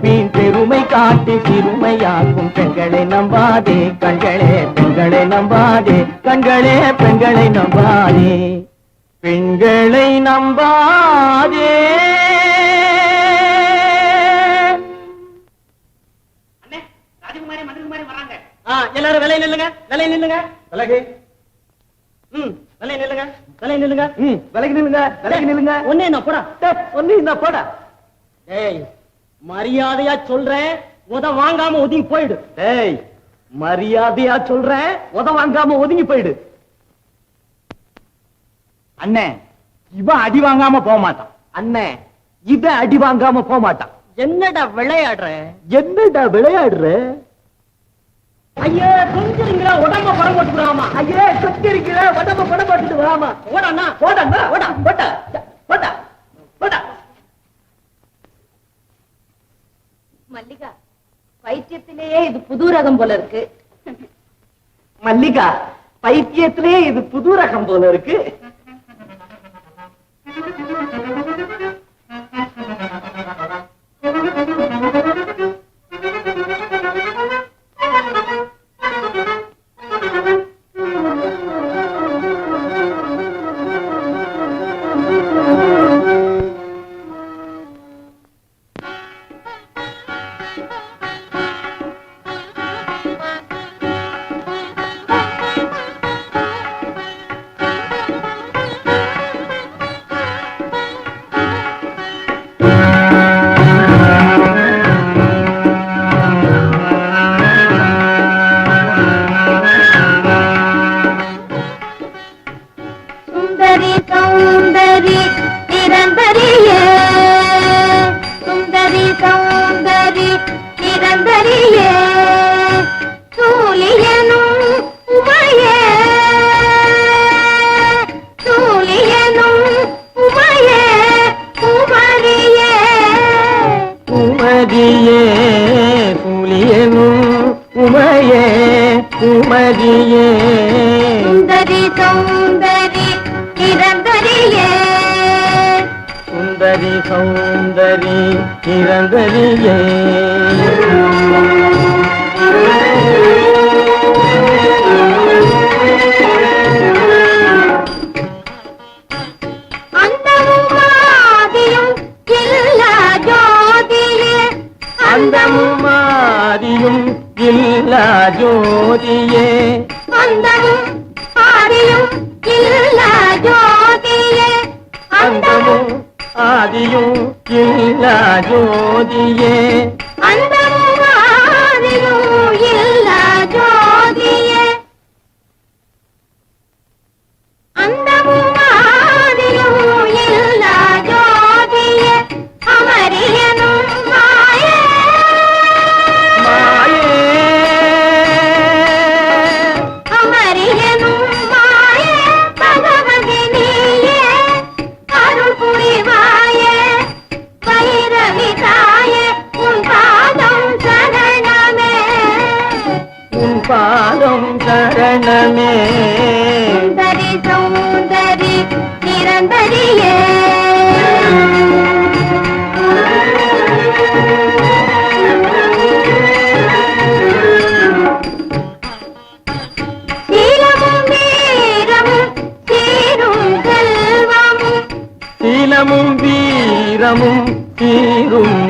B: மீன் பெருமை காட்டி சிறுமையாக்கும் பெண்களை நம்பாதே கண்களே பெண்களை நம்பாதே கண்களே பெண்களை நம்பாதே பெண்களை நம்பாதே.
E: அண்ணே ராஜகுமாரி மந்திரகுமாரி வராங்க.
B: எல்லாரும் விலை நில்லுங்க விலை நில்லுங்க விலகு விலை நில்லுங்க விலை நில்லுங்க விலகி நில்லுங்க விலகி நில்லுங்க
E: ஒண்ணு என்ன போடா
B: ஒண்ணு இந்த போட
E: ஏய் மரியாதையா சொல்றேன் உத வாங்காம ஒதுங்கி போயிடு.
B: ஏய் மரியாதையா சொல்றேன் உத வாங்காம ஒதுங்கி போயிடு. அண்ணே இவன் அடி வாங்காம போக மாட்டான். அண்ணே இவன் அடி வாங்காம போக மாட்டான்.
E: என்னடா விளையாடுற?
B: என்னடா விளையாடுற?
E: ஐயா கொஞ்சிருங்களா உடம்ப படம் போட்டு விடாமா.
B: ஐயே சுத்திருக்கிற உடம்ப படம் போட்டுட்டு வராமா.
E: ஓடண்ணா
B: போடா போடா போடா போடா போடா.
F: மல்லிகா பைத்தியத்திலேயே இது புது ரகம் போல இருக்கு.
B: மல்லிகா பைத்தியத்திலே இது புது ரகம் போல இருக்கு.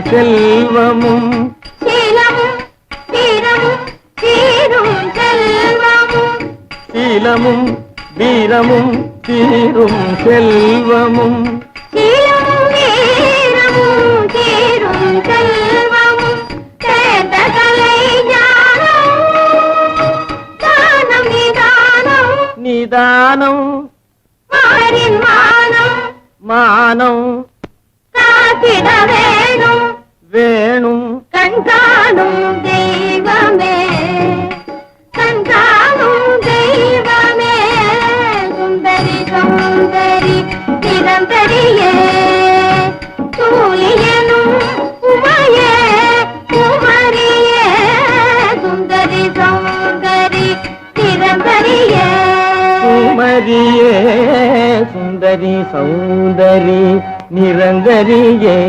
F: செல்வமும்
G: சீலமும் வீரமும் தீரும் செல்வமும்
F: சீலமும் வீரமும் தீரும் செல்வமும் சேர்ந்த கலை ஞானம் தானம் நிதானம்
G: நிதானம்
F: மாறின் மானம்
G: மானம்
F: காத்திட வேணும்
G: வேணும்
F: கண்காணும் தெய்வமே கண்காணும் தெய்வமே சுந்தரி சுந்தரி நிரந்தரியே சூரியனும் உமையே குமரியே சுந்தரி சுந்தரி நிரந்தரியே
G: குமரியே சுந்தரி சௌந்தரி நிரந்தரியே.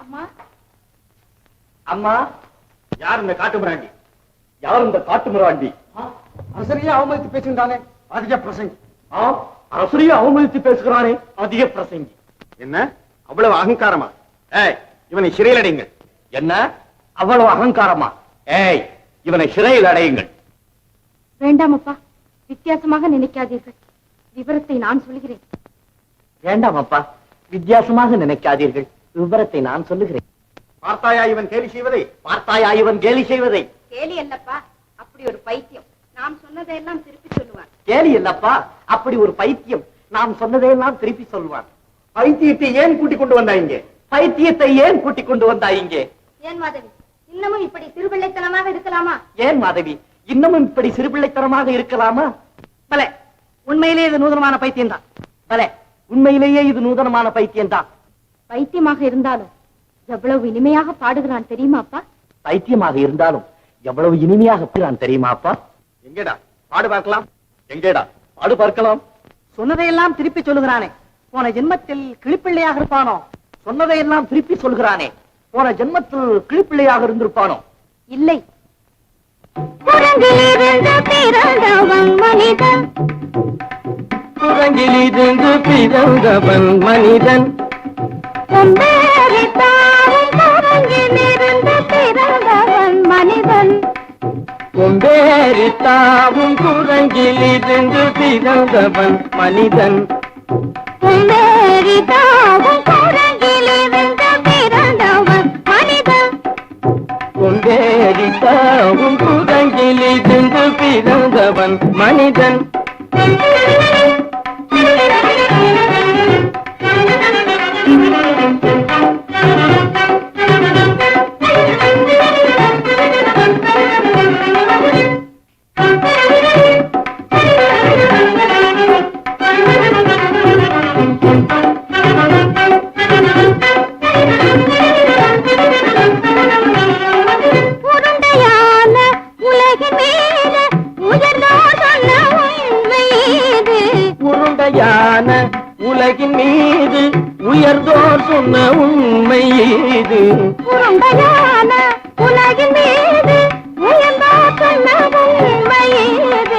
F: அம்மா
D: அம்மா, யார் இந்த காட்டு மிராண்டி? யார் இந்த காட்டு மிராண்டி? அரசரையே அவமதித்து பேசுகிறானே அதிக பிரசங்கி. அரசரையே அவமதித்து பேசுகிறானே அதிக பிரசங்கி. என்ன அவ்வளவு அகங்காரமா? ஏய், இவனை சிறையில் அடையுங்கள். என்ன அவ்வளவு அகங்காரமா? ஏய், இவனை சிறையில் அடையுங்கள்.
F: வேண்டாம் அப்பா, வித்தியாசமாக நினைக்காதீர்கள். விவரத்தை நான் சொல்கிறேன்.
C: வேண்டாம் அப்பா, வித்தியாசமாக நினைக்காதீர்கள். விவரத்தை நான் சொல்லுகிறேன்.
D: பார்த்தாயா இவன் கேலி செய்வதை?
C: பார்த்தாயா இவன் கேலி செய்வதை?
F: கேலி அல்லப்பா, அப்படி ஒரு பைத்தியம். நாம் சொன்னதையெல்லாம் திருப்பி சொல்லுவான்.
C: கேலி இல்லப்பா, அப்படி ஒரு பைத்தியம் நாம் சொன்னதையெல்லாம் திருப்பி சொல்வான்.
D: பைத்தியத்தை ஏன் கூட்டிக் கொண்டு வந்தா இங்கே?
C: பைத்தியத்தை ஏன் கூட்டிக் கொண்டு வந்தா இங்கே?
F: ஏன் மாதவி, இன்னமும் இப்படி சிறுபிள்ளைத்தனமாக இருக்கலாமா?
C: ஏன் மாதவி, இன்னமும் இப்படி சிறுபிள்ளைத்தனமாக இருக்கலாமா? பலே, உண்மையிலேயே இது நூதனமான பைத்தியம் தான். பலே, உண்மையிலேயே இது நூதனமான பைத்தியம் தான்.
F: பைத்தியமாக இருந்தாலும் எவ்வளவு இனிமையாக பாடுகிறான் தெரியுமா அப்பா?
C: பைத்தியமாக இருந்தாலும் எவ்வளவு இனிமையாக பாடுகிறான் தெரியுமா அப்பா?
D: எங்கேடா பாடு பார்க்கலாம்? எங்கேடா பாடு பார்க்கலாம்?
C: சொன்னதையெல்லாம் திருப்பி சொல்லுகிறானே, போன ஜென்மத்தில் கிளிப்பிள்ளையாக இருப்பானோ? சொன்னதையெல்லாம் திருப்பி சொல்கிறானே, போன ஜென்மத்தில் கிளிப்பிள்ளையாக இருந்திருப்பானோ?
F: இல்லை, குரங்கிலிருந்து பிறந்தவன் மனிதன்.
G: குரங்கிலிருந்து பிறந்தவன் மனிதன்.
F: கொம்பேறித்தாவும் குரங்கிலிருந்து பிறந்தவன் மனிதன்.
G: கொம்பேறித்தாவும் குரங்கிலிருந்து பிறந்தவன் மனிதன்.
F: கொம்பேறித்தாவும் குரங்கிலிருந்து பிறந்தவன் மனிதன்.
G: கொம்பேறித்தாவும் குரங்கிலிருந்து பிறந்தவன் மனிதன்.
F: உருண்டையான உலகின் மீது உயர்ந்தோர் சொன்ன உண்மை இது.
G: உருண்டையான உலகின் மீது உயர்ந்தோர் சொன்ன உண்மை இது.
F: உருண்டையான உலகின் மீது உயர்ந்தோர் சொன்ன உண்மை இது.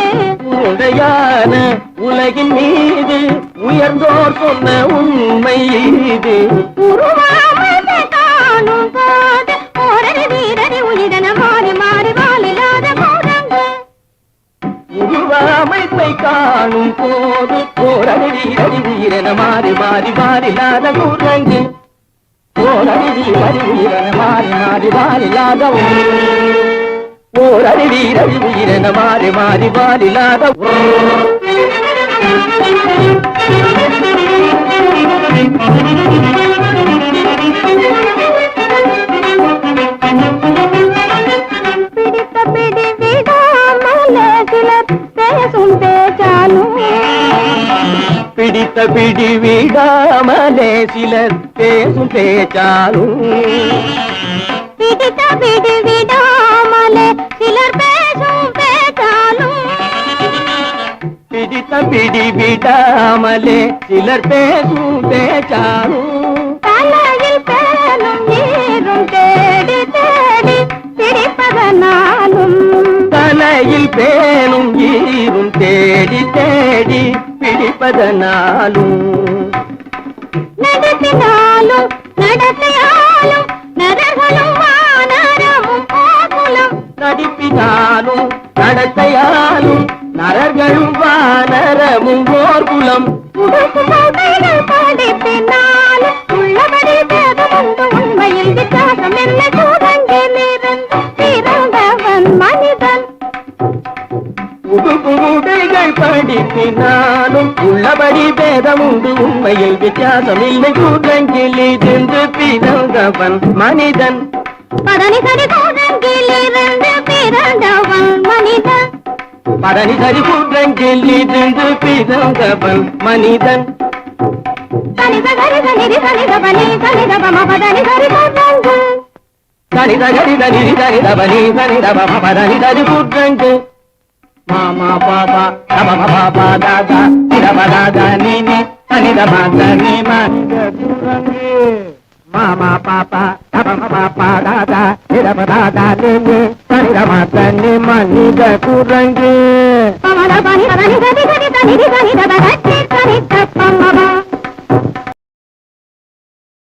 G: உருண்டையான உலகின் மீது உயர்ந்தோர் சொன்ன உண்மை இது.
F: உருவாமத்தை காணும் போது ஓரடி வீரடி உயிரென மாறி மாறி வாழில்லாத கூடங்கு.
G: உருவாமைப்பை காணும் போது போரடி உயிரென மாறி மாறி மாறில்லாத குரங்கு. போரடி உயிரென மாறி மாறி மாறில்லாத ஓரடி வீரடி உயிரென மாறி மாறி மாறில்லாத
F: பிடித்த பிடி விடாமலே சிலர் பேசும் பேச்சாலும்.
G: பிடித்த பிடி விடாமலே சிலர் பேசும் பேச்சாலும்.
F: பிடித்த பிடி விடாமலே சிலர் பேசும் பேச்சாலும்.
G: பிடித்த பிடி விடாமலே சிலர் பேசும் பேச்சாலும்.
F: தலையில் பேனும் நீரும் தேடி தேடி பிடிப்பதனாலும்.
G: தலை
C: பிறையில் பேணும் ஈரும் தேடி தேடி பிடிப்பதனாலும்
F: நடத்தினாலும் நடத்தையாலும் நரகளும் வானரமும் கோகுலம்
C: நடிப்பினாலும் நடத்தையாலும் நரர்களும் வானரமும் போர்க்குலம்
F: உடுக்குமோதைகள் படிப்பினாலும் உள்ளபடி வேதமுண்டு உண்மையில் வித்தியாசம் என்ன சூதங்கிலிருந்து பிறந்தவன் மனிதன்
C: உடைகள் படிப்பினாலும் உள்ளபடி பேதம் உண்டு உண்மையில் வித்தியாசம் இல்லை கூட்டங்கில் இருந்து பிறந்தவன் மனிதன்
F: பதனி சரி சூதங்கிலிருந்து பிறந்தவன் மனிதன்
C: பதனி சரி கூட்டங்கில் இருந்து பிறந்தவன் மனிதன்
F: தனித கரித நிதி தனித பனி தனித பம பதனி சரி சூதங்கு
C: தனித கரித நிதி தனித பனி தனித பம பதனி சரி கூட்டங்கு மாமா பாபா தபம பாபா தாதா திரப தாதா நீனி தனித மாதா நீமா மாமா பாப்பா தபம பாப்பா தாதா திரப தாதா நீனி தனித மாதா நீ மனித குரங்கு
F: பமத பனி பதனி சரி சரி தனிதி தனித பதனி